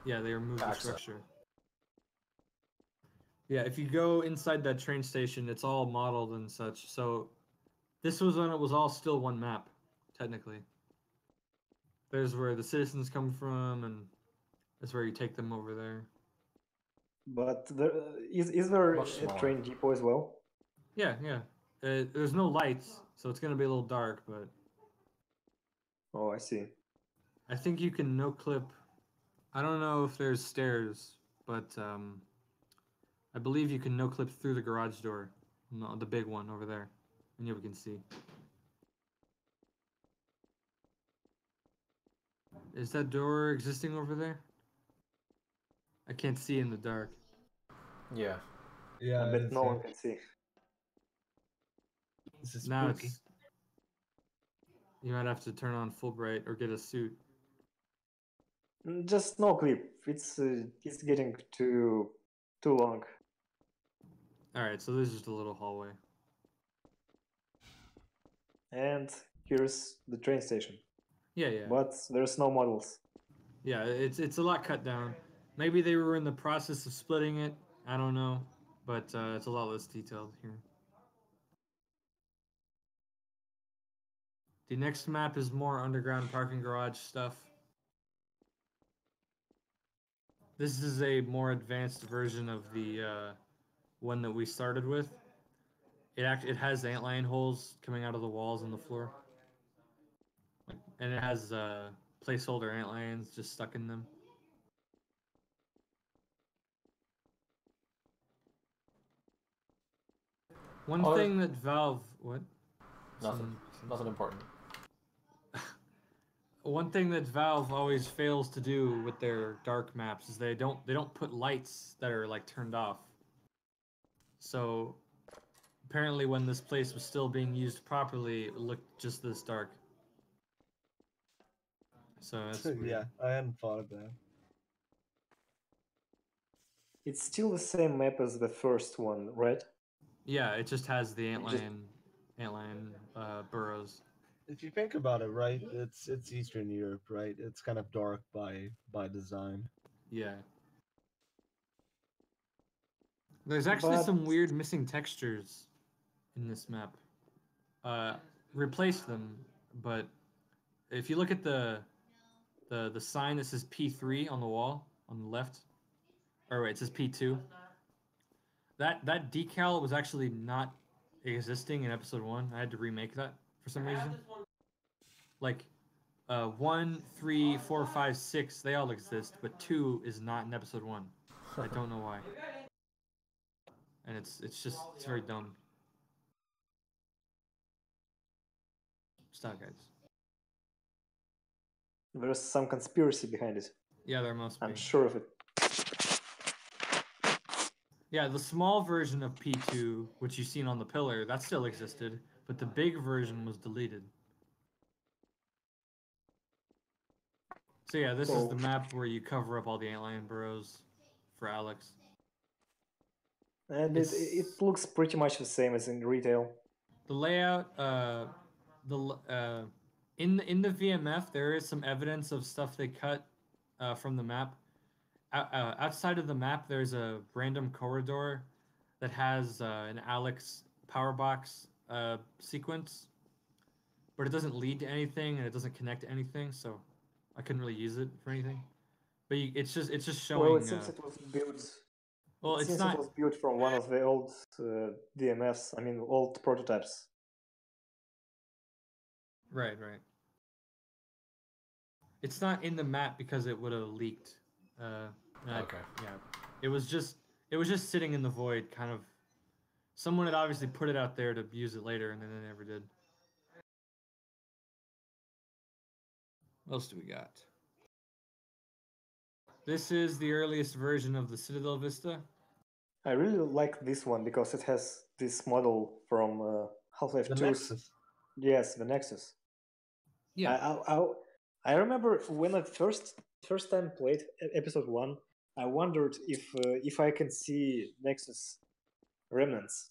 Yeah, they removed the accent. structure. Yeah, if you go inside that train station, it's all modeled and such. So this was when it was all still one map, technically. There's where the citizens come from, and that's where you take them over there. But is there Much a smaller. train depot as well? Yeah, yeah. There's no lights, so it's gonna be a little dark, but Oh, I see. I think you can no clip. I don't know if there's stairs, but I believe you can no clip through the garage door, no, the big one over there, and you can see. Is that door existing over there? I can't see in the dark. Yeah. Yeah, I it bet is, no yeah. one can see. This is Now spooky. you might have to turn on full bright or get a suit. Just no clip. It's getting too long. All right, so this is just a little hallway. And here's the train station. Yeah, yeah. But there's no models. Yeah, it's a lot cut down. Maybe they were in the process of splitting it. I don't know, but it's a lot less detailed here. The next map is more underground parking garage stuff. This is a more advanced version of the one that we started with. It has antlion holes coming out of the walls and the floor, and it has placeholder antlions just stuck in them. One Oh, thing that Valve what? Nothing. Nothing important. One thing that Valve always fails to do with their dark maps is they don't put lights that are like turned off. So apparently when this place was still being used properly, it looked just this dark. So that's weird. Yeah, I hadn't thought of that. It's still the same map as the first one, right? Yeah, it just has the It just- antlion burrows. If you think about it, right, it's Eastern Europe, right? It's kind of dark by design. Yeah. There's actually But- some weird missing textures in this map. Replace them, but if you look at the sign that says P3 on the wall on the left, or wait, it says P2. That decal was actually not existing in episode 1. I had to remake that for some reason. Like 1, 3, 4, 5, 6, they all exist, but 2 is not in episode 1. I don't know why. And it's very dumb. Stop, guys. There's some conspiracy behind it. Yeah, there must be. I'm sure of it. Yeah, the small version of P2, which you've seen on the pillar, that still existed, but the big version was deleted. So yeah, this is the map where you cover up all the antlion burrows for Alex. And it looks pretty much the same as in retail. The layout, in the VMF, there is some evidence of stuff they cut from the map. Outside of the map, there's a random corridor that has an Alex power box sequence, but it doesn't lead to anything and it doesn't connect to anything, so I couldn't really use it for anything. But it's just showing. Well, it seems it was built. Well, It it's not. It was built from one of the old DMFs. I mean, old prototypes. Right. It's not in the map because it would have leaked. Okay. Yeah. It was just sitting in the void, kind of. Someone had obviously put it out there to use it later, and then they never did. What else do we got? This is the earliest version of the Citadel Vista. I really like this one because it has this model from Half-Life The 2's. Nexus. Yes, the Nexus. I remember when I first time played episode 1, I wondered if I can see Nexus remnants.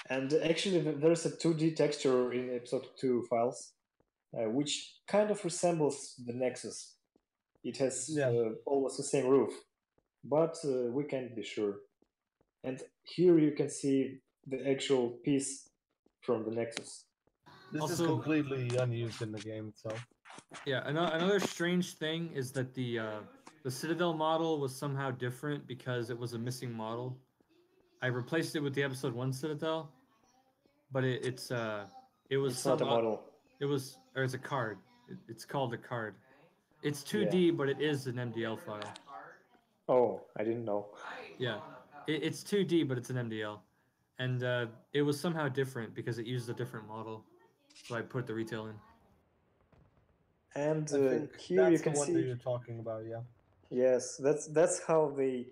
And actually, there's a 2D texture in episode 2 files, which kind of resembles the Nexus. It has Yeah. almost the same roof, but we can't be sure. And here you can see the actual piece from the Nexus. This is Also- completely unused in the game itself. Yeah, another strange thing is that the Citadel model was somehow different because it was a missing model. I replaced it with the episode 1 Citadel, but it was It's not a model. it's a card. It's called a card. It's 2D, but it is an MDL file. Oh, I didn't know. Yeah, it's 2D, but it's an MDL, and it was somehow different because it used a different model, so I put the retail in. And I think here that's you the can one that see. you're talking about, yeah. Yes, that's how they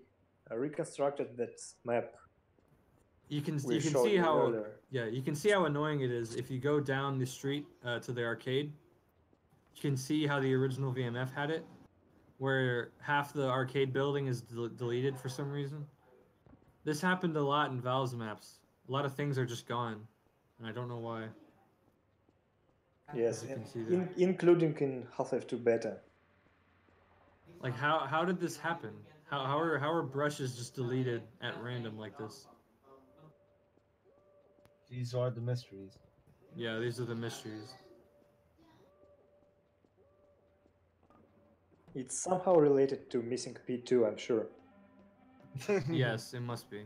reconstructed that map. You can We showed see you how earlier. you can see how annoying it is if you go down the street to the arcade. You can see how the original VMF had it, where half the arcade building is deleted for some reason. This happened a lot in Valve's maps. A lot of things are just gone, and I don't know why. Yes, As you can see there. including in Half-Life 2 beta. Like how did this happen? How are brushes just deleted at random like this? These are the mysteries. Yeah, these are the mysteries. It's somehow related to missing P2, I'm sure. Yes, it must be.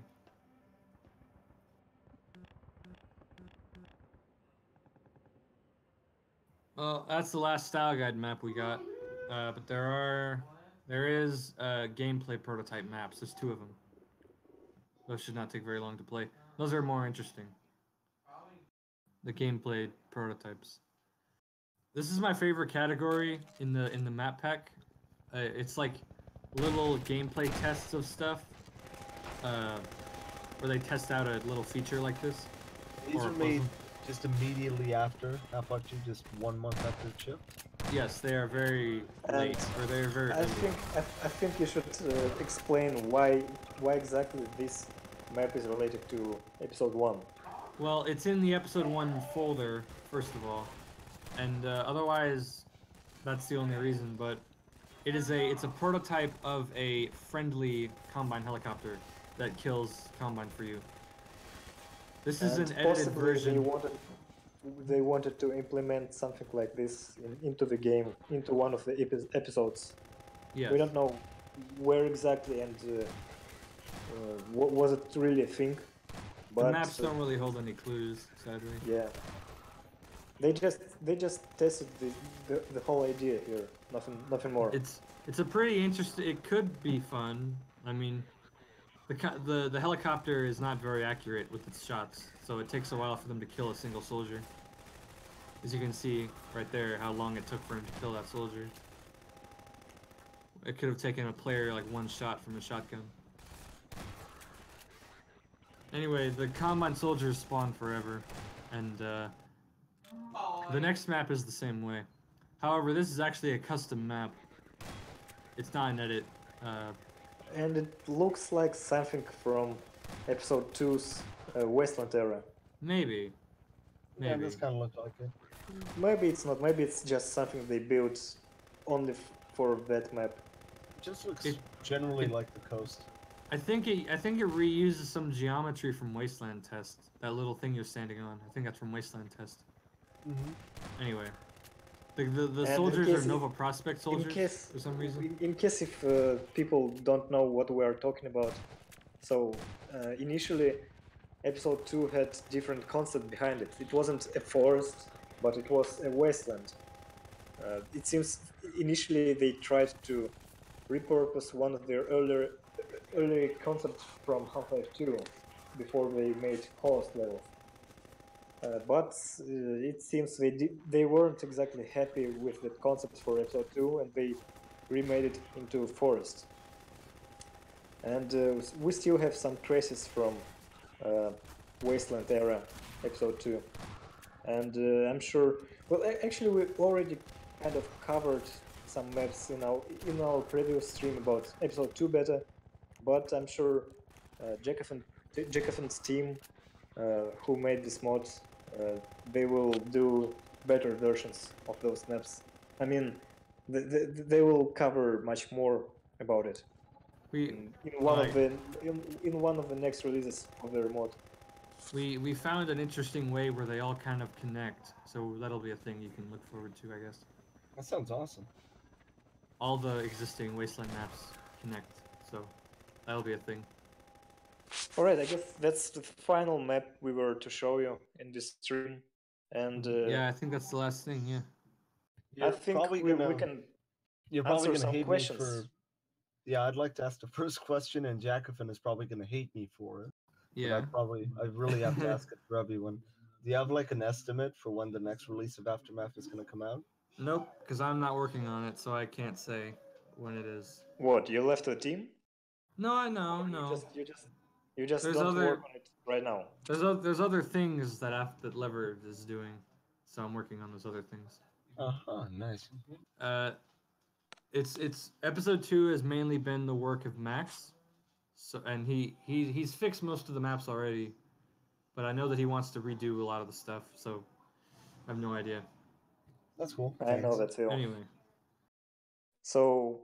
Well, that's the last style guide map we got. But there is gameplay prototype maps. There's 2 of them. Those should not take very long to play. Those are more interesting. The gameplay prototypes. This is my favorite category in the map pack. It's like little gameplay tests of stuff, where they test out a little feature like this. These Or are a made puzzle. just immediately after Half-Life 2, just 1 month after it shipped. Yes, they are very late, or they're very I early. think you should explain why exactly this map is related to episode 1. Well, it's in the episode 1 folder, first of all, and otherwise, that's the only reason. But it's a prototype of a friendly Combine helicopter that kills Combine for you. This is And an edited possibly version. they wanted to implement something like this into the game, into one of the episodes. Yes. We don't know where exactly, and was it really a thing? The But maps don't really hold any clues, sadly. yeah, they just tested the whole idea here. Nothing more. It's a pretty interesting. It could be fun. I mean, the helicopter is not very accurate with its shots, so it takes a while for them to kill a single soldier. As you can see right there, how long it took for him to kill that soldier. It could have taken a player like 1 shot from a shotgun. Anyway, the Combine soldiers spawn forever, and the next map is the same way. However, this is actually a custom map. It's not an edit. And it looks like something from episode 2's Wasteland era. Maybe. Yeah, Maybe. this kind of looked like it. Maybe it's not. Maybe it's just something they built only for that map. It just looks It- generally it- like the coast. I think it reuses some geometry from Wasteland Test. That little thing you're standing on. I think that's from Wasteland Test. Mm-hmm. Anyway, the in soldiers case are if- Nova Prospect soldiers in case, for some reason. in case if people don't know what we are talking about, so initially, episode 2 had different concept behind it. It wasn't a forest, but it was a wasteland. It seems initially they tried to repurpose one of their early concepts from Half-Life 2 before they made host levels. But it seems they weren't exactly happy with the concept for episode 2, and they remade it into forest. And we still have some traces from Wasteland era, episode 2. And I'm sure, well, actually we already kind of covered some maps in our previous stream about episode 2 beta, but I'm sure Jacobin's team, who made this mod, they will do better versions of those maps. I mean, they will cover much more about it in one of the next releases of their mod. We found an interesting way where they all kind of connect, so that'll be a thing you can look forward to, I guess. That sounds awesome. All the existing Wasteland maps connect, so that'll be a thing. Alright, I guess that's the final map we were to show you in this stream. And yeah, I think that's the last thing, yeah. I think we can You're probably answer gonna some hate questions. me for. Yeah, I'd like to ask the first question, and Jacobin is probably gonna hate me for it. Yeah. But I really have to ask it for everyone. Do you have like an estimate for when the next release of Aftermath is gonna come out? Nope, because I'm not working on it, so I can't say when it is. What, you left the team? No, I know, no. You just There's don't other- work on it right now. There's other things that Lever is doing, so I'm working on those other things. Nice. It's episode 2 has mainly been the work of Max, so and he's fixed most of the maps already, but I know that he wants to redo a lot of the stuff, so I have no idea. That's cool. I know that too. Anyway, So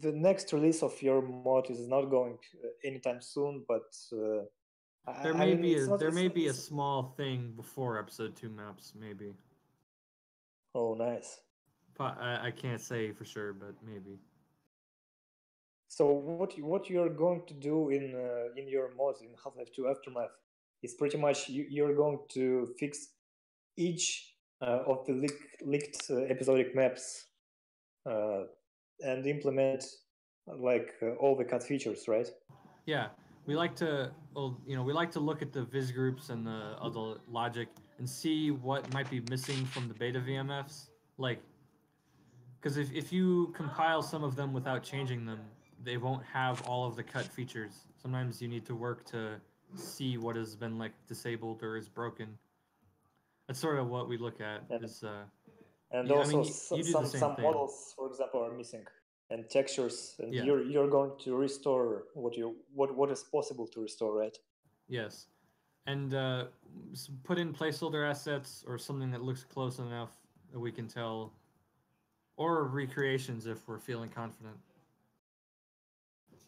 the next release of your mod is not going anytime soon, but there may be a small thing before episode 2 maps, maybe. Oh, nice. I can't say for sure, but maybe. So what you're going to do in your mods in Half-Life 2 Aftermath is pretty much you're going to fix each of the leaked episodic maps and implement like all the cut features, right? Yeah, we like to look at the viz groups and the logic and see what might be missing from the beta VMFs, like. Because if you compile some of them without changing them, they won't have all of the cut features. Sometimes you need to work to see what has been like disabled or is broken. That's sort of what we look at. And you also do the same some thing. models, for example, are missing, and textures, and Yeah. you're going to restore what is possible to restore, right? Yes, and put in placeholder assets or something that looks close enough that we can tell. Or recreations if we're feeling confident.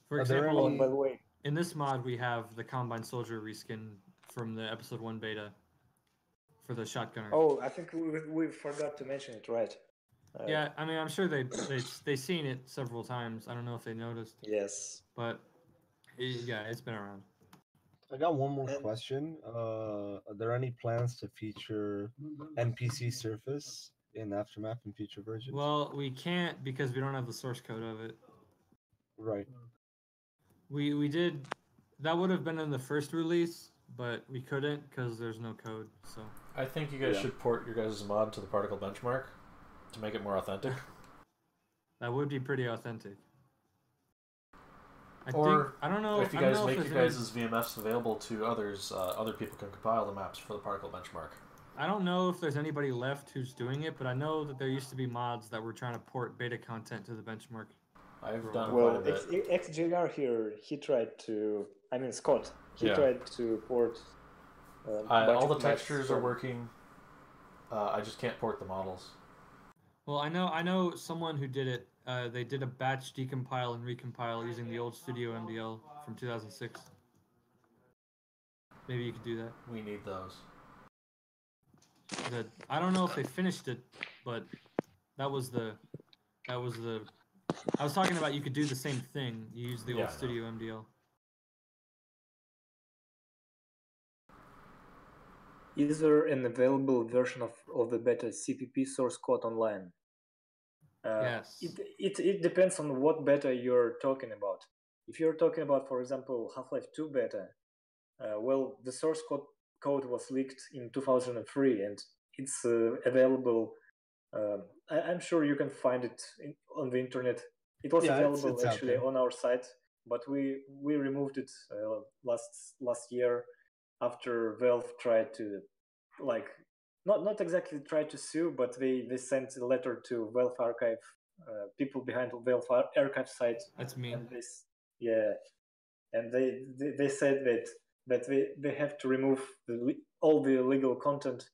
For example, by the way, in this mod we have the Combine Soldier reskin from the episode 1 beta for the shotgunner. Oh, I think we forgot to mention it, right? Yeah, I mean, I'm sure they seen it several times. I don't know if they noticed. Yes. But yeah, it's been around. I got one more question. Are there any plans to feature NPC Surface in Aftermath in future versions? Well, we can't because we don't have the source code of it. Right. We did. That would have been in the first release, but we couldn't because there's no code. So I think you guys should port your guys' mod to the particle benchmark to make it more authentic. That would be pretty authentic. I don't know if you guys make your guys' VMFs available to others, other people can compile the maps for the particle benchmark. I don't know if there's anybody left who's doing it, but I know that there used to be mods that were trying to port beta content to the benchmark. I've done well, quite a bit. XJR here, he tried to. I mean, Scott. He tried to port. All the textures are working. I just can't port the models. Well, I know someone who did it. They did a batch decompile and recompile using the old Studio MDL from 2006. Maybe you could do that. We need those. I don't know if they finished it, but that was the. I was talking about you could do the same thing. You use the old Studio MDL. Is there an available version of the beta CPP source code online? Yes. It depends on what beta you're talking about. If you're talking about, for example, Half-Life 2 beta, well, the source code was leaked in 2003 and it's available I'm sure you can find it on the internet. It was Yeah, available it's out actually there. on our site, but we removed it last year after Valve tried to, like, not exactly try to sue, but they sent a letter to Valve Archive, people behind Valve Archive site, That's me. and yeah, and they said that they have to remove all the illegal content.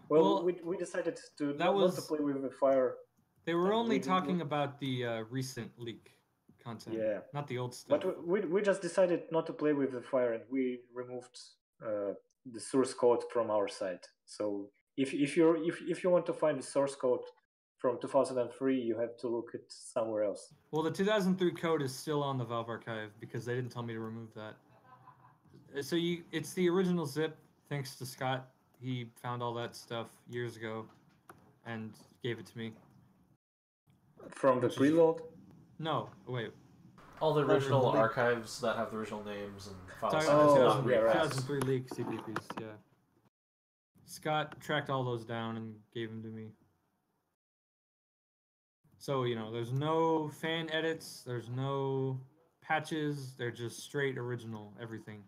Well, we decided to that not to was- play with the fire. They were And only talking about the recent leak content, Yeah. not the old stuff. But we just decided not to play with the fire, and we removed the source code from our site. So if you want to find the source code from 2003, you have to look it somewhere else. Well, the 2003 code is still on the Valve archive because they didn't tell me to remove that. So it's the original zip. Thanks to Scott, he found all that stuff years ago, and gave it to me. From the Which is- preload? No, wait. All the Not from original the leak. archives that have the original names and file Talking sizes. about Oh, the not 2003, yeah, right. 2003 leak CPPs, yeah. Scott tracked all those down and gave them to me. So, there's no fan edits, there's no patches, they're just straight original, everything.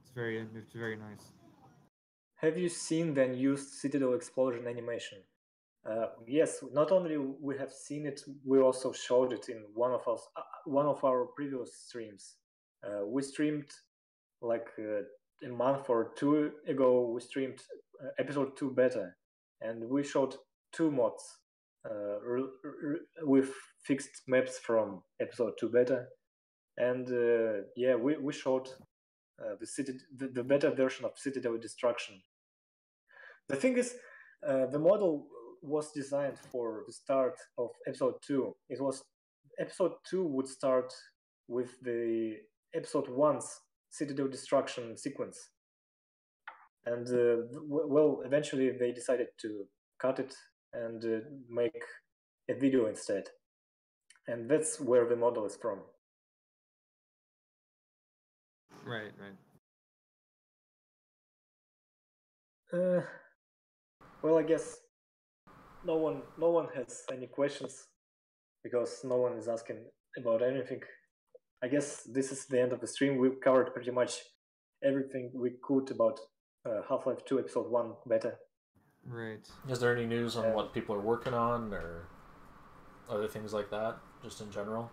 It's very nice. Have you seen the unused Citadel explosion animation? Yes, not only we have seen it, we also showed it in one of our previous streams. We streamed like a month or two ago. We streamed episode 2 beta, and we showed 2 mods with fixed maps from episode 2 beta, and yeah, we showed the beta version of Citadel Destruction. The thing is, the model was designed for the start of episode 2. Episode 2 would start with the episode 1's Citadel Destruction sequence. And, well, eventually they decided to cut it and make a video instead. And that's where the model is from. Right. Well, I guess no one has any questions because no one is asking about anything. I guess this is the end of the stream. We've covered pretty much everything we could about Half-Life 2 Episode 1 beta. Right. Is there any news on what people are working on or other things like that, just in general?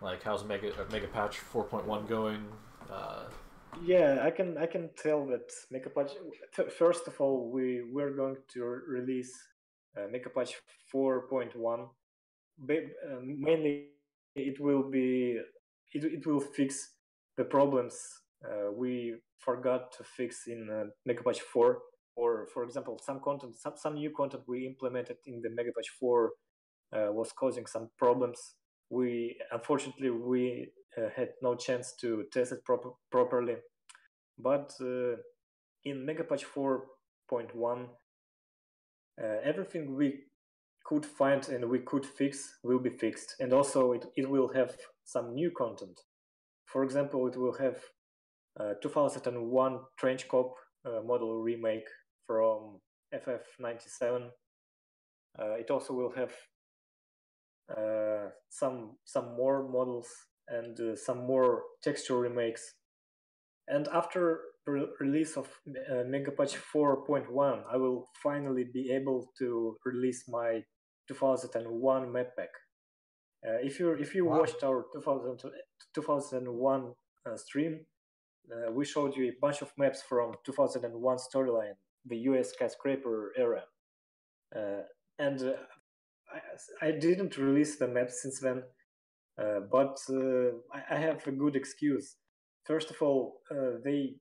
Like, how's Mega Patch 4.1 going? Yeah, I can tell that Mega Patch. First of all, we're going to release Mega Patch 4.1. Mainly, it will fix the problems we forgot to fix in Mega Patch 4. Or, for example, some new content we implemented in the Mega Patch 4 was causing some problems. Unfortunately we had no chance to test it properly. But in Mega Patch 4.1, everything we could find and we could fix will be fixed, and also it will have some new content. For example, it will have 2001 Trench Cop model remake from FF97. It also will have some more models and some more texture remakes. And after release of Mega Patch 4.1, I will finally be able to release my 2001 map pack. If you Wow. watched our 2001 stream, we showed you a bunch of maps from 2001 storyline, the US skyscraper era, and I didn't release the maps since then, but I have a good excuse. First of all, they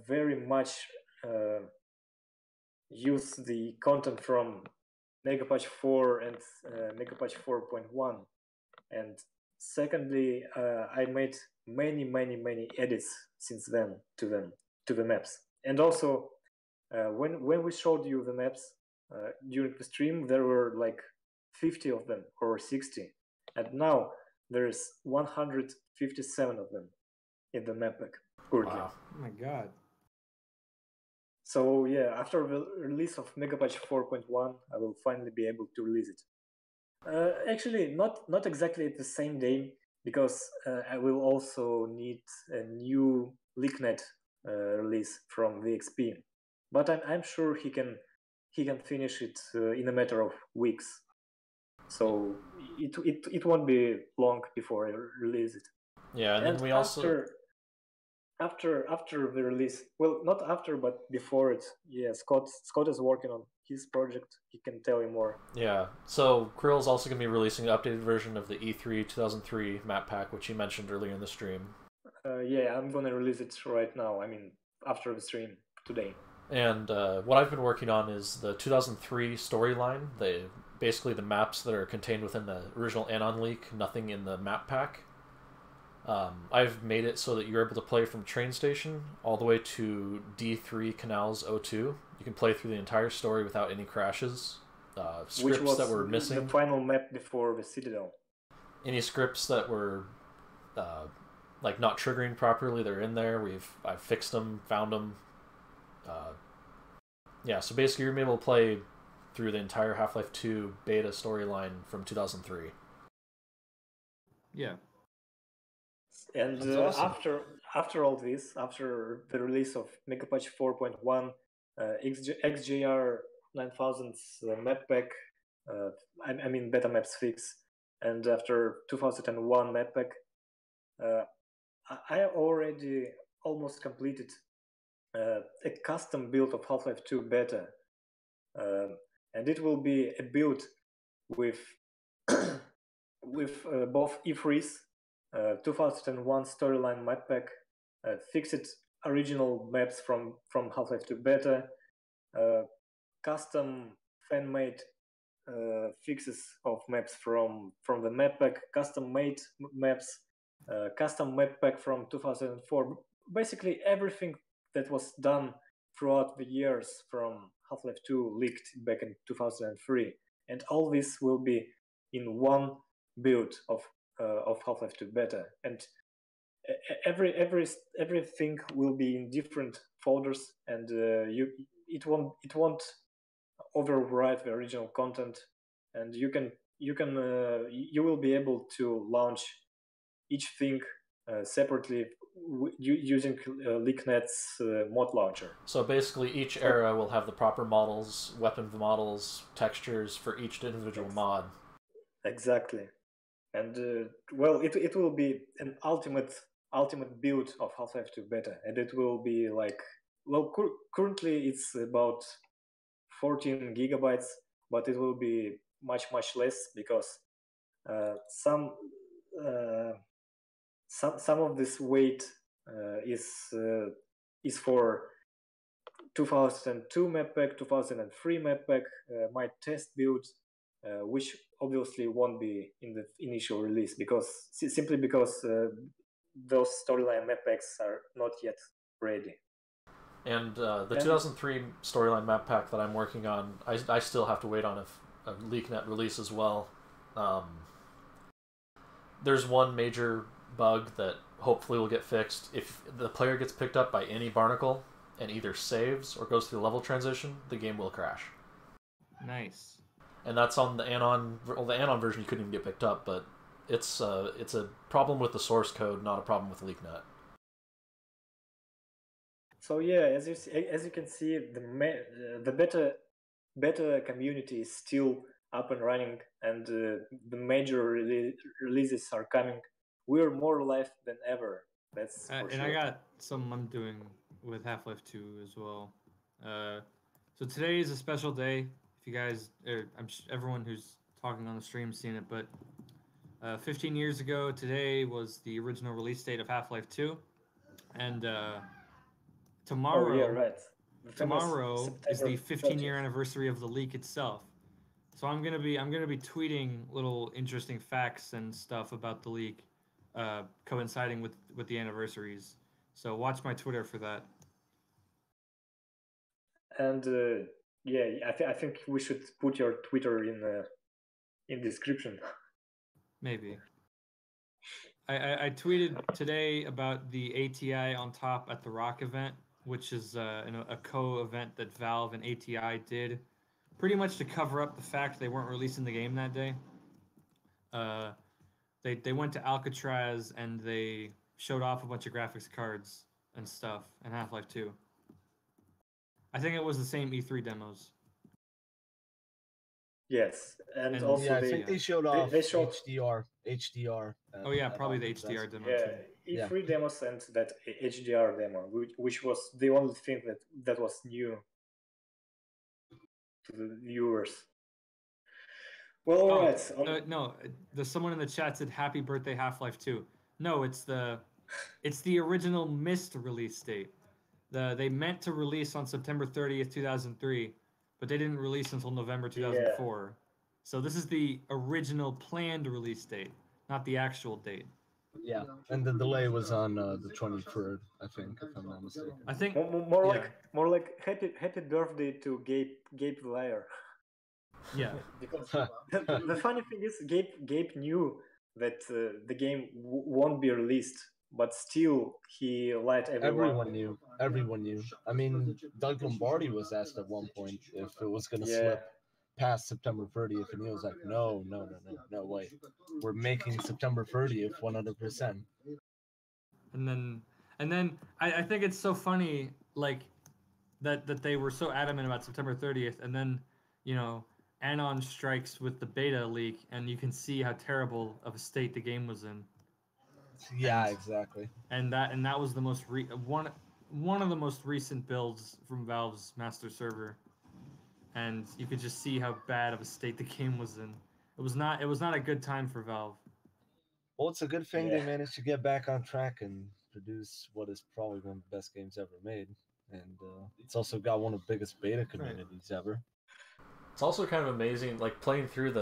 very much use the content from Mega Patch 4 and Mega Patch 4.1, and secondly, I made many edits since then to the maps. And also, when we showed you the maps during the stream, there were like 50 of them or 60, and now there's 157 of them in the map pack currently. Wow. Oh my god. So yeah, after the release of Megapatch 4.1, I will finally be able to release it. Actually, not exactly at the same day, because I will also need a new LeakNet release from VXP. But I'm sure he can finish it in a matter of weeks. So it won't be long before I release it. Yeah, and then we also after the release, well, not after, but before it, yeah, Scott is working on his project. He can tell you more. Yeah, so Krill's also going to be releasing an updated version of the E3 2003 map pack, which he mentioned earlier in the stream. Yeah, I'm gonna release it right now. I mean, after the stream today. And what I've been working on is the 2003 storyline, basically the maps that are contained within the original Anon leak, nothing in the map pack. I've made it so that you're able to play from train station all the way to D3 Canals 02. You can play through the entire story without any crashes. Scripts Which was that were missing. The final map before the Citadel. Any scripts that were like not triggering properly, they're in there. I've fixed them, found them. Yeah, so basically you're able to play through the entire Half-Life 2 beta storyline from 2003. Yeah. And awesome. after all this, after the release of Megapatch 4.1, XJR 9000's map pack, I mean beta maps fix, and after 2001 map pack, I already almost completed a custom build of Half-Life 2 beta, and it will be a build with with both E3's 2001 storyline map pack, fixed original maps from Half-Life 2 beta, custom fan-made fixes of maps from the map pack, custom made maps, custom map pack from 2004. Basically everything that was done throughout the years from Half-Life 2 leaked back in 2003, and all this will be in one build of Half-Life 2 beta, and everything will be in different folders, and it won't overwrite the original content, and you will be able to launch each thing separately using LeakNet's mod launcher. So basically each era will have the proper models, weapon models, textures for each individual mod. Exactly. And well, it will be an ultimate build of Half-Life 2 beta, and it will be like, well, currently it's about 14 gigabytes, but it will be much less, because some of this weight is for 2002 map pack, 2003 map pack, my test build, which obviously won't be in the initial release, because simply because those storyline map packs are not yet ready. And the 2003 storyline map pack that I'm working on, I still have to wait on a LeakNet release as well. There's one major bug that hopefully will get fixed. If the player gets picked up by any barnacle and either saves or goes through the level transition, the game will crash. Nice. And that's on the Anon. Well, the Anon version you couldn't even get picked up, but it's a problem with the source code, not a problem with LeakNet. So yeah, as you can see, the beta community is still up and running, and the major releases are coming. We're more alive than ever. That's for and sure. I got something I'm doing with Half-Life 2 as well. So today is a special day. If you guys, everyone who's talking on the stream seen it, but 15 years ago today was the original release date of Half-Life 2, and tomorrow, oh yeah, right. Tomorrow is the 15-year 30th. anniversary of the leak itself. So I'm gonna be tweeting little interesting facts and stuff about the leak, coinciding with the anniversaries. So watch my Twitter for that. And yeah, I think we should put your Twitter in description. Maybe. I tweeted today about the ATI on top at the Rock event, which is a co-event that Valve and ATI did, pretty much to cover up the fact they weren't releasing the game that day. They went to Alcatraz and they showed off a bunch of graphics cards and stuff in Half-Life 2. I think it was the same E3 demos. Yes, and And- also Yeah, I think they showed off they showed HDR. Oh yeah, probably the Alcatraz. HDR demo yeah, too. E3 demos and that HDR demo, which was the only thing that was new to the viewers. Well, all Oh, right. no, there's someone in the chat said Happy Birthday Half-Life 2. No, it's the original missed release date. They meant to release on September 30th, 2003, but they didn't release until November 2004. So this is the original planned release date, not the actual date. Yeah, and the delay was on the 23rd, I think, if I'm not mistaken. I think More yeah. like happy birthday to Gabe the Liar. Yeah. Because the funny thing is, Gabe knew that the game won't be released, but still he lied everyone. Everyone knew. I mean, Doug Lombardi was asked at one point if it was going to Yeah. slip past September 30th, and he was like, no way. We're making September 30th 100%. And then I think it's so funny, like that they were so adamant about September 30th, and then Anon strikes with the beta leak, and you can see how terrible of a state the game was in. Yeah, exactly. And that was the most one of the most recent builds from Valve's master server, and you could just see how bad of a state the game was in. It was not a good time for Valve. Well, it's a good thing Yeah. they managed to get back on track and produce what is probably one of the best games ever made. And it's also got one of the biggest beta communities ever. It's also kind of amazing, like playing through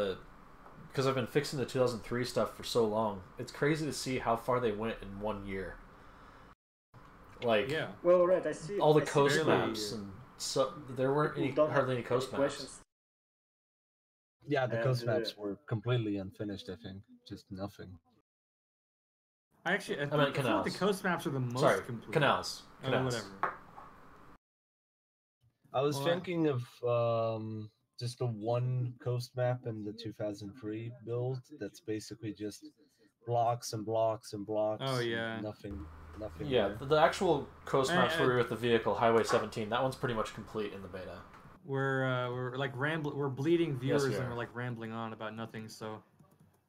because I've been fixing the 2003 stuff for so long. It's crazy to see how far they went in 1 year. Like, Yeah. Well, right, I see all the I see coast barely- maps, and so there weren't hardly any coast maps. questions. Yeah, the And, coast maps were completely unfinished, I think. Just nothing. I meant feel like the canals. coast maps are the most Sorry, complete. canals. Oh, whatever. I was Well, thinking of just the one coast map in the 2003 build that's basically just blocks and blocks and blocks. Oh, yeah. Nothing. Yeah, there. the actual coast maps I- where you're with the vehicle, Highway 17, that one's pretty much complete in the beta. We're like we're bleeding viewers, we and are. we're like rambling on about nothing. So,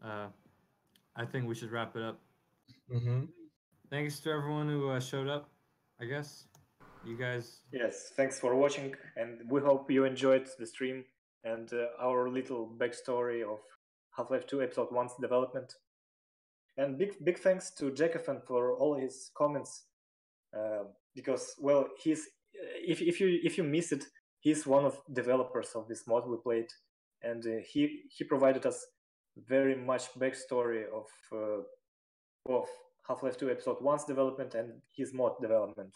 I think we should wrap it up. Mm-hmm. Thanks to everyone who showed up. I guess you guys. Yes, thanks for watching, and we hope you enjoyed the stream and our little backstory of Half-Life 2 Episode 1's development. And big thanks to Jackathon for all his comments, because well, he's if you miss it, he's one of developers of this mod we played, and he provided us very much backstory of Half-Life 2 Episode 1's development and his mod development.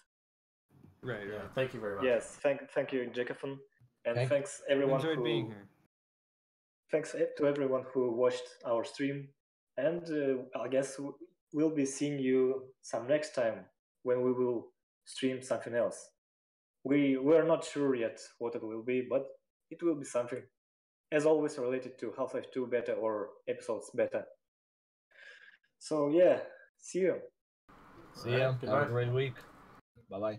Right. Yeah, thank you very much. Yes, thank you, Jackathon, and thanks I everyone enjoyed who being here. thanks to everyone who watched our stream, and I guess we'll be seeing you some next time when we will stream something else. We're not sure yet what it will be, but it will be something, as always, related to Half-Life 2 beta or episodes beta. So yeah, see you. See ya. Goodbye. Have a great week. Bye-bye.